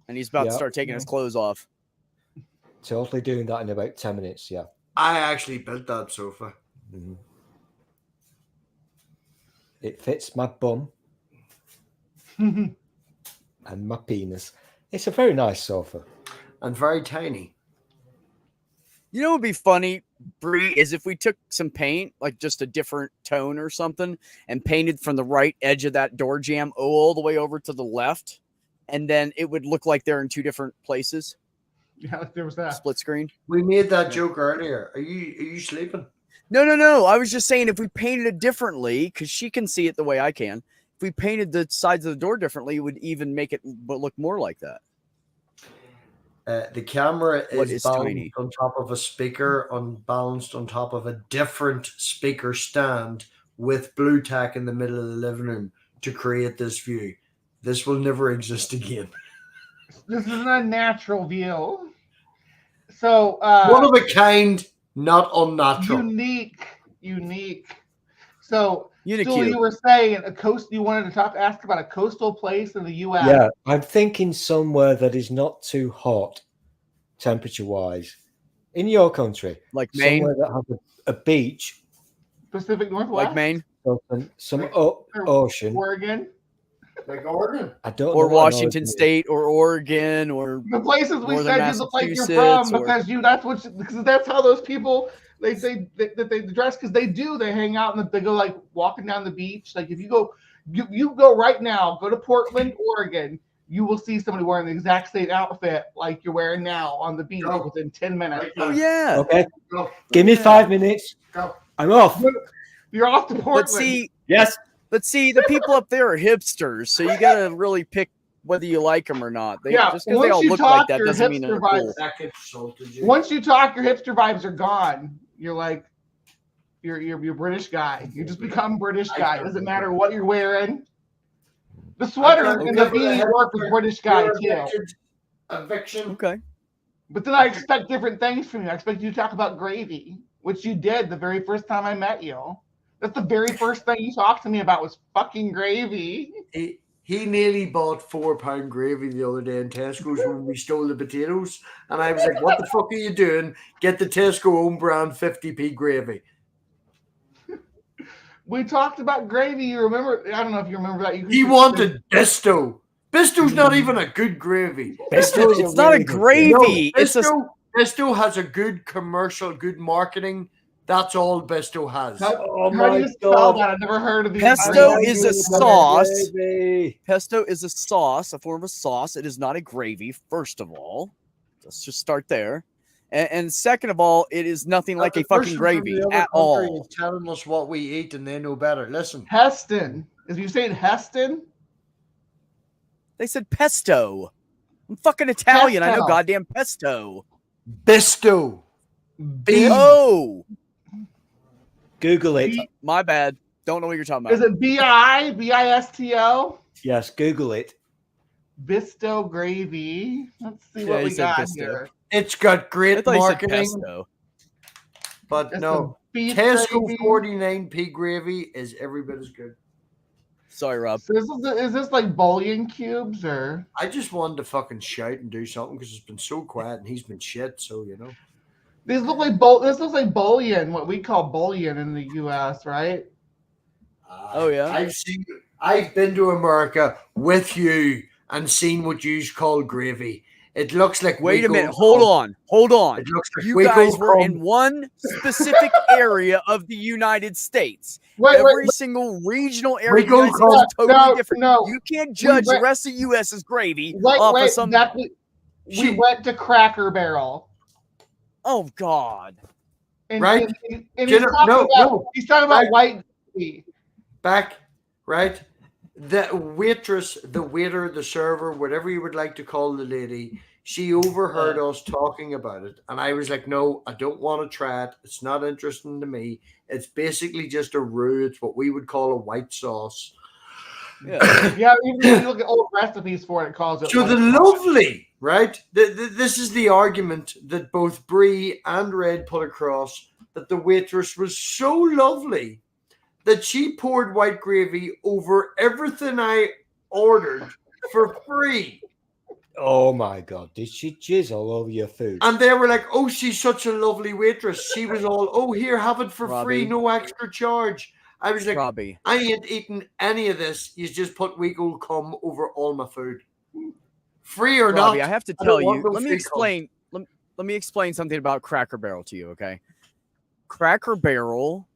and he's about to Yeah. start taking his clothes off. Totally doing that in about 10 minutes, yeah. I actually built that sofa. Mhm. It fits my bum and my penis. It's a very nice sofa. And very tiny. You know what would be funny, Bree, is if we took some paint, like just a different tone or something, and painted from the right edge of that door jamb all the way over to the left, and then it would look like they're in two different places. Yeah, there was that. Split screen. We made that joke earlier. Are you sleeping? No. I was just saying if we painted it differently, because she can see it the way I can. If we painted the sides of the door differently, it would even make it look more like that. The camera is balanced tiny? on top of a speaker, unbalanced on top of a different speaker stand with blue tack in the middle of the living room to create this view. This will never exist again. This is a natural view. So One of a kind, not unnatural. unique. So Unicue. Stool, you were saying you wanted to ask about a coastal place in the U.S. Yeah, I'm thinking somewhere that is not too hot, temperature-wise, in your country. Like Maine? Somewhere that has a beach, Pacific Northwest, Like Maine? some Or ocean. Oregon. Like Oregon. I don't know Or what an Washington ocean is. State or Oregon or The places we Northern said you look like you're from Massachusetts because that's how those people they dress because they hang out and they go like walking down the beach. Like if you go right now, go to Portland, Oregon, you will see somebody wearing the exact same outfit like you're wearing now on the beach within 10 minutes. Oh yeah. Okay, Go. give me 5 minutes. Go. I'm off. You're off to Portland. But see, the people up there are hipsters, so you gotta really pick whether you like them or not. Just because they all look like that doesn't mean they're cool. That insulted you. Once you talk, your hipster vibes are gone. You're like, you're British guy. You just become British guy. It doesn't matter what you're wearing. The sweater and the beanie work with British guy too. Eviction. Okay. But then I expect different things from you. I expect you to talk about gravy, which you did the very first time I met you. That's the very first thing you talked to me about was fucking gravy. He nearly bought £4 gravy the other day in Tesco's when we stole the potatoes. And I was like, what the fuck are you doing? Get the Tesco own brand 50p gravy. We talked about gravy. You remember? I don't know if you remember that. He wanted Bisto. Bisto's not even a good gravy. It's not a gravy. No, It's a Bisto has a good commercial, good marketing. That's all Bisto has. Oh How do you spell that? I've never heard of these. Pesto is a Gravy. sauce. Pesto is a sauce, a form of sauce. It is not a gravy, first of all. Let's just start there. And second of all, it is nothing like a fucking gravy at all. Telling us what we eat and they know better. Listen. Heston. Is you saying Heston? They said pesto. I'm fucking Italian. I know Pesto. goddamn pesto. Bisto. Oh, Google it. my bad. Don't know what you're talking about. Is it Bisto? Yes, Google it. Bisto gravy. Let's see Yeah, what he we said got Bisto. here. It's got I great thought you said marketing, pesto. but It's no. a beef Tesco gravy. 49p gravy is every bit as good. Sorry, Rob. So is this like bouillon cubes or? I just wanted to fucking shout and do something because it's been so quiet and he's been shit. So These look like This looks like bouillon, what we call bouillon in the U.S., right? Oh, yeah? I've been to America with you and seen what you call gravy. It looks like Wait a Waco minute. Hold crumb. on. It looks like You Waco guys were crumb. in one specific area of the United States. Wait, Every single regional area of the Waco United States is crumb. totally different. No. You can't judge went- the rest of the U.S. as gravy Wait, off of some. exactly. We went to Cracker Barrel. Oh God! And, Right? and he's talking about white gravy. Back, right? The waitress, the waiter, the server, whatever you would like to call the lady, she overheard us talking about it. And I was like, no, I don't want to try it. It's not interesting to me. It's basically just a roux. It's what we would call a white sauce. Yeah. Yeah, even if you look at old recipes for it, it calls it. So white the sauce. lovely right? This is the argument that both Bree and Red put across, that the waitress was so lovely that she poured white gravy over everything I ordered for free. Oh my God! Did she jizz all over your food? And they were like, "Oh, she's such a lovely waitress." She was all, "Oh, here, have it for free, Robbie. no extra charge." I was like, Robbie. "I ain't eating any of this. You just put week old cum over all my food, free or Robbie, not." I have to I tell don't want you. no Let me free explain. Let me explain something about Cracker Barrel to you, okay? Cracker Barrel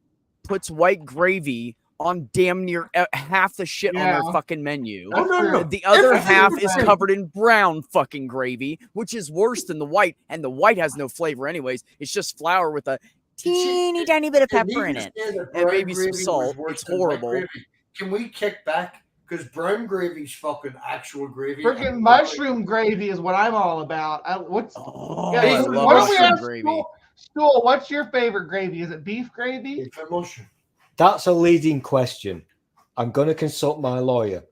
puts white gravy on damn near half the shit on Yeah. their fucking menu. Oh no, no. The other Everything half is is free. covered in brown fucking gravy, which is worse than the white, and the white has no flavor anyways. It's just flour with a teeny tiny bit of pepper in it. And maybe some salt. It's horrible. Can we kick back? Because brown gravy's fucking actual gravy. Freaking mushroom gravy is what I'm all about. Oh, Yeah, I so love why don't we mushroom ask gravy. Stool, what's your favorite gravy? Is it beef gravy? Mushroom. That's a leading question. I'm going to consult my lawyer.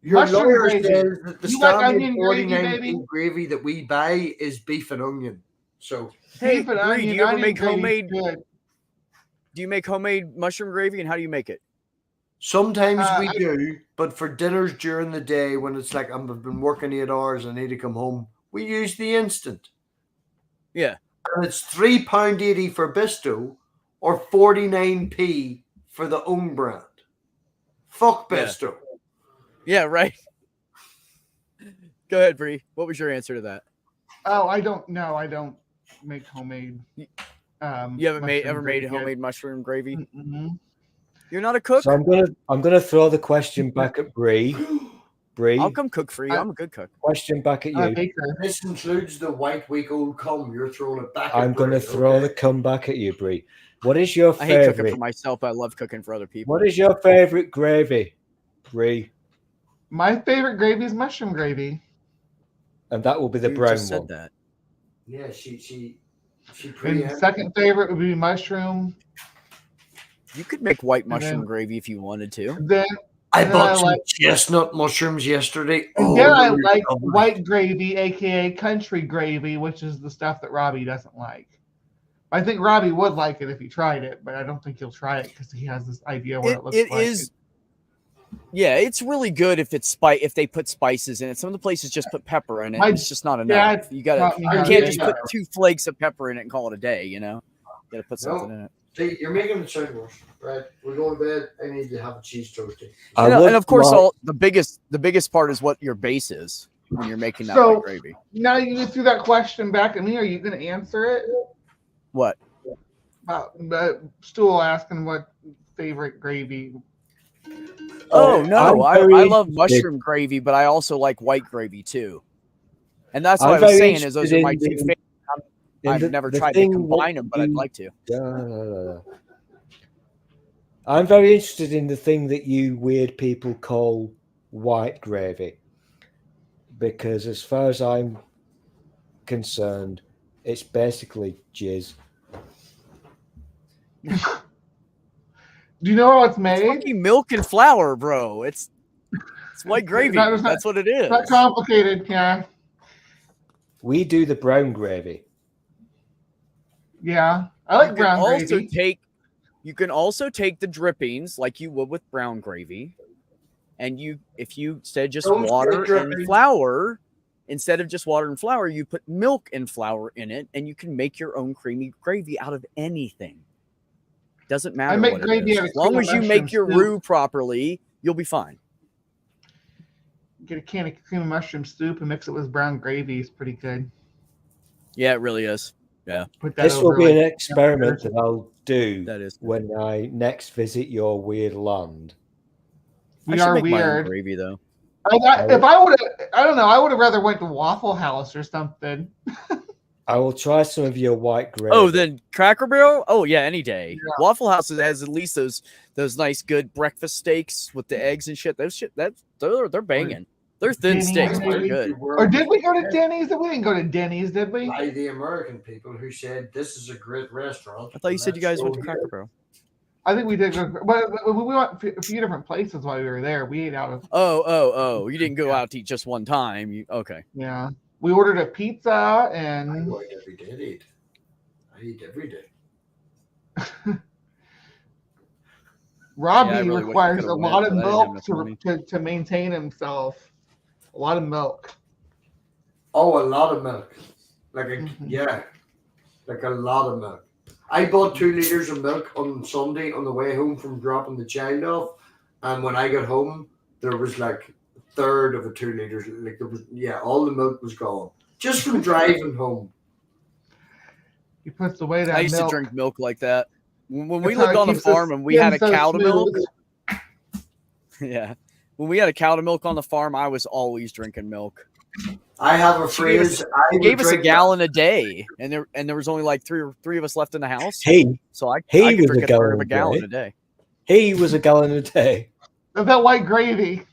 Your Mushroom lawyer gravy. says that the You like standard onion gravy, 49 baby? gravy that we buy is beef and onion. So Hey, Beef and Bree, do you ever onion make gravy's homemade? good. Do you make homemade mushroom gravy, and how do you make it? sometimes we I- do, but for dinners during the day when it's like I've been working 8 hours, I need to come home, we use the instant. Yeah. And it's £3.80 for Bisto or 49p for the own brand. Fuck Yeah. Bisto. Yeah, right. Go ahead, Bree. What was your answer to that? Oh, I don't know. I don't make homemade. You haven't ever made yet. homemade mushroom gravy? Mm-mm. You're not a cook? So I'm gonna throw the question back at Bree. Bree, I'll come cook for you. I'm a good cook. question back at I'm a you. baker. This includes the white week old cum. You're throwing it back. I'm gonna throw the come back at you, Bree. What is your I hate cooking favorite? for myself, but I love cooking for other people. What is your favorite gravy, Bree? My favorite gravy is mushroom gravy. And that will be the You brown just said one. that. Yeah, she And preempted. second favorite would be mushroom. You could make white And then- mushroom gravy if you wanted to. Then I and bought I some like- chestnut mushrooms yesterday. And then I they're like lovely. white gravy, aka country gravy, which is the stuff that Robbie doesn't like. I think Robbie would like it if he tried it, but I don't think he'll try it because he has this idea what it looks It like. is. Yeah, it's really good if it's if they put spices in it. Some of the places just put pepper in it. My It's just not dad enough. You gotta. taught me You how to can't make just it. put 2 flakes of pepper in it and call it a day. You know, you gotta put something in it. See, you're making it sound worse, right? We're going to bed. I need to have a cheese toasty. And of course, like- the biggest part is what your base is when you're making that So- white gravy. Now you threw that question back at me. Are you going to answer it? What? About Stool asking what favorite gravy. Oh no, I'm I very love interested- mushroom gravy, but I also like white gravy too. And that's what I'm I was very saying is those interested are my in two the- favorites. in I've the- never the tried to thing combine that them, but I'd you- like to. I'm very interested in the thing that you weird people call white gravy, because as far as I'm concerned, it's basically jizz. Do you know how it's It's made? fucking milk and flour, bro. It's white gravy. It's not- That's what it is. It's not complicated, yeah. We do the brown gravy. Yeah. I like You can brown also gravy. you can also take the drippings like you would with brown gravy, and if you instead just Don't say water and drippings. flour, instead of just water and flour, you put milk and flour in it, and you can make your own creamy gravy out of anything. Doesn't matter. make what it gravy is. out of As long cream as you mushroom make your soup. roux properly, you'll be fine. Get a can of cream of mushroom soup and mix it with brown gravy. It's pretty good. Yeah, it really is. Put that This will over, be like, an experiment that I'll do That is. when I next visit your weird land. I We should are make my own weird. gravy though. If I would have, I don't know. I would have rather went to Waffle House or something. I will try some of your white gravy. Oh, then Cracker Barrel? Oh yeah, any day. Yeah. Waffle House has at least those nice good breakfast steaks with the eggs and shit. Those shit they're banging. They're thin Denny's, steaks, but they're maybe. good. Or did we go to Denny's? We didn't go to Denny's, did we? By the American people who said this is a great restaurant. I thought you said you guys went to Let's go Cracker here. Barrel. I think we did go. But we went a few different places while we were there. We ate out of. Oh, you didn't go out to eat just one time. Okay. Yeah. We ordered a pizza I and go out every day to eat. I eat every day. Robbie really wish we requires coulda a went, lot but of I didn't have milk enough money. to maintain himself. A lot of milk. Oh, a lot of milk. Like a Mhm. like a lot of milk. I bought 2 liters of milk on Sunday on the way home from dropping the child off, and when I got home, there was like a third of a 2 liters. Like there was, all the milk was gone just from driving home. He puts away I that used to milk. drink milk like that. When we That's how lived it on a keeps the farm and we skin had a so cow to milk, smooth. yeah. When we had a cow to milk on the farm, I was always drinking milk. I have a She gave us, phrase. I would gave us a drink gallon a day, and there was only like three of us left in the house, He so I he could was drink a a third of a gallon gallon a a day. He was a gallon a day. That white gravy.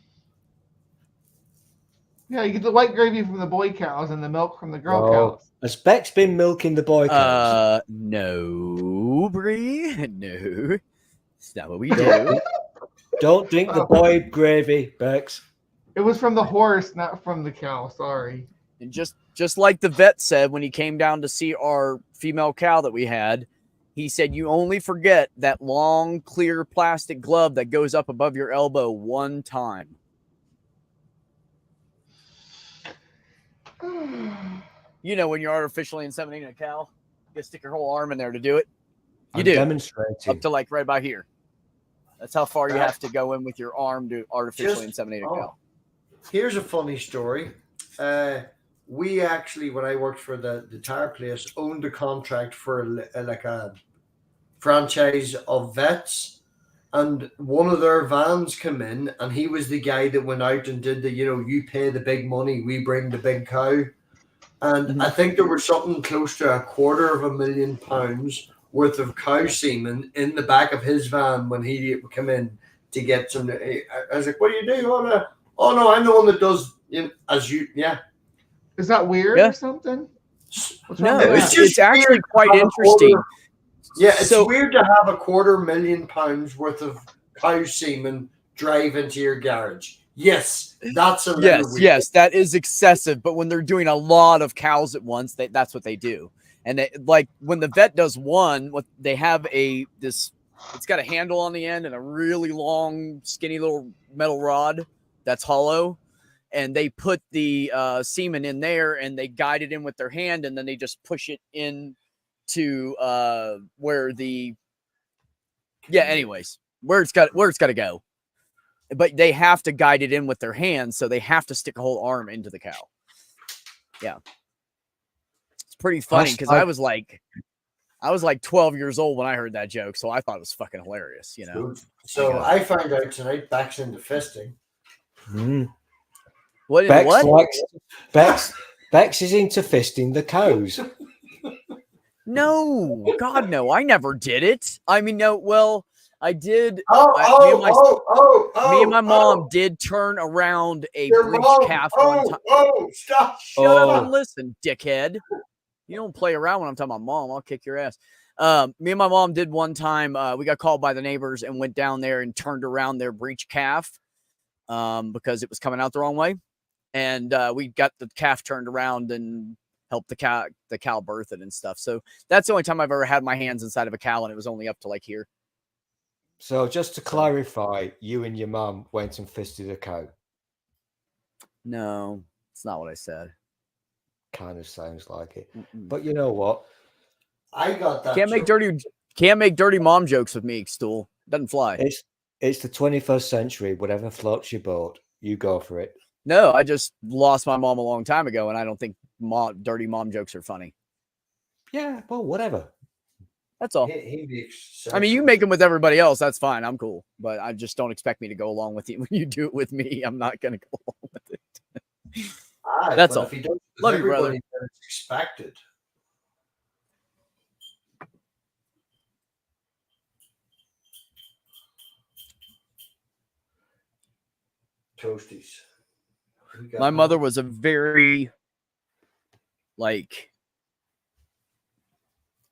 Yeah, you get the white gravy from the boy cows and the milk from the girl No. cows. Has Beck's been milking the boy cows? No, Bree, no, it's not what we do. Don't drink the boy gravy, Bex. It was from the horse, not from the cow. Sorry. And just like the vet said when he came down to see our female cow that we had, he said, you only forget that long, clear plastic glove that goes up above your elbow one time. You know, when you're artificially inseminating a cow, you stick your whole arm in there to do it. You do. Demonstrating. Up to like right by here. That's how far you have to go in with your arm to artificially inseminate a cow. Here's a funny story. We actually, when I worked for the tire place, owned a contract for like a franchise of vets, and one of their vans came in, and he was the guy that went out and did the, you pay the big money, we bring the big cow. And I think there was something close to £250,000 worth of cow semen in the back of his van when he came in to get some. I was like, "What do you do?" Oh no, I'm the one that does. Is that weird or something? What's wrong No, with It's that? it's actually weird to quite have a interesting. quarter- Yeah, it's So- weird to have £250,000 worth of cow semen drive into your garage. Yes, that's a little weird. Yes, that is excessive. But when they're doing a lot of cows at once, that's what they do. And they, like when the vet does one, what they have it's got a handle on the end and a really long, skinny little metal rod that's hollow. And they put the semen in there and they guide it in with their hand, and then they just push it in to where it's got to go. But they have to guide it in with their hands, so they have to stick a whole arm into the cow. Yeah. It's pretty funny because I was like 12 years old when I heard that joke, so I thought it was fucking hilarious, So I found out tonight Beck's into fisting. What? Bex is into fisting the cows. No, God, no. I never did it. I mean, no, well, I did. Me and my mom did turn around a breech calf one time. Stop. Shut up and listen, dickhead. You don't play around when I'm talking about mom. I'll kick your ass. Me and my mom did one time. We got called by the neighbors and went down there and turned around their breech calf because it was coming out the wrong way. And we got the calf turned around and helped the cow birth it and stuff. So that's the only time I've ever had my hands inside of a cow, and it was only up to like here. So just to clarify, you and your mum went and fisted a cow. No, it's not what I said. Kind of sounds like it. But you know what? I got that. Can't make dirty mom jokes with me, Stool. Doesn't fly. It's the 21st century. Whatever floats your boat, you go for it. No, I just lost my mom a long time ago, and I don't think dirty mom jokes are funny. Yeah, well, whatever. That's all. He makes I mean, you make them with everybody else. That's fine. I'm cool. But I just don't expect me to go along with you. When you do it with me, I'm not going to go along with it. That's all. If he does, Love you, brother. It's expected. Toasties. My mother was a very, like,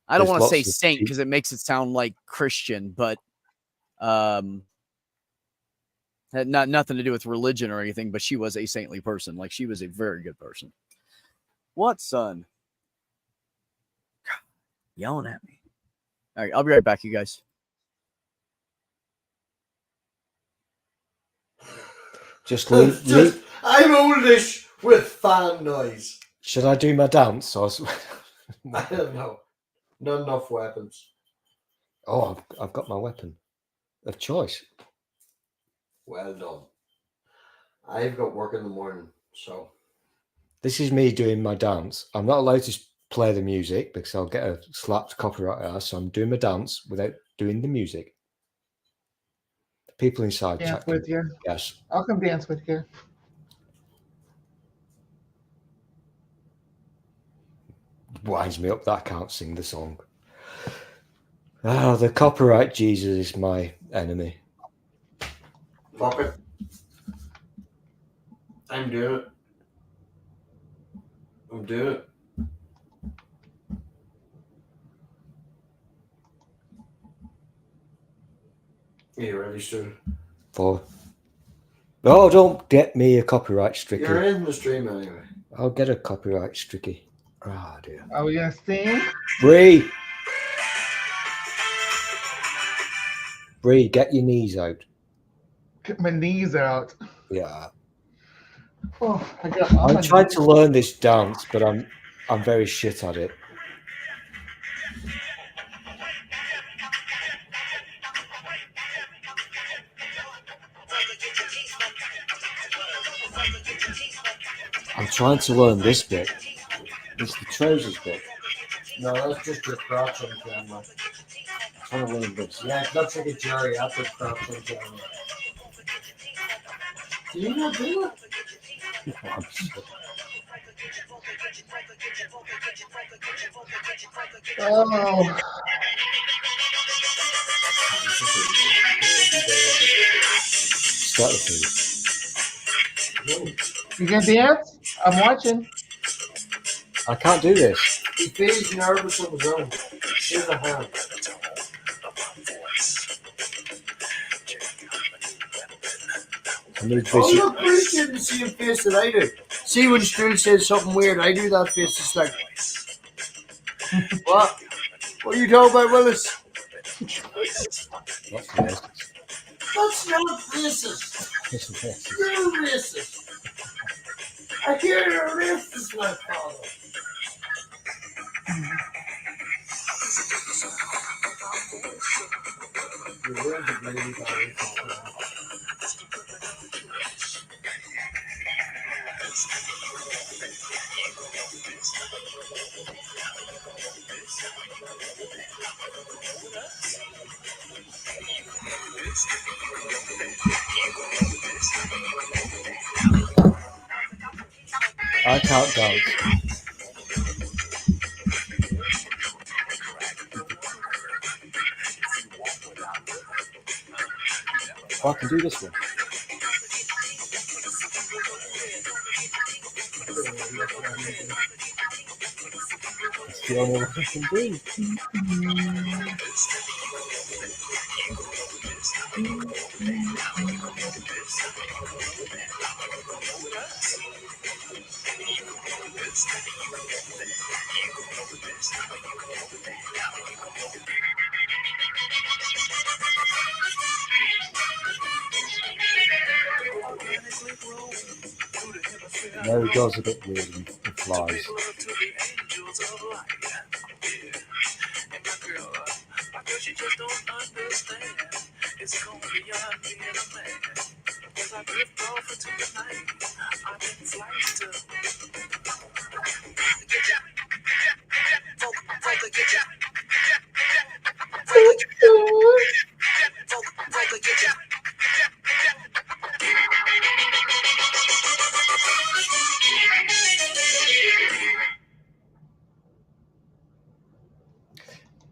I don't want to say saint because it makes it sound like Christian, but had nothing to do with religion or anything, but she was a saintly person. Like, she was a very good person. What, son? Yelling at me. All right, I'll be right back, you guys. Just leave. Just, I'm oldish with fan noise. Should I do my dance? Or... I don't know. Not enough weapons. Oh, I've got my weapon of choice. Well done. I've got work in the morning, so. This is me doing my dance. I'm not allowed to play the music because I'll get a slapped copyright. So I'm doing my dance without doing the music. The people inside Dance chat. with you. Yes. I'll come dance with you. Winds me up that I can't sing the song. The copyright Jesus is my enemy. Fuck it. I'm doing it. I'm doing it. Are you ready, Stool? For oh, don't get me a copyright stricky. You're in the stream anyway. I'll get a copyright stricky. Oh dear. Are we gonna sing? Bree, get your knees out. Get my knees out. Yeah. Oh, I'm trying to learn this dance, but I'm very shit at it. I'm trying to learn this bit. It's the trousers bit. No, that's just your crotch on camera. I'm trying to learn this. Yeah, it looks like a jury after crotch on camera. Do you not do it? I'm shit. Oh, Start the food. you gonna dance? I'm watching. I can't do this. He feels nervous on his own. Here's a hand. I need Oh, visual. look, Bruce didn't see a face that I do. See when Stool says something weird, I do that face. It's like, what? What are you talking about, Willis? What's this? That's not racist. This is this. You're racist. I hear you're racist, my father. You're wearing the green body. I can't dance. Oh, I can do this one. That's the only one I can do. There he goes a bit weird and flies.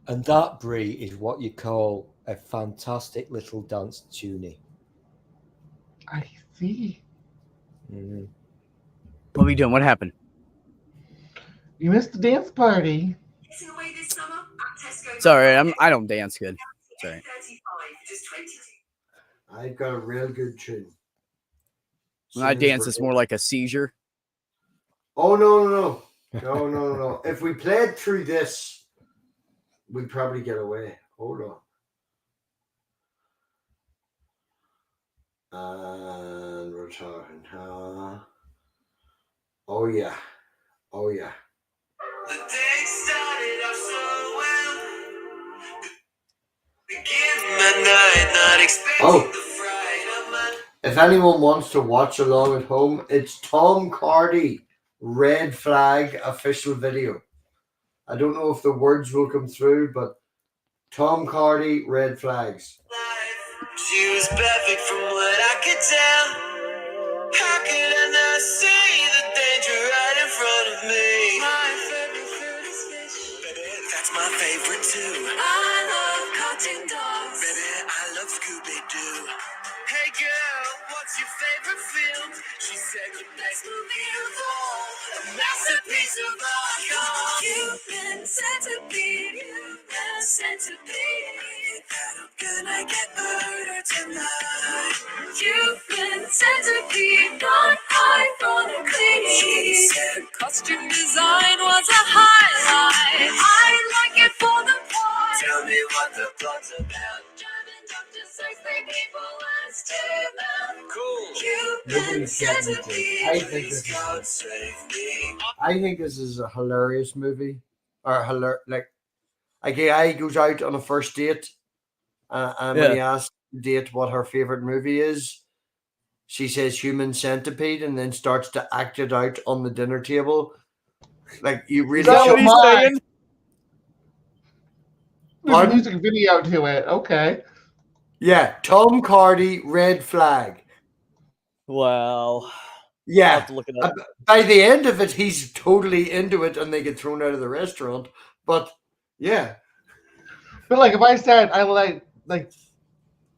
And that, Brie, is what you call a fantastic little dance tuning. I see. Mm-hmm. What are we doing? What happened? You missed the dance party. Sorry, I don't dance good. Sorry. I've got a real good tune. When I dance, it's more like a seizure. Oh, no. No. If we played through this, we'd probably get away. Hold on. And we're talking, oh yeah. The day started off so well. Begin my night, not expecting the fright of my. If anyone wants to watch along at home, it's Tom Cardy Red Flag official video. I don't know if the words will come through, but Tom Cardy Red Flags. She was perfect from what I could tell. How could I not see the danger right in front of me? My favorite food is fish. Baby, that's my favorite too. I love cartoon dogs. Baby, I love Scooby-Doo. Hey girl, what's your favorite film? She said the best movie of all. A masterpiece of art. You've been sent to be. You've been sent to be. That I'm gonna get murdered tonight. You've been sent to be, not ironically. She said costume design was a highlight. I like it for the part. Tell me what the plot's about. German doctors, sex, people, and steam. Cool. You've been sent to be. Please God save me. I think this is a hilarious movie. Or like a guy goes out on a first date, and when he asks the date what her favorite movie is, she says Human Centipede, and then starts to act it out on the dinner table. Like you really. Is that what he's saying? There's a music video to it. Okay. Yeah, Tom Cardy Red Flag. Wow. Yeah. I'll have to look it up. By the end of it, he's totally into it, and they get thrown out of the restaurant. But yeah. But like, if I said I like, if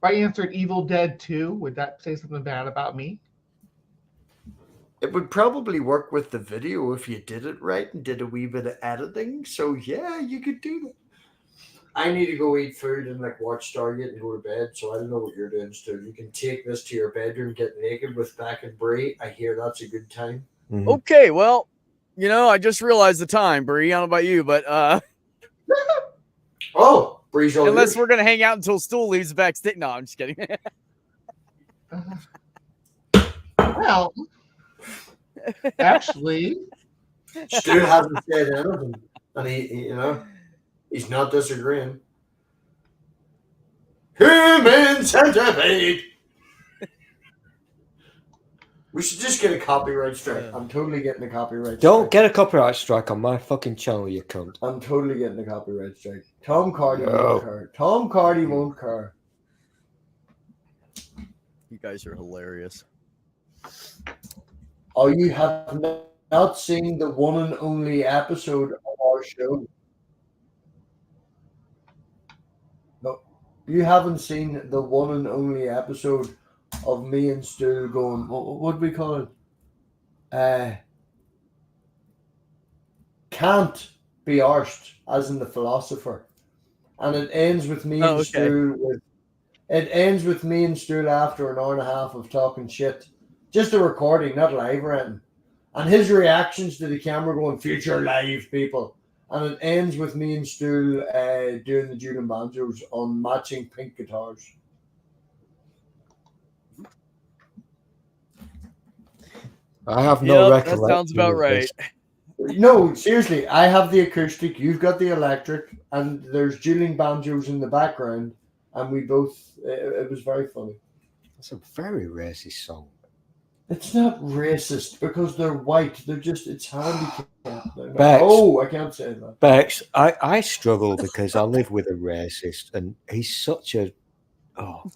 I answered Evil Dead 2, would that say something bad about me? It would probably work with the video if you did it right and did a wee bit of editing. So yeah, you could do that. I need to go eat food and like watch Stargate and go to bed. So I don't know what you're doing, Stu. You can take this to your bedroom, get naked with Beck and Brie. I hear that's a good time. Mhm. Okay, well, I just realized the time, Bree. I don't know about you, but Oh, Bree's all unless yours. we're gonna hang out until Stool leaves backstage. No, I'm just kidding. Well, actually, Stu hasn't said anything, and he's not disagreeing. Human Centipede. We should just get a copyright strike. I'm totally getting a copyright Don't strike. get a copyright strike on my fucking channel, you cunt. I'm totally getting a copyright strike. Tom Cardy No. won't care. Tom Cardy won't care. You guys are hilarious. Oh, you have not seen the one and only episode of our show. No, you haven't seen the one and only episode of me and Stu going, what do we call it? Can't be arsed, as in the philosopher. And it ends with me and Stu it ends with me and Stu after an hour and a half of talking shit. Just a recording, not live or anything. And his reactions to the camera going, future live people. And it ends with me and Stu doing the Jude and Banjos on matching pink guitars. I have no recollection. That sounds about of right. this. No, seriously, I have the acoustic, you've got the electric, and there's dueling banjos in the background, and we both, it was very funny. That's a very racist song. It's not racist because they're white. They're just, it's handicapped. Bex, Oh, I can't say that. Bex, I struggle because I live with a racist, and he's such a. Oh,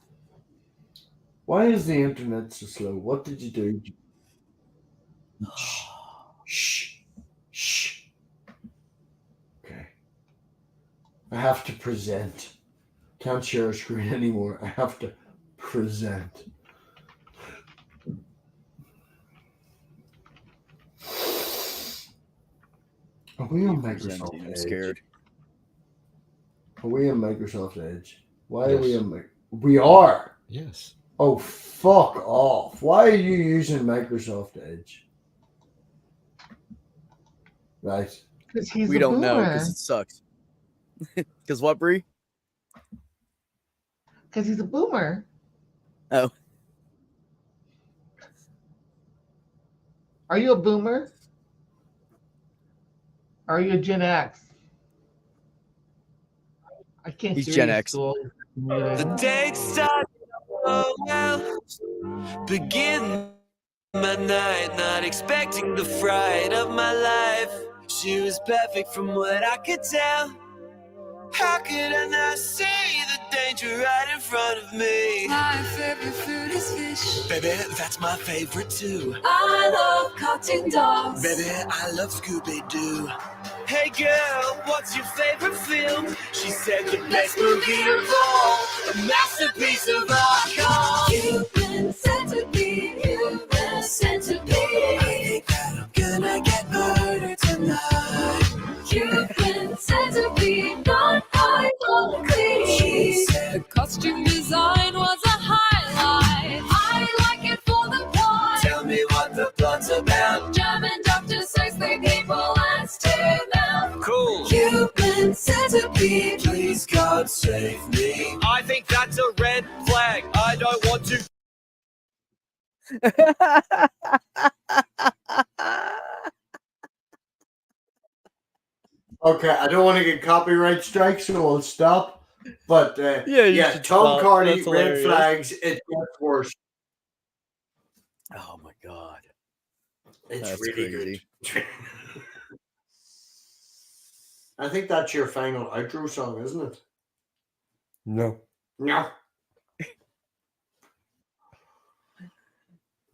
Why is the internet so slow? What did you do? Shh. Shh. Okay. I have to present. Can't share a screen anymore. I have to present. Are we on Microsoft I'm Edge? scared. Are we on Microsoft Edge? Why are we on We are. yes. Oh, fuck off. Why are you using Microsoft Edge? Right. Because he's We a don't know boomer. because it sucks. Because what, Bree? Because he's a boomer. Oh, Are you a boomer? Are you a Gen X? I can't he's hear Gen you, X. Stool. The day started so well. Begin my night, not expecting the fright of my life. She was perfect from what I could tell. How could I not see the danger right in front of me? My favorite food is fish. Baby, that's my favorite too. I love cutting dogs. Baby, I love Scooby-Doo. Hey girl, what's your favorite film? She said the best movie of all, a masterpiece of art called Human centipede, human centipede. I think that I'm gonna get murdered tonight. Human centipede, not ironically. The costume design was a highlight. I like it for the plot. Tell me what the plot's about. German doctor says three people and two mouth. Cool. Human centipede. Please God save me. I think that's a red flag. I don't want to. Okay, I don't want to get copyright strikes, so we'll stop. But you should Tom stop. Cardy, That's red hilarious. flags, it gets worse. Oh my god. It's That's really crazy. good. I think that's your final outro song, isn't it? No. No.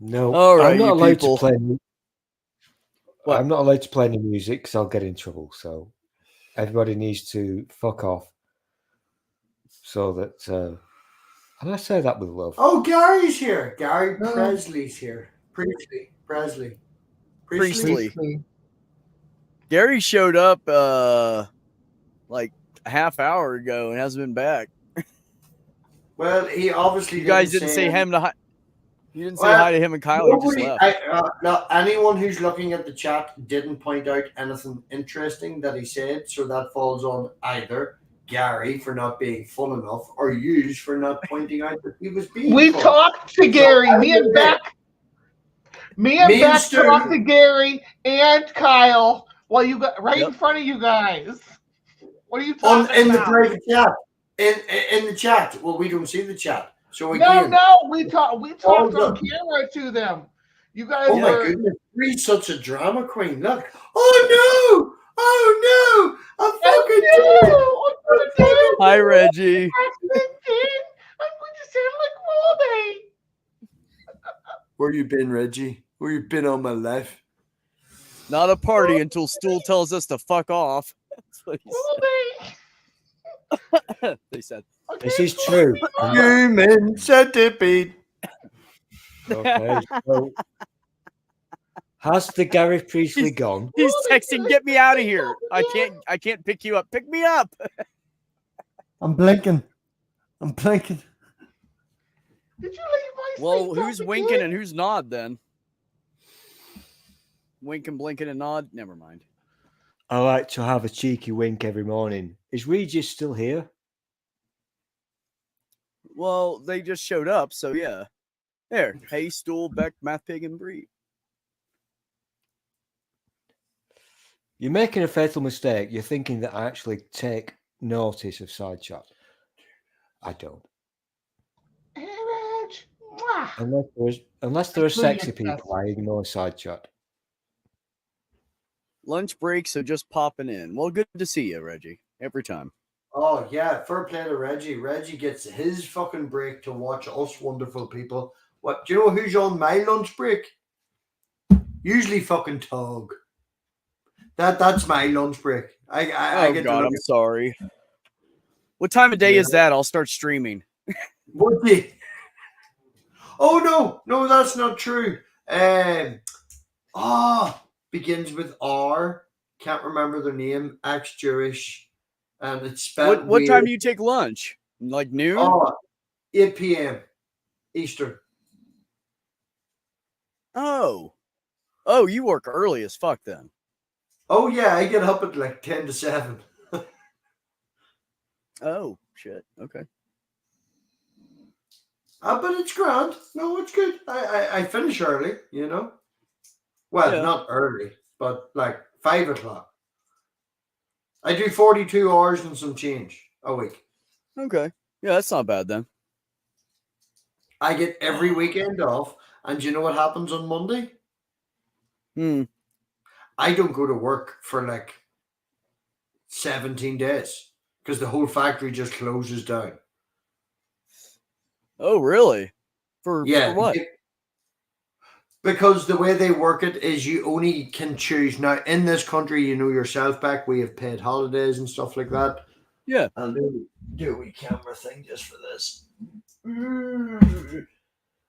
No. All right, I'm not you allowed people. to play. What? I'm not allowed to play any music because I'll get in trouble. So everybody needs to fuck off. So that, and I say that with love. Oh, Gary's here. Gary Oh. Presley's here. Presley. Priestley. Gary showed up like a half hour ago and hasn't been back. Well, he obviously You guys didn't say him to hi. You didn't say hi to him and Kyle. You just left. No, anyone who's looking at the chat didn't point out anything interesting that he said, so that falls on either Gary for not being fun enough or you for not pointing out that he was being We fun. talked to Gary. Me and Beck Stu talked to Gary and Kyle while you got right in front of you guys. What are you talking in the about? private chat. In the chat. Well, we don't see the chat. So we No, can. we talked Oh, on look. camera to them. You guys Oh my were goodness, Bree's such a drama queen. Look. Oh no! I fucking did it! Hi, Reggie. I'm going to sound like Robbie. Where you been, Reggie? Where you been all my life? Not a party until Stool tells us to fuck off. That's what Robbie. they said. This is true. Human centipede. Okay. So has the Gary Priestley gone? He's texting, "Get me out of here! I can't pick you up. Pick me up!" I'm blinking. Did you leave my Well, seat who's up winking again? and who's nod then? Winking, blinking, and nod. Never mind. I like to have a cheeky wink every morning. Is Regis still here? Well, they just showed up, so yeah. There. Hey, Stool, Beck, Math Pig, and Bree. You're making a fatal mistake. You're thinking that I actually take notice of side chat. I don't. Hey, Reg. Mwah. Unless there are Including sexy yourself. people, I ignore side chat. Lunch break, so just popping in. Well, good to see you, Reggie. Every time. Oh yeah, fair play to Reggie. Reggie gets his fucking break to watch us wonderful people. What do you know who's on my lunch break? Usually fucking Tog. That's my lunch break. I Oh get to God, look I'm sorry. What time of day is that? I'll start streaming. Would you? Oh no, that's not true. Begins with R. Can't remember their name. Ex-Jewish, and it's spelled What time weird. do you take lunch? Like noon? 8 p.m. Eastern. Oh, you work early as fuck then. Oh yeah, I get up at like 10 to 7. Oh shit. Okay. But it's grand. No, it's good. I finish early, you know. Well, Yeah. not early, but like 5 o'clock. I do 42 hours and some change a week. Okay. Yeah, that's not bad then. I get every weekend off, and do you know what happens on Monday? Hmm. I don't go to work for like 17 days because the whole factory just closes down. Oh, really? For Yeah, what? because the way they work it is you only can choose. Now, in this country, you know yourself back, we have paid holidays and stuff like that. Yeah. I'll do a wee camera thing just for this.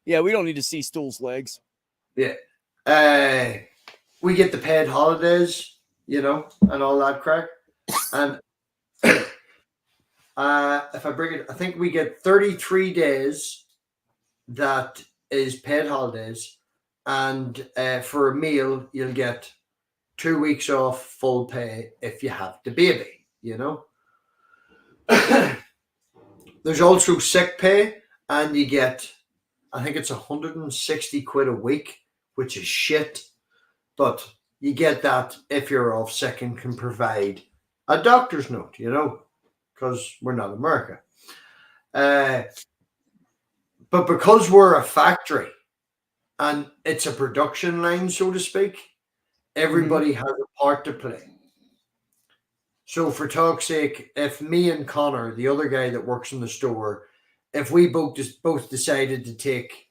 Yeah, we don't need to see Stool's legs. Yeah. We get the paid holidays, you know, and all that crack. And if I bring it, I think we get 33 days that is paid holidays. And for a meal, you'll get 2 weeks off full pay if you have the baby, you know. There's also sick pay, and you get, I think it's 160 quid a week, which is shit. But you get that if you're off sick and can provide a doctor's note, you know, because we're not America. But because we're a factory and it's a production line, so to speak, everybody has a part to play. So for talk's sake, if me and Connor, the other guy that works in the store, if we both decided to take,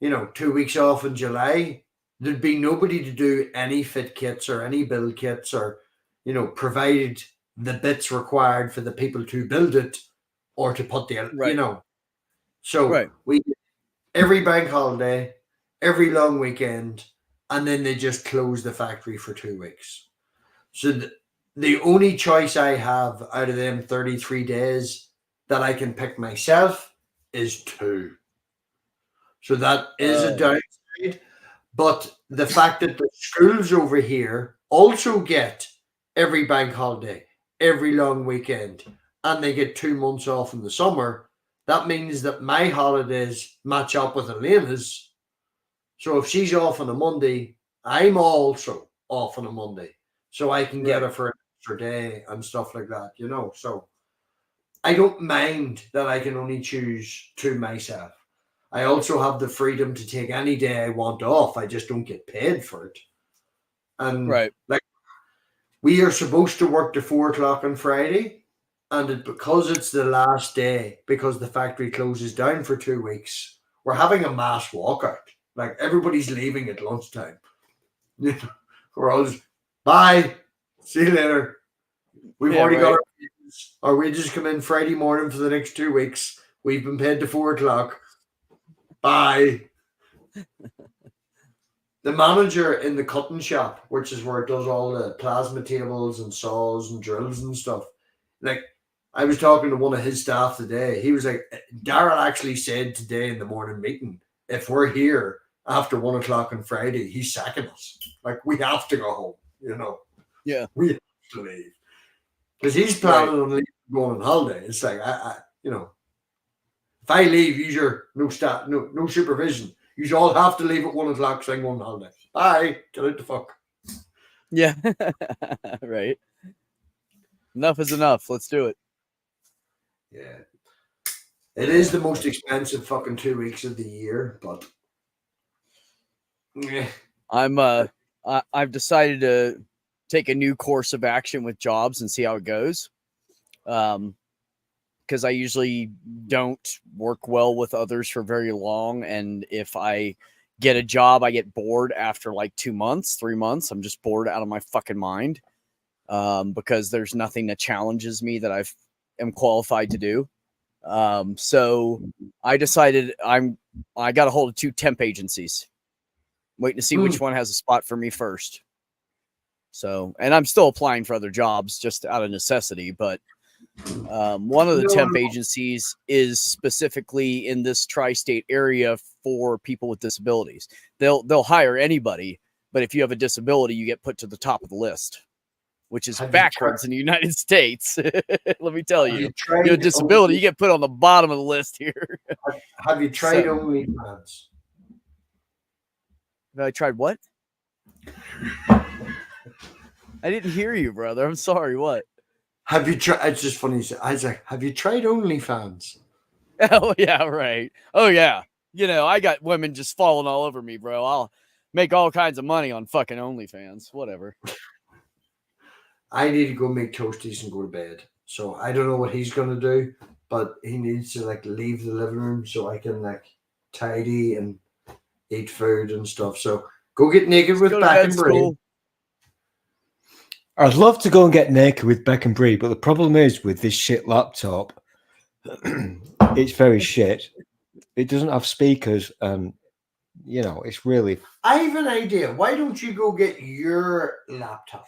2 weeks off in July, there'd be nobody to do any fit kits or any build kits or, provide the bits required for the people to build it or to put the, Right. So Right. we every bank holiday, every long weekend, and then they just close the factory for 2 weeks. So the only choice I have out of them 33 days that I can pick myself is 2. So that is a downside. But the fact that the schools over here also get every bank holiday, every long weekend, and they get 2 months off in the summer, that means that my holidays match up with Elena's. So if she's off on a Monday, I'm also off on a Monday. So I can get Right. her for an extra day and stuff like that, So I don't mind that I can only choose 2 myself. I also have the freedom to take any day I want off. I just don't get paid for it. And Right. like we are supposed to work to 4 o'clock on Friday, and because it's the last day, because the factory closes down for 2 weeks, we're having a mass walkout. Like everybody's leaving at lunchtime. We're all just, bye, see you later. We've Yeah, already got right. our wages come in Friday morning for the next 2 weeks. We've been paid to 4 o'clock. Bye. The manager in the cutting shop, which is where it does all the plasma tables and saws and drills and stuff. Like, I was talking to one of his staff today. He was like, Daryl actually said today in the morning meeting, if we're here after 1 o'clock on Friday, he's sacking us. Like, we have to go home, Yeah. We have to leave. Because he's planning on leaving, going on holiday. It's like, if I leave, no staff, no supervision. You all have to leave at 1 o'clock, so I'm going on holiday. Bye. Get out the fuck. Yeah. Right. Enough is enough. Let's do it. Yeah. It is the most expensive fucking 2 weeks of the year, but yeah. I've decided to take a new course of action with jobs and see how it goes. Because I usually don't work well with others for very long. And if I get a job, I get bored after like 2 months, 3 months. I'm just bored out of my fucking mind. Because there's nothing that challenges me that am qualified to do. So I decided I got a hold of 2 temp agencies, waiting to see which one has a spot for me first. So, and I'm still applying for other jobs just out of necessity, but one of the temp agencies is specifically in this tri-state area for people with disabilities. They'll hire anybody, But if you have a disability, you get put to the top of the list, which is Have you backwards tried- in the United States. Let me tell Have you, you tried you have a disability, Only- you get put on the bottom of the list here. Have you tried So- OnlyFans? I tried what? I didn't hear you, brother. I'm sorry. What? Have you tried? It's just funny. I was like, have you tried OnlyFans? Oh yeah, right. Oh yeah. You know, I got women just falling all over me, bro. I'll make all kinds of money on fucking OnlyFans. Whatever. I need to go make toasties and go to bed. So I don't know what he's gonna do, but he needs to like leave the living room so I can like tidy and eat food and stuff. So go get naked with Go to back bed, and Brie. Stool. I'd love to go and get naked with Beck and Brie, but the problem is with this shit laptop, it's very shit. It doesn't have speakers, and you know, it's really. I have an idea. Why don't you go get your laptop?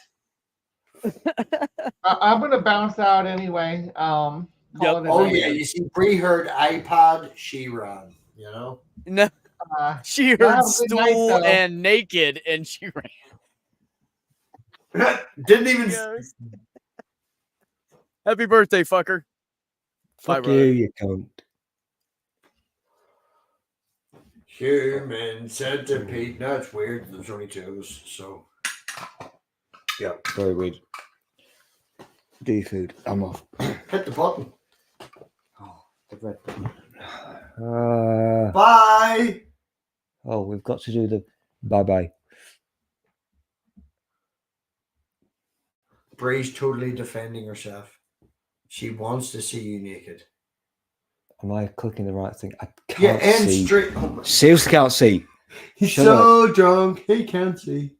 I'm gonna bounce out anyway. Call Yep. it a Oh night. yeah, you see, Brie heard iPod, she ran. You know. No, Uh, she Y'all heard have a good night, Stool though. and naked, and she ran. Didn't even. Goes. Happy birthday, fucker. Fuck Bye, you, brother. you cunt. Human centipede. No, it's weird. There's only two of us, so. Yeah, very weird. D food. I'm off. Hit the button. Oh, the red button. Uh, Bye. oh, we've got to do the bye. Bree's totally defending herself. She wants to see you naked. Am I clicking the right thing? I Yeah, can't and see. straight. Oh my. Seriously, can't see. He's Shut so drunk, he can't see.